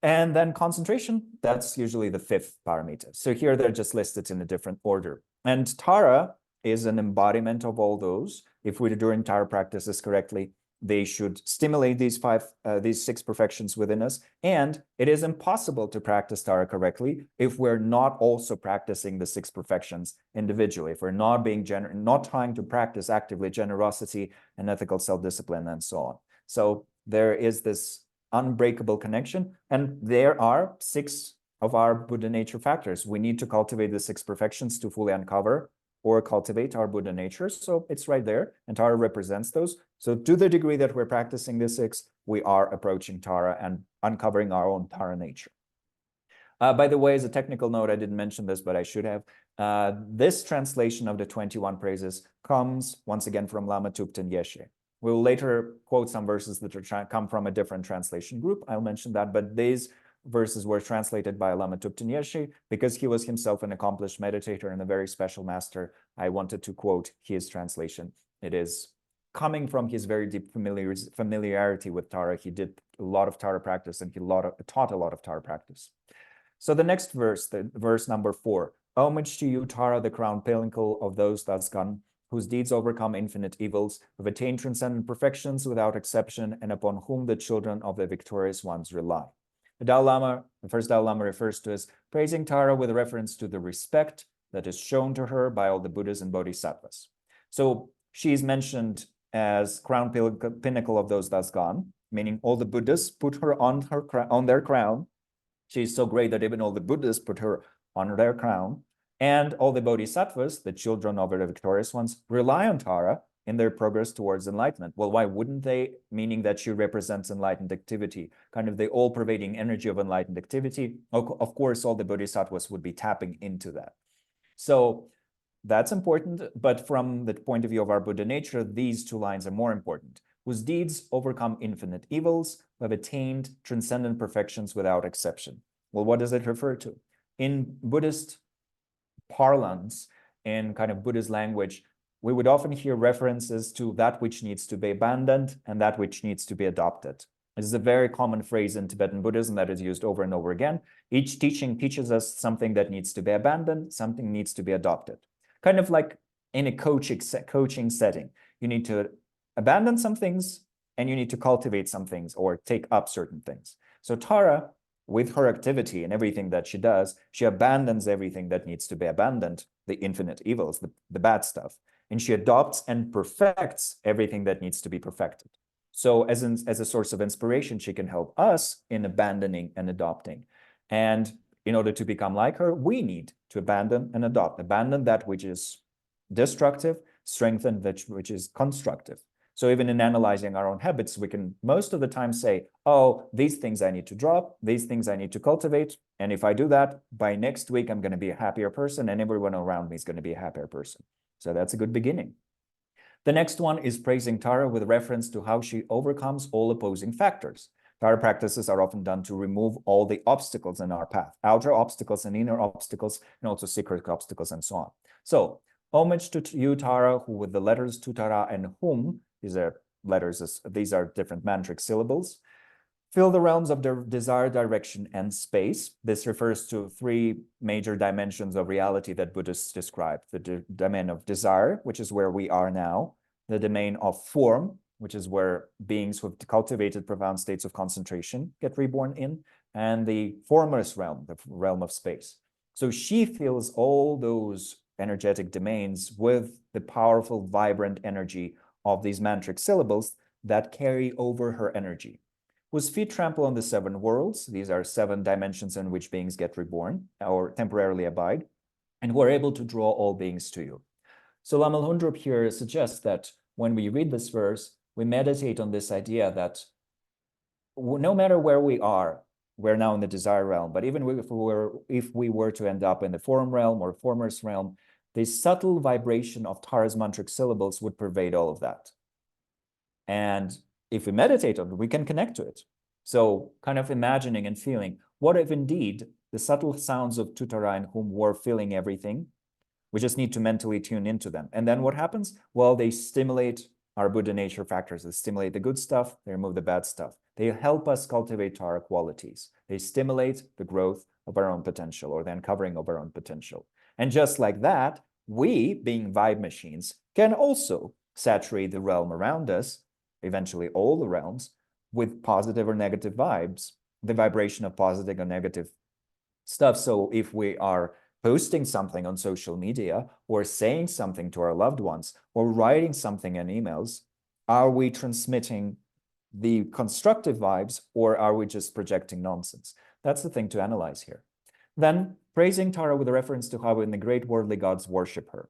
And then concentration, that's usually the 5th paramita. So here they're just listed in a different order. And Tara is an embodiment of all those. If we're doing Tara practices correctly, they should stimulate these 6 perfections within us. And it is impossible to practice Tara correctly if we're not also practicing the 6 perfections individually, if we're not not trying to practice actively generosity and ethical self-discipline and so on. So there is this unbreakable connection, and there are 6 of our Buddha nature factors. We need to cultivate the 6 perfections to fully uncover or cultivate our Buddha nature. So it's right there, and Tara represents those. So to the degree that we're practicing the 6, we are approaching Tara and uncovering our own Tara nature. By the way, as a technical note, I didn't mention this, but I should have. This translation of the 21 praises comes once again from Lama Thubten Yeshe. We'll later quote some verses that come from a different translation group. I'll mention that, but these verses were translated by Lama Thubten Yeshe because he was himself an accomplished meditator and a very special master. I wanted to quote his translation. It is coming from his very deep familiarity with Tara. He did a lot of Tara practice and he taught a lot of Tara practice. So the next verse, the verse number 4, homage to you, Tara, the crown pinnacle of those thus gone, whose deeds overcome infinite evils, who have attained transcendent perfections without exception, and upon whom the children of the victorious ones rely. The first Dalai Lama refers to as praising Tara with reference to the respect that is shown to her by all the Buddhas and Bodhisattvas. So she's mentioned as crown pinnacle of those thus gone, meaning all the Buddhas put her on their crown. She's so great that even all the Buddhas put her on their crown. And all the Bodhisattvas, the children of the victorious ones, rely on Tara in their progress towards enlightenment. Well, why wouldn't they? Meaning that she represents enlightened activity, kind of the all-pervading energy of enlightened activity. Of course, all the Bodhisattvas would be tapping into that. So that's important, but from the point of view of our Buddha nature, these 2 lines are more important. Whose deeds overcome infinite evils, who have attained transcendent perfections without exception. Well, what does it refer to? In Buddhist parlance, in kind of Buddhist language, we would often hear references to that which needs to be abandoned and that which needs to be adopted. This is a very common phrase in Tibetan Buddhism that is used over and over again. Each teaching teaches us something that needs to be abandoned, something needs to be adopted. Kind of like in a coaching setting, you need to abandon some things and you need to cultivate some things or take up certain things. So Tara with her activity and everything that she does, she abandons everything that needs to be abandoned, the infinite evils, the bad stuff, and she adopts and perfects everything that needs to be perfected. So as a source of inspiration, she can help us in abandoning and adopting. And in order to become like her, we need to abandon and adopt. Abandon that which is destructive, strengthen that which is constructive. So even in analyzing our own habits, we can most of the time say, oh, these things I need to drop, these things I need to cultivate. And if I do that, by next week, I'm going to be a happier person and everyone around me is going to be a happier person. So that's a good beginning. The next one is praising Tara with reference to how she overcomes all opposing factors. Tara practices are often done to remove all the obstacles in our path, outer obstacles and inner obstacles, and also secret obstacles and so on. So homage to you, Tara, who with the letters Tutara and Hum, these are letters, these are different mantric syllables, fill the realms of desire, direction, and space. This refers to three major dimensions of reality that Buddhists describe. The domain of desire, which is where we are now, the domain of form, which is where beings who have cultivated profound states of concentration get reborn in, and the formless realm, the realm of space. So she fills all those energetic domains with the powerful, vibrant energy of these mantric syllables that carry over her energy. Whose feet trample on the seven worlds. These are seven dimensions in which beings get reborn or temporarily abide, and who are able to draw all beings to you. So Lama Lhundrup here suggests that when we read this verse, we meditate on this idea that no matter where we are, we're now in the desire realm, but even if we were to end up in the form realm or formless realm, the subtle vibration of Tara's mantric syllables would pervade all of that. And if we meditate on it, we can connect to it. So kind of imagining and feeling, what if indeed the subtle sounds of Tutara and Hum were filling everything? We just need to mentally tune into them. And then what happens? Well, they stimulate our Buddha nature factors. They stimulate the good stuff, they remove the bad stuff. They help us cultivate Tara qualities. They stimulate the growth of our own potential or the uncovering of our own potential. And just like that, we, being vibe machines, can also saturate the realm around us, eventually all the realms, with positive or negative vibes, the vibration of positive or negative stuff. So if we are posting something on social media or saying something to our loved ones or writing something in emails, are we transmitting the constructive vibes or are we just projecting nonsense? That's the thing to analyze here. Then praising Tara with a reference to how in the great worldly gods worship her.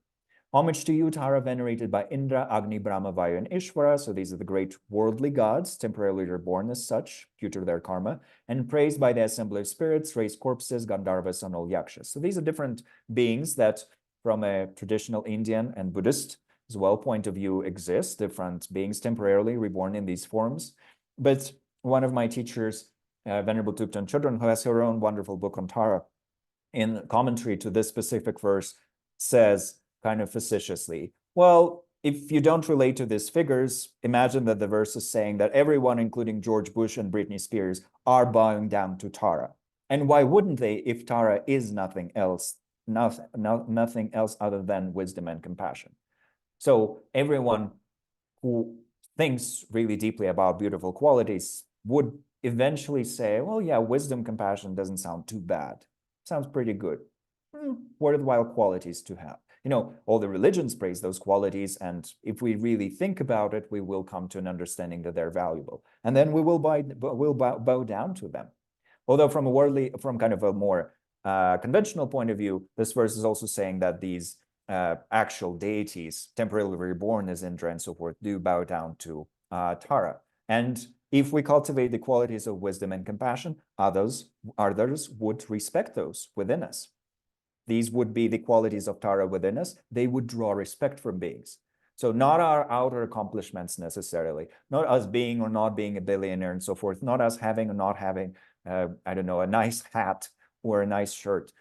Homage to you, Tara, venerated by Indra, Agni, Brahma, Vayu, and Ishvara. So these are the great worldly gods, temporarily reborn as such, due to their karma, and praised by the assembly of spirits, raised corpses, Gandharvas, and all yakshas. So these are different beings that, from a traditional Indian and Buddhist as well point of view, exist, different beings temporarily reborn in these forms. But one of my teachers, Venerable Thupten Chodron, who has her own wonderful book on Tara, in commentary to this specific verse, says, kind of facetiously, well, if you don't relate to these figures, imagine that the verse is saying that everyone, including George Bush and Britney Spears, are bowing down to Tara. And why wouldn't they if Tara is nothing else, nothing else other than wisdom and compassion? So everyone who thinks really deeply about beautiful qualities would eventually say, well, yeah, wisdom, compassion doesn't sound too bad. Sounds pretty good. Worthwhile qualities to have. You know, all the religions praise those qualities, and if we really think about it, we will come to an understanding that they're valuable, and then we will bow down to them. Although from kind of a more conventional point of view, this verse is also saying that these actual deities, temporarily reborn as Indra and so forth, do bow down to Tara. And if we cultivate the qualities of wisdom and compassion, others would respect those within us. These would be the qualities of Tara within us. They would draw respect from beings. So not our outer accomplishments necessarily, not us being or not being a billionaire and so forth, not us having or not having, I don't know, a nice hat or a nice shirt,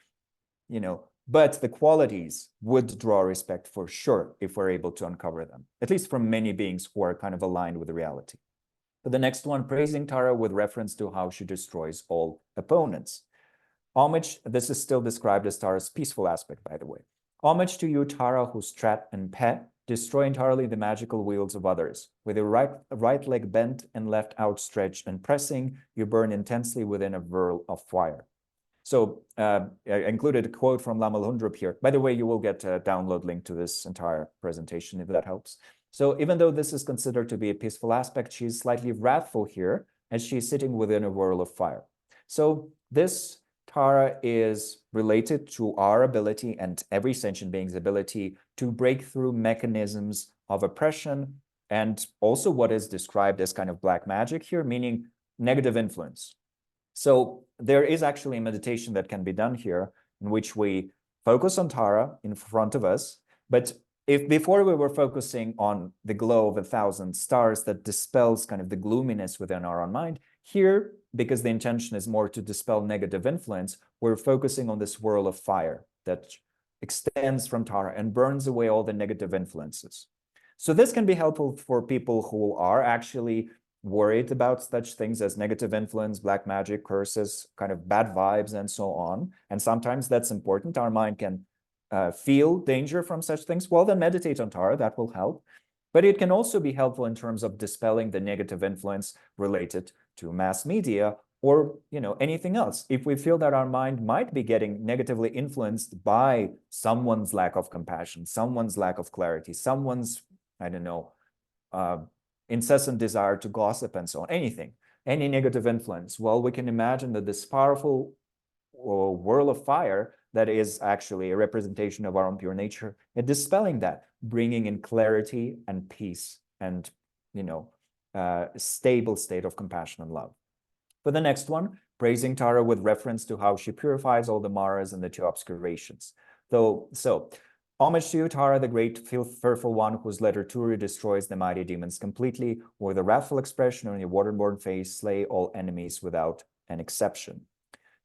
you know, but the qualities would draw respect for sure if we're able to uncover them, at least from many beings who are kind of aligned with the reality. But the next one, praising Tara with reference to how she destroys all opponents. Homage, this is still described as Tara's peaceful aspect, by the way. Homage to you, Tara, whose Trat and Pet destroy entirely the magical wheels of others. With your right leg bent and left outstretched and pressing, you burn intensely within a whirl of fire. So I included a quote from Lama Lhundrup here. By the way, you will get a download link to this entire presentation if that helps. So even though this is considered to be a peaceful aspect, she's slightly wrathful here as she's sitting within a whirl of fire. So this Tara is related to our ability and every sentient being's ability to break through mechanisms of oppression and also what is described as kind of black magic here, meaning negative influence. So there is actually a meditation that can be done here in which we focus on Tara in front of us. But if before we were focusing on the glow of 1,000 stars that dispels kind of the gloominess within our own mind, here, because the intention is more to dispel negative influence, we're focusing on this whirl of fire that extends from Tara and burns away all the negative influences. So this can be helpful for people who are actually worried about such things as negative influence, black magic, curses, kind of bad vibes, and so on. And sometimes that's important. Our mind can feel danger from such things. Well, then meditate on Tara, that will help. But it can also be helpful in terms of dispelling the negative influence related to mass media or anything else. If we feel that our mind might be getting negatively influenced by someone's lack of compassion, someone's lack of clarity, someone's, I don't know, incessant desire to gossip and so on, any negative influence, well, we can imagine that this powerful whirl of fire that is actually a representation of our own pure nature, and dispelling that, bringing in clarity and peace and, stable state of compassion and love. For the next one, praising Tara with reference to how she purifies all the maras and the two obscurations. So homage to you, Tara, the great fearful one, whose letter Turi destroys the mighty demons completely, with a wrathful expression on your waterborne face, slay all enemies without an exception.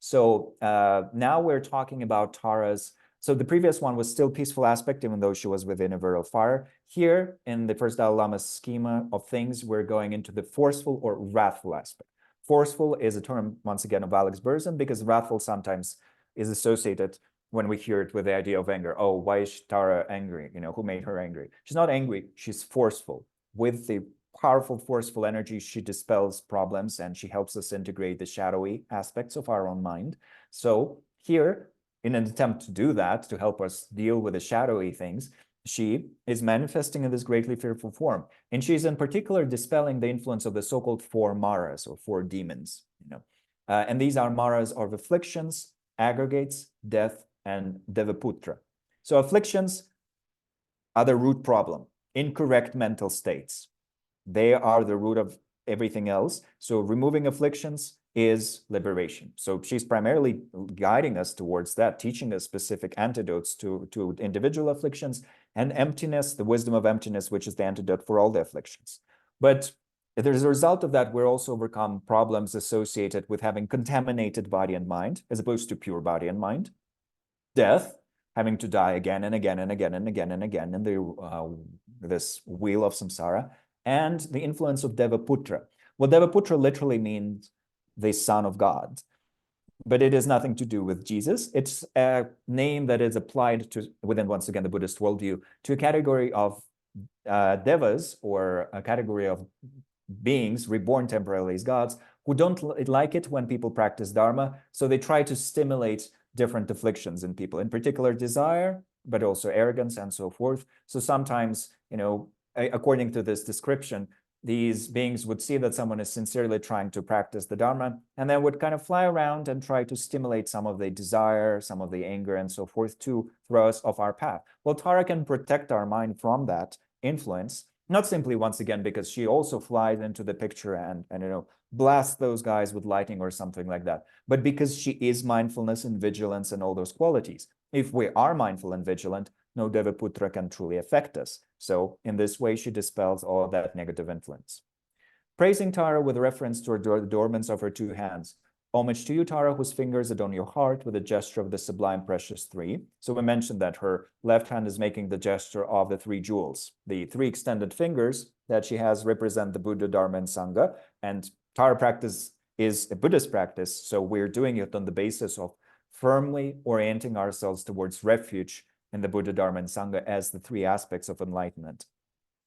So now we're talking about Tara's, so the previous one was still peaceful aspect, even though she was within a whirl of fire. Here, in the first Dalai Lama's schema of things, we're going into the forceful or wrathful aspect. Forceful is a term, once again, of Alex Berzin, because wrathful sometimes is associated when we hear it with the idea of anger. Oh, why is Tara angry? Who made her angry? She's not angry, she's forceful. With the powerful, forceful energy, she dispels problems and she helps us integrate the shadowy aspects of our own mind. So here, in an attempt to do that, to help us deal with the shadowy things, she is manifesting in this greatly fearful form. And she's in particular dispelling the influence of the so-called 4 maras or 4 demons. And these are maras of afflictions, aggregates, death, and Devaputra. So afflictions are the root problem, incorrect mental states. They are the root of everything else. So removing afflictions is liberation. So she's primarily guiding us towards that, teaching us specific antidotes to individual afflictions, and emptiness, the wisdom of emptiness, which is the antidote for all the afflictions. But as a result of that, we're also overcome problems associated with having contaminated body and mind, as opposed to pure body and mind. Death, having to die again and again and again and again and again in this wheel of samsara, and the influence of Devaputra. Well, Devaputra literally means the son of God, but it has nothing to do with Jesus. It's a name that is applied to, within, once again, the Buddhist worldview, to a category of devas, or a category of beings reborn temporarily as gods, who don't like it when people practice Dharma, so they try to stimulate different afflictions in people, in particular desire, but also arrogance and so forth. So sometimes, according to this description, these beings would see that someone is sincerely trying to practice the Dharma, and then would kind of fly around and try to stimulate some of the desire, some of the anger, and so forth to throw us off our path. Well, Tara can protect our mind from that influence, not simply, once again, because she also flies into the picture and blasts those guys with lightning or something like that, but because she is mindfulness and vigilance and all those qualities. If we are mindful and vigilant, no Devaputra can truly affect us. So in this way, she dispels all that negative influence. Praising Tara with reference to the adornments of her 2 hands. Homage to you, Tara, whose fingers adorn your heart with a gesture of the sublime precious 3. So we mentioned that her left hand is making the gesture of the 3 jewels. The 3 extended fingers that she has represent the Buddha, Dharma, and Sangha. And Tara practice is a Buddhist practice, so we're doing it on the basis of firmly orienting ourselves towards refuge in the Buddha, Dharma, and Sangha as the three aspects of enlightenment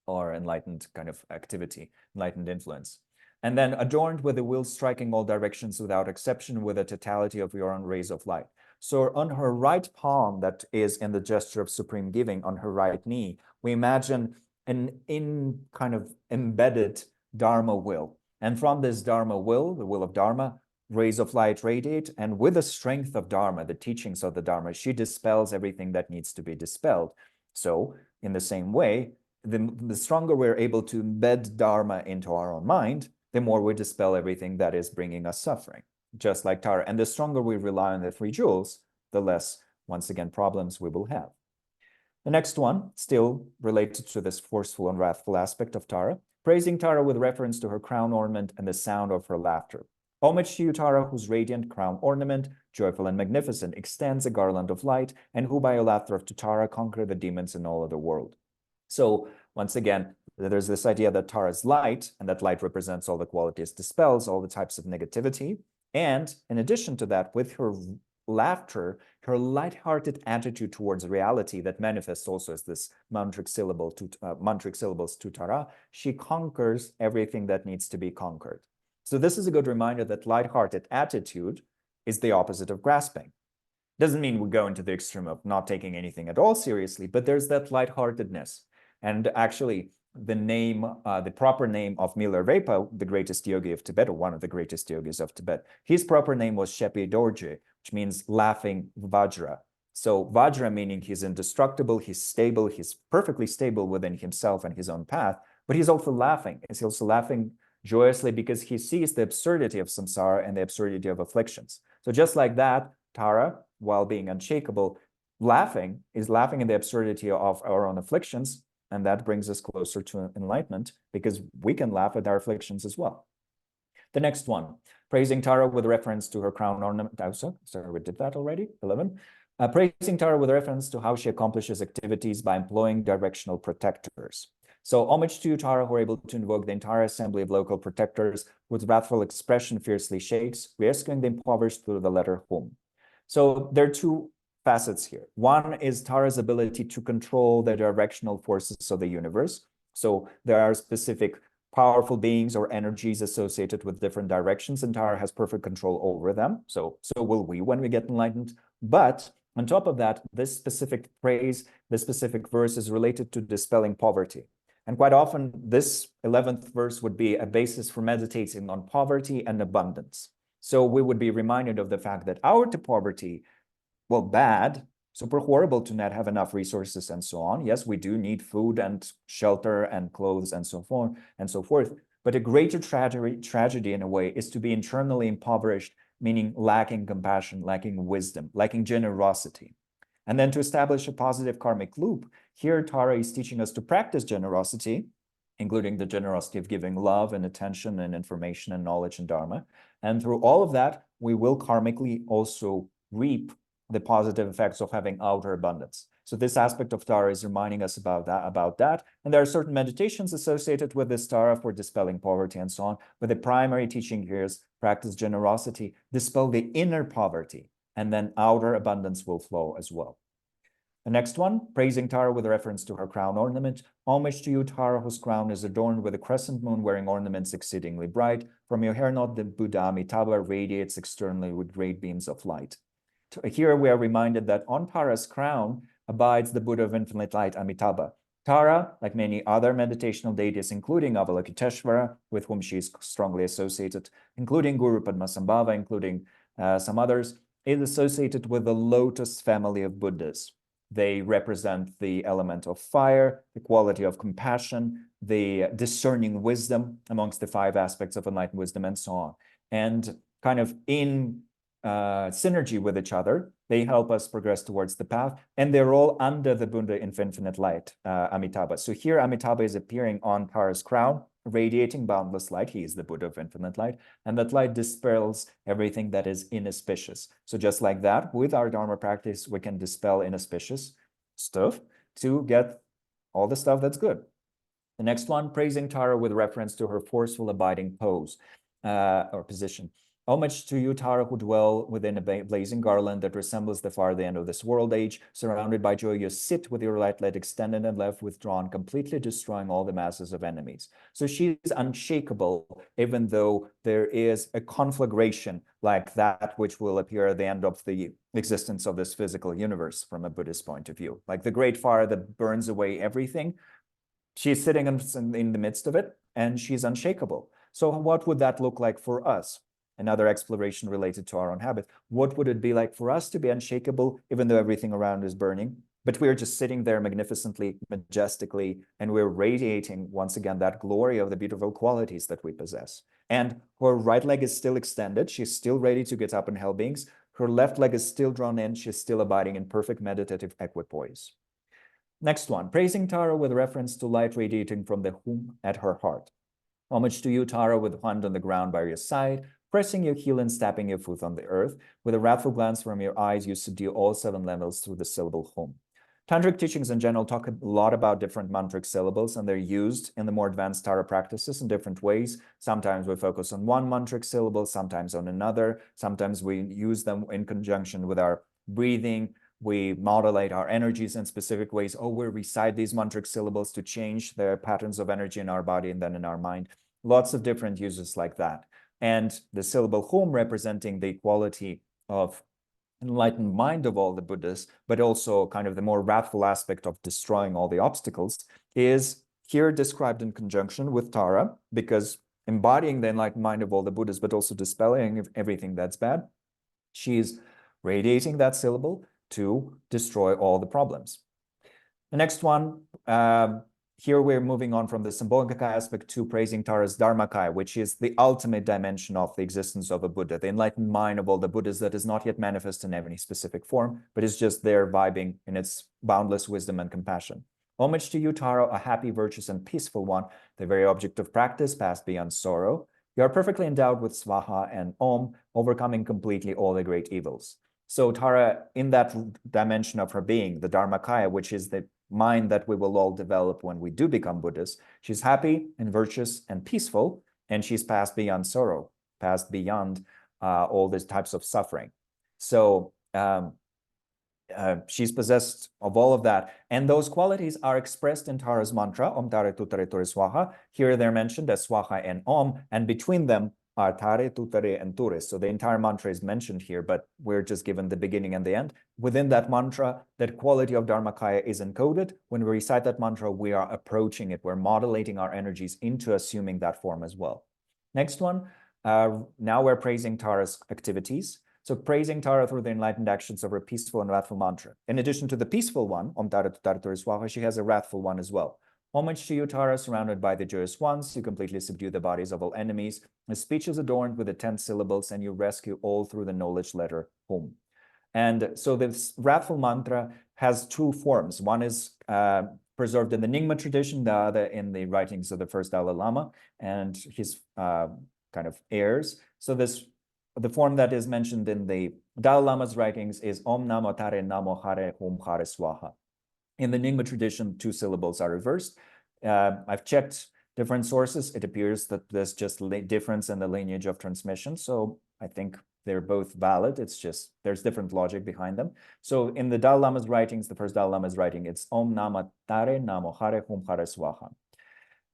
or enlightened kind of activity, enlightened influence. And then adorned with the will striking all directions without exception with the totality of your own rays of light. So on her right palm, that is in the gesture of supreme giving, on her right knee, we imagine an kind of embedded Dharma will. And from this Dharma will, the will of Dharma, rays of light radiate, and with the strength of Dharma, the teachings of the Dharma, she dispels everything that needs to be dispelled. So in the same way, the stronger we're able to embed Dharma into our own mind, the more we dispel everything that is bringing us suffering, just like Tara. And the stronger we rely on the three jewels, the less, once again, problems we will have. The next one, still related to this forceful and wrathful aspect of Tara, praising Tara with reference to her crown ornament and the sound of her laughter. Homage to you, Tara, whose radiant crown ornament, joyful and magnificent, extends a garland of light, and who by your laughter of Tara conquer the demons in all of the world. So once again, there's this idea that Tara is light, and that light represents all the qualities, dispels all the types of negativity. And in addition to that, with her laughter, her light-hearted attitude towards reality that manifests also as this mantric syllables to Tara, she conquers everything that needs to be conquered. So this is a good reminder that light-hearted attitude is the opposite of grasping. Doesn't mean we go into the extreme of not taking anything at all seriously, but there's that lightheartedness. And actually, the proper name of Milarepa, the greatest yogi of Tibet, or one of the greatest yogis of Tibet, his proper name was Shepi Dorje, which means laughing Vajra. So Vajra meaning he's indestructible, he's stable, he's perfectly stable within himself and his own path, but he's also laughing. He's also laughing joyously because he sees the absurdity of samsara and the absurdity of afflictions. So just like that, Tara, while being unshakable, is laughing in the absurdity of our own afflictions, and that brings us closer to enlightenment because we can laugh at our afflictions as well. The next one, praising Tara with reference to her crown ornament. Oh, sorry, we did that already, 11. Praising Tara with reference to how she accomplishes activities by employing directional protectors. So homage to you, Tara, who are able to invoke the entire assembly of local protectors with wrathful expression fiercely shakes, rescuing the impoverished through the letter Hum. So there are two facets here. One is Tara's ability to control the directional forces of the universe. So there are specific powerful beings or energies associated with different directions, and Tara has perfect control over them. So will we when we get enlightened. But on top of that, this specific praise, this specific verse is related to dispelling poverty. And quite often, this 11th verse would be a basis for meditating on poverty and abundance. So we would be reminded of the fact that our poverty, well, bad, super horrible to not have enough resources and so on. Yes, we do need food and shelter and clothes and so forth. But a greater tragedy in a way is to be internally impoverished, meaning lacking compassion, lacking wisdom, lacking generosity. And then to establish a positive karmic loop, here Tara is teaching us to practice generosity, including the generosity of giving love and attention and information and knowledge and dharma. And through all of that, we will karmically also reap the positive effects of having outer abundance. So this aspect of Tara is reminding us about that. And there are certain meditations associated with this Tara for dispelling poverty and so on. But the primary teaching here is practice generosity, dispel the inner poverty, and then outer abundance will flow as well. The next one, praising Tara with reference to her crown ornament. Homage to you, Tara, whose crown is adorned with a crescent moon wearing ornaments exceedingly bright. From your hair knot, the Buddha Amitabha radiates externally with great beams of light. Here we are reminded that on Tara's crown abides the Buddha of infinite light, Amitabha. Tara, like many other meditational deities, including Avalokiteshvara, with whom she is strongly associated, including Guru Padmasambhava, including some others, is associated with the lotus family of Buddhas. They represent the element of fire, the quality of compassion, the discerning wisdom amongst the 5 aspects of enlightened wisdom, and so on. And kind of in synergy with each other, they help us progress towards the path, and they're all under the Buddha of infinite light, Amitabha. So here Amitabha is appearing on Tara's crown, radiating boundless light. He is the Buddha of infinite light, and that light dispels everything that is inauspicious. So just like that, with our Dharma practice, we can dispel inauspicious stuff to get all the stuff that's good. The next one, praising Tara with reference to her forceful abiding pose or position. Homage to you, Tara, who dwell within a blazing garland that resembles the far end of this world age. Surrounded by joy, you sit with your right leg extended and left withdrawn, completely destroying all the masses of enemies. So she's unshakable, even though there is a conflagration like that which will appear at the end of the existence of this physical universe from a Buddhist point of view. Like the great fire that burns away everything, she's sitting in the midst of it, and she's unshakable. So what would that look like for us? Another exploration related to our own habit. What would it be like for us to be unshakable, even though everything around is burning? But we're just sitting there magnificently, majestically, and we're radiating, once again, that glory of the beautiful qualities that we possess. And her right leg is still extended. She's still ready to get up in hell beings. Her left leg is still drawn in. She's still abiding in perfect meditative equipoise. Next one, praising Tara with reference to light radiating from the womb at her heart. Homage to you, Tara, with hand on the ground by your side, pressing your heel and stamping your foot on the earth. With a wrathful glance from your eyes, you subdue all 7 levels through the syllable hum. Tantric teachings in general talk a lot about different mantric syllables, and they're used in the more advanced Tara practices in different ways. Sometimes we focus on one mantric syllable, sometimes on another. Sometimes we use them in conjunction with our breathing. We modulate our energies in specific ways. Oh, we recite these mantric syllables to change the patterns of energy in our body and then in our mind. Lots of different uses like that. And the syllable hum representing the quality of enlightened mind of all the Buddhas, but also kind of the more wrathful aspect of destroying all the obstacles, is here described in conjunction with Tara, because embodying the enlightened mind of all the Buddhas, but also dispelling everything that's bad, she's radiating that syllable to destroy all the problems. The next one, here we're moving on from the symbolic aspect to praising Tara's Dharmakaya, which is the ultimate dimension of the existence of a Buddha, the enlightened mind of all the Buddhas that is not yet manifest in any specific form, but is just there vibing in its boundless wisdom and compassion. Homage to you, Tara, a happy, virtuous, and peaceful one, the very object of practice, passed beyond sorrow. You are perfectly endowed with Swaha and Om, overcoming completely all the great evils. So Tara, in that dimension of her being, the Dharmakaya, which is the mind that we will all develop when we do become Buddhists, she's happy and virtuous and peaceful, and she's passed beyond sorrow, passed beyond all these types of suffering. So she's possessed of all of that. And those qualities are expressed in Tara's mantra, Om Tare Tutare Ture Swaha. Here they're mentioned as Swaha and Om, and between them are Tare, Tutare, and Ture. So the entire mantra is mentioned here, but we're just given the beginning and the end. Within that mantra, that quality of Dharmakaya is encoded. When we recite that mantra, we are approaching it. We're modulating our energies into assuming that form as well. Next one, now we're praising Tara's activities. So praising Tara through the enlightened actions of her peaceful and wrathful mantra. In addition to the peaceful one, Om Tare Tutare Ture Swaha, she has a wrathful one as well. Homage to you, Tara, surrounded by the joyous ones, you completely subdue the bodies of all enemies. The speech is adorned with the 10 syllables, and you rescue all through the knowledge letter Hum. And so this wrathful mantra has 2 forms. One is preserved in the Nyingma tradition, the other in the writings of the first Dalai Lama and his kind of heirs. So the form that is mentioned in the Dalai Lama's writings is Om Namo Tare Namo Hare Hum Hare Swaha. In the Nyingma tradition, 2 syllables are reversed. I've checked different sources. It appears that there's just a difference in the lineage of transmission. So I think they're both valid. It's just there's different logic behind them. So in the Dalai Lama's writings, the first Dalai Lama's writing, it's Om Nama Tare Namo Hare Hum Hare Swaha.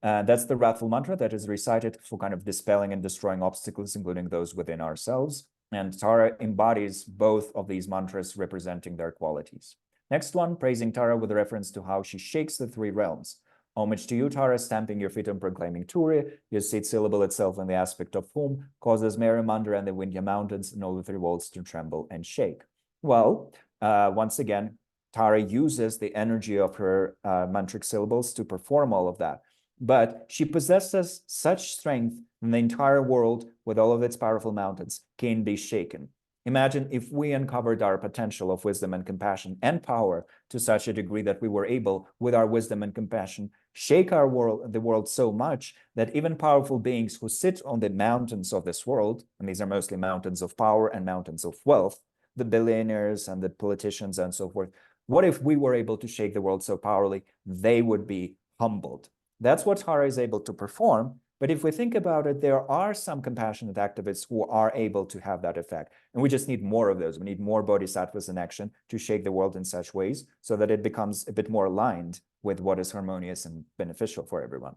That's the wrathful mantra that is recited for kind of dispelling and destroying obstacles, including those within ourselves. And Tara embodies both of these mantras representing their qualities. Next one, praising Tara with reference to how she shakes the 3 realms. Homage to you, Tara, stamping your feet and proclaiming Turi. Your seed syllable itself in the aspect of Hum causes Merimandra and the Vindhya mountains and all the 3 worlds to tremble and shake. Well, once again, Tara uses the energy of her mantric syllables to perform all of that. But she possesses such strength that the entire world, with all of its powerful mountains, can be shaken. Imagine if we uncovered our potential of wisdom and compassion and power to such a degree that we were able, with our wisdom and compassion, shake the world so much that even powerful beings who sit on the mountains of this world, and these are mostly mountains of power and mountains of wealth, the billionaires and the politicians and so forth, what if we were able to shake the world so powerfully, they would be humbled. That's what Tara is able to perform, But if we think about it, there are some compassionate activists who are able to have that effect. And we just need more of those. We need more bodhisattvas in action to shake the world in such ways so that it becomes a bit more aligned with what is harmonious and beneficial for everyone.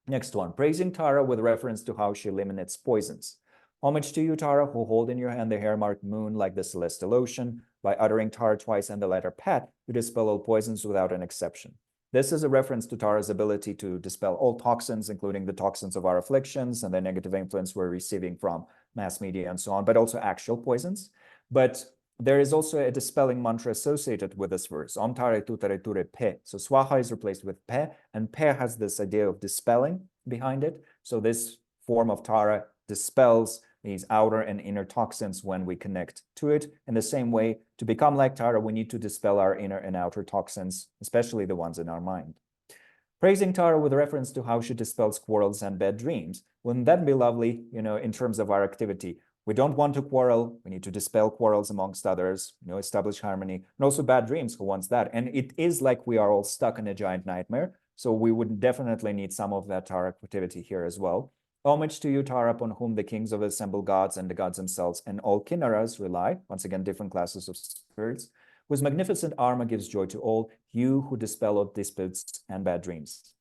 Next one, praising Tara with reference to how she eliminates poisons. Homage to you, Tara, who hold in your hand the hair-marked moon like the celestial ocean. By uttering Tara twice and the letter Pat, you dispel all poisons without an exception. This is a reference to Tara's ability to dispel all toxins, including the toxins of our afflictions and the negative influence we're receiving from mass media and so on, but also actual poisons. But there is also a dispelling mantra associated with this verse, Om Tare Tutare Ture Pe. So Swaha is replaced with Pe, and Pe has this idea of dispelling behind it. So this form of Tara dispels these outer and inner toxins when we connect to it. In the same way, to become like Tara, we need to dispel our inner and outer toxins, especially the ones in our mind. Praising Tara with reference to how she dispels quarrels and bad dreams. Wouldn't that be lovely, in terms of our activity? We don't want to quarrel. We need to dispel quarrels amongst others, establish harmony, and also bad dreams. Who wants that? And it is like we are all stuck in a giant nightmare. So we would definitely need some of that Tara activity here as well. Homage to you, Tara, upon whom the kings of the assembled gods and the gods themselves and all kinnaras rely, once again, different classes of spirits, whose magnificent armor gives joy to all, you who dispel all disputes and bad dreams.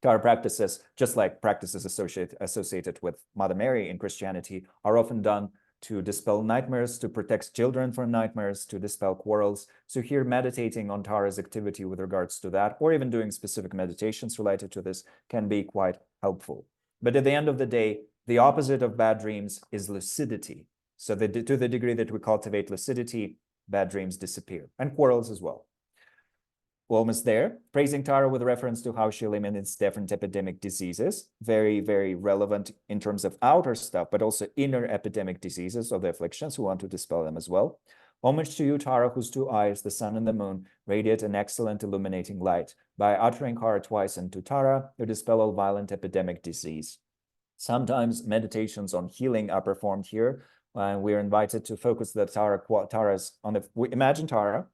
Tara practices, just like practices associated with Mother Mary in Christianity, are often done to dispel nightmares, to protect children from nightmares, to dispel quarrels. So here, meditating on Tara's activity with regards to that, or even doing specific meditations related to this, can be quite helpful. But at the end of the day, the opposite of bad dreams is lucidity. So to the degree that we cultivate lucidity, bad dreams disappear, and quarrels as well. We're almost there. Praising Tara with reference to how she eliminates different epidemic diseases. Very, very relevant in terms of outer stuff, but also inner epidemic diseases of the afflictions. We want to dispel them as well. Homage to you, Tara, whose two eyes, the sun and the moon, radiate an excellent illuminating light. By uttering Hara twice into Tara, you dispel all violent epidemic disease. Sometimes meditations on healing are performed here. We're invited to focus the Tara's on the, imagine Tara.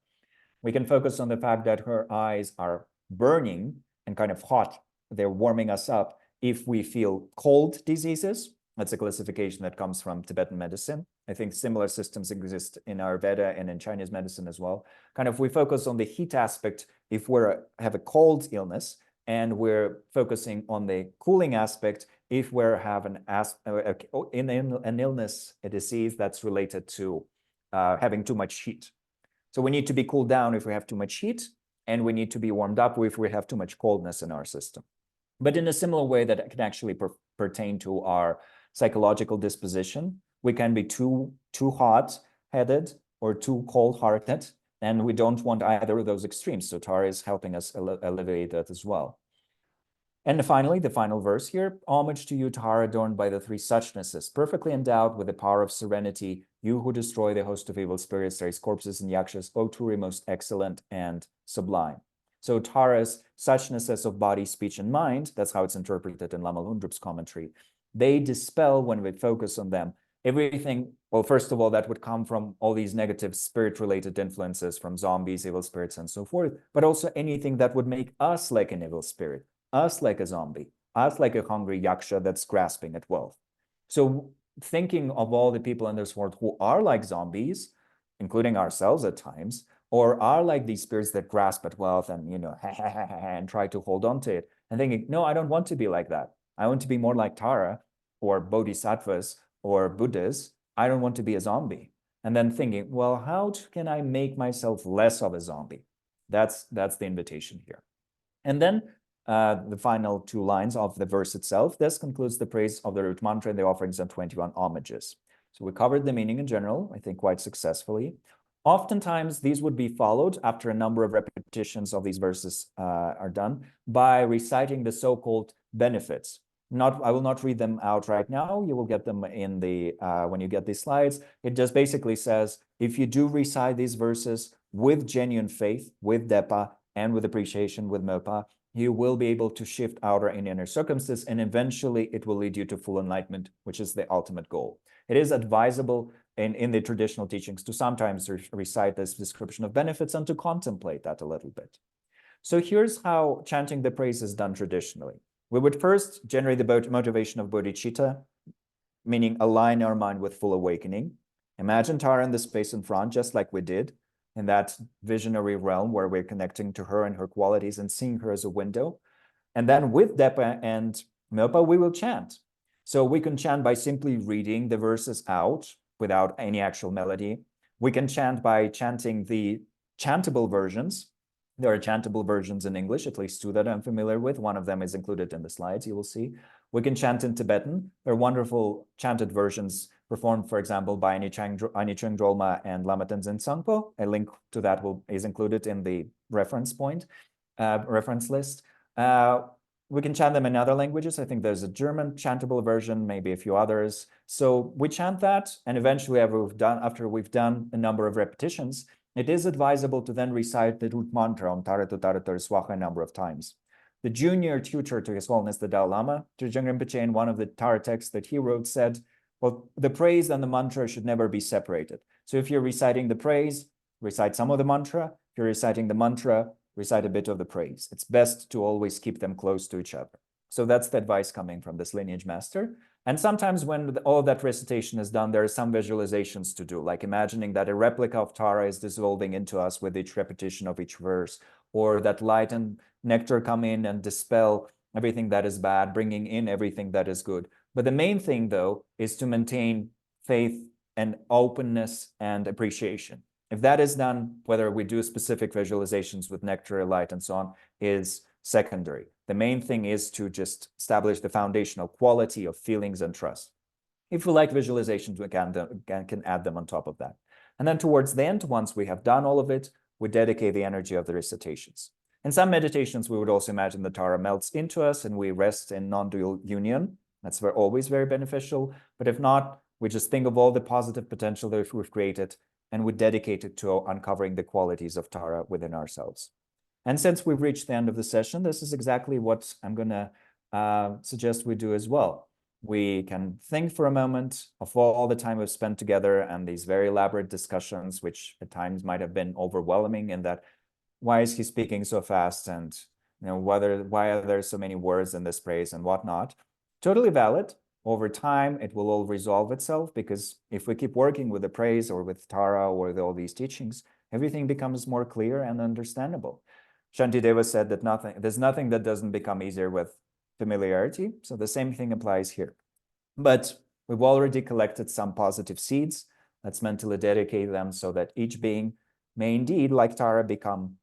We can focus on the fact that her eyes are burning and kind of hot. They're warming us up. If we feel cold diseases, that's a classification that comes from Tibetan medicine. I think similar systems exist in Ayurveda and in Chinese medicine as well. Kind of we focus on the heat aspect if we have a cold illness, and we're focusing on the cooling aspect if we have an illness, a disease that's related to having too much heat. So we need to be cooled down if we have too much heat, and we need to be warmed up if we have too much coldness in our system. But in a similar way that can actually pertain to our psychological disposition, we can be too hot-headed or too cold-hearted, and we don't want either of those extremes. So Tara is helping us alleviate that as well. And finally, the final verse here, homage to you, Tara, adorned by the three suchnesses, perfectly endowed with the power of serenity, you who destroy the host of evil spirits, raise corpses and yakshas, O Turi, most excellent and sublime. So Tara's suchnesses of body, speech, and mind, that's how it's interpreted in Lama Lundrup's commentary, they dispel, when we focus on them, everything, well, first of all, that would come from all these negative spirit-related influences from zombies, evil spirits, and so forth, but also anything that would make us like an evil spirit, us like a zombie, us like a hungry yaksha that's grasping at wealth. So thinking of all the people in this world who are like zombies, including ourselves at times, or are like these spirits that grasp at wealth and, and try to hold on to it, and thinking, no, I don't want to be like that. I want to be more like Tara or bodhisattvas or Buddhas. I don't want to be a zombie. And then thinking, well, how can I make myself less of a zombie? That's the invitation here. And then the final two lines of the verse itself. This concludes the praise of the root mantra and the offerings of 21 homages. So we covered the meaning in general, I think quite successfully. Oftentimes, these would be followed after a number of repetitions of these verses are done by reciting the so-called benefits. I will not read them out right now. You will get them in the when you get these slides. It just basically says, if you do recite these verses with genuine faith, with depa, and with appreciation, with mopa, you will be able to shift outer and inner circumstances, and eventually it will lead you to full enlightenment, which is the ultimate goal. It is advisable in the traditional teachings to sometimes recite this description of benefits and to contemplate that a little bit. So here's how chanting the praise is done traditionally. We would first generate the motivation of bodhicitta, meaning align our mind with full awakening. Imagine Tara in the space in front, just like we did in that visionary realm where we're connecting to her and her qualities and seeing her as a window. And then with Depa and Milpa, we will chant. So we can chant by simply reading the verses out without any actual melody. We can chant by chanting the chantable versions. There are chantable versions in English, at least two that I'm familiar with. One of them is included in the slides, you will see. We can chant in Tibetan. There are wonderful chanted versions performed, for example, by Anichang Drolma and Lama Tenzin Sangpo. A link to that is included in the reference list. We can chant them in other languages. I think there's a German chantable version, maybe a few others. So we chant that, and eventually after we've done a number of repetitions, it is advisable to then recite the root mantra Om Tara Tu Tara Tur Swaha a number of times. The junior tutor to His Holiness the Dalai Lama, Trungpa Rinpoche, in one of the Tara texts that he wrote, said, well, the praise and the mantra should never be separated. So if you're reciting the praise, recite some of the mantra. If you're reciting the mantra, recite a bit of the praise. It's best to always keep them close to each other. So that's the advice coming from this lineage master. And sometimes when all of that recitation is done, there are some visualizations to do, like imagining that a replica of Tara is dissolving into us with each repetition of each verse, or that light and nectar come in and dispel everything that is bad, bringing in everything that is good. But the main thing, though, is to maintain faith and openness and appreciation. If that is done, whether we do specific visualizations with nectar, light, and so on, is secondary. The main thing is to just establish the foundational quality of feelings and trust. If we like visualizations, we can add them on top of that. And then towards the end, once we have done all of it, we dedicate the energy of the recitations. In some meditations, we would also imagine the Tara melts into us and we rest in non-dual union. That's always very beneficial. But if not, we just think of all the positive potential that we've created and we dedicate it to uncovering the qualities of Tara within ourselves. And since we've reached the end of the session, this is exactly what I'm going to suggest we do as well. We can think for a moment of all the time we've spent together and these very elaborate discussions, which at times might have been overwhelming in that, why is he speaking so fast? And why are there so many words in this praise and whatnot? Totally valid. Over time, it will all resolve itself, because if we keep working with the praise or with Tara or with all these teachings, everything becomes more clear and understandable. Shantideva said that there's nothing that doesn't become easier with familiarity. So the same thing applies here. But we've already collected some positive seeds. Let's mentally dedicate them so that each being may indeed, like Tara, become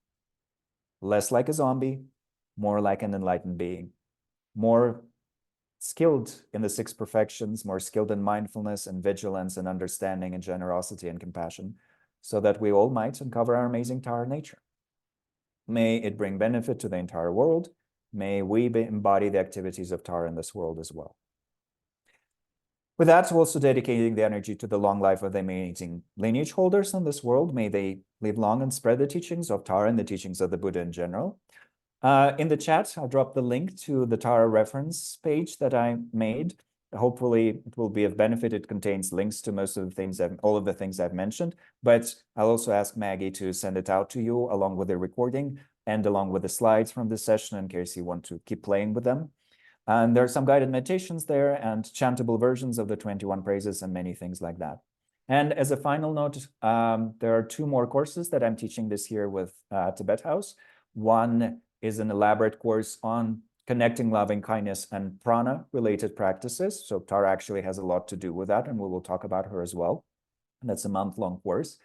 less like a zombie, more like an enlightened being, more skilled in the six perfections, more skilled in mindfulness and vigilance and understanding and generosity and compassion, so that we all might uncover our amazing Tara nature. May it bring benefit to the entire world. May we embody the activities of Tara in this world as well. With that, we're also dedicating the energy to the long life of the amazing lineage holders in this world. May they live long and spread the teachings of Tara and the teachings of the Buddha in general. In the chat, I'll drop the link to the Tara reference page that I made. Hopefully, it will be of benefit. It contains links to most of the things, all of the things I've mentioned. But I'll also ask Maggie to send it out to you along with the recording and along with the slides from this session in case you want to keep playing with them. And there are some guided meditations there and chantable versions of the 21 praises and many things like that. And as a final note, there are two more courses that I'm teaching this year with Tibet House. One is an elaborate course on connecting loving kindness and prana related practices. So Tara actually has a lot to do with that, and we will talk about her as well. And that's a month-long course.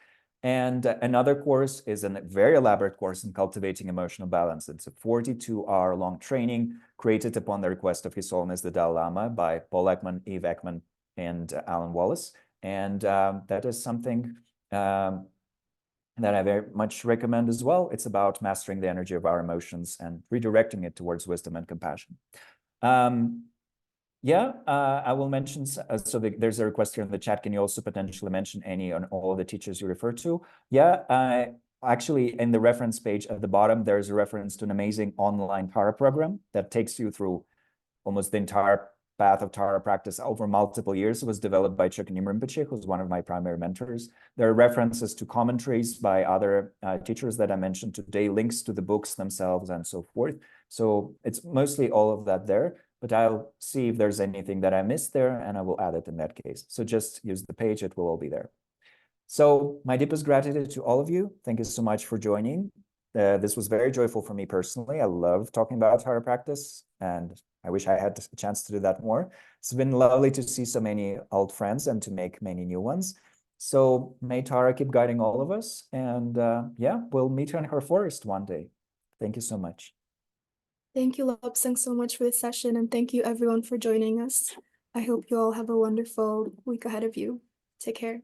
And another course is a very elaborate course in cultivating emotional balance. It's a 42-hour-long training created upon the request of His Holiness the Dalai Lama by Paul Ekman, Eve Ekman, and Alan Wallace. And that is something that I very much recommend as well. It's about mastering the energy of our emotions and redirecting it towards wisdom and compassion. I will mention, there's a request here in the chat. Can you also potentially mention any on all of the teachers you refer to? Actually, in the reference page at the bottom, there's a reference to an amazing online Tara program that takes you through almost the entire path of Tara practice over multiple years. It was developed by Chökyi Rinpoche, who's one of my primary mentors. There are references to commentaries by other teachers that I mentioned today, links to the books themselves, and so forth. So it's mostly all of that there, but I'll see if there's anything that I missed there, and I will add it in that case. So just use the page, it will all be there. So my deepest gratitude to all of you. Thank you so much for joining. This was very joyful for me personally. I love talking about Tara practice, and I wish I had a chance to do that more. It's been lovely to see so many old friends and to make many new ones. So may Tara keep guiding all of us. And yeah, we'll meet her in her forest one day. Thank you so much. Thank you, Lobsang, so much for this session, and thank you everyone for joining us. I hope you all have a wonderful week ahead of you. Take care.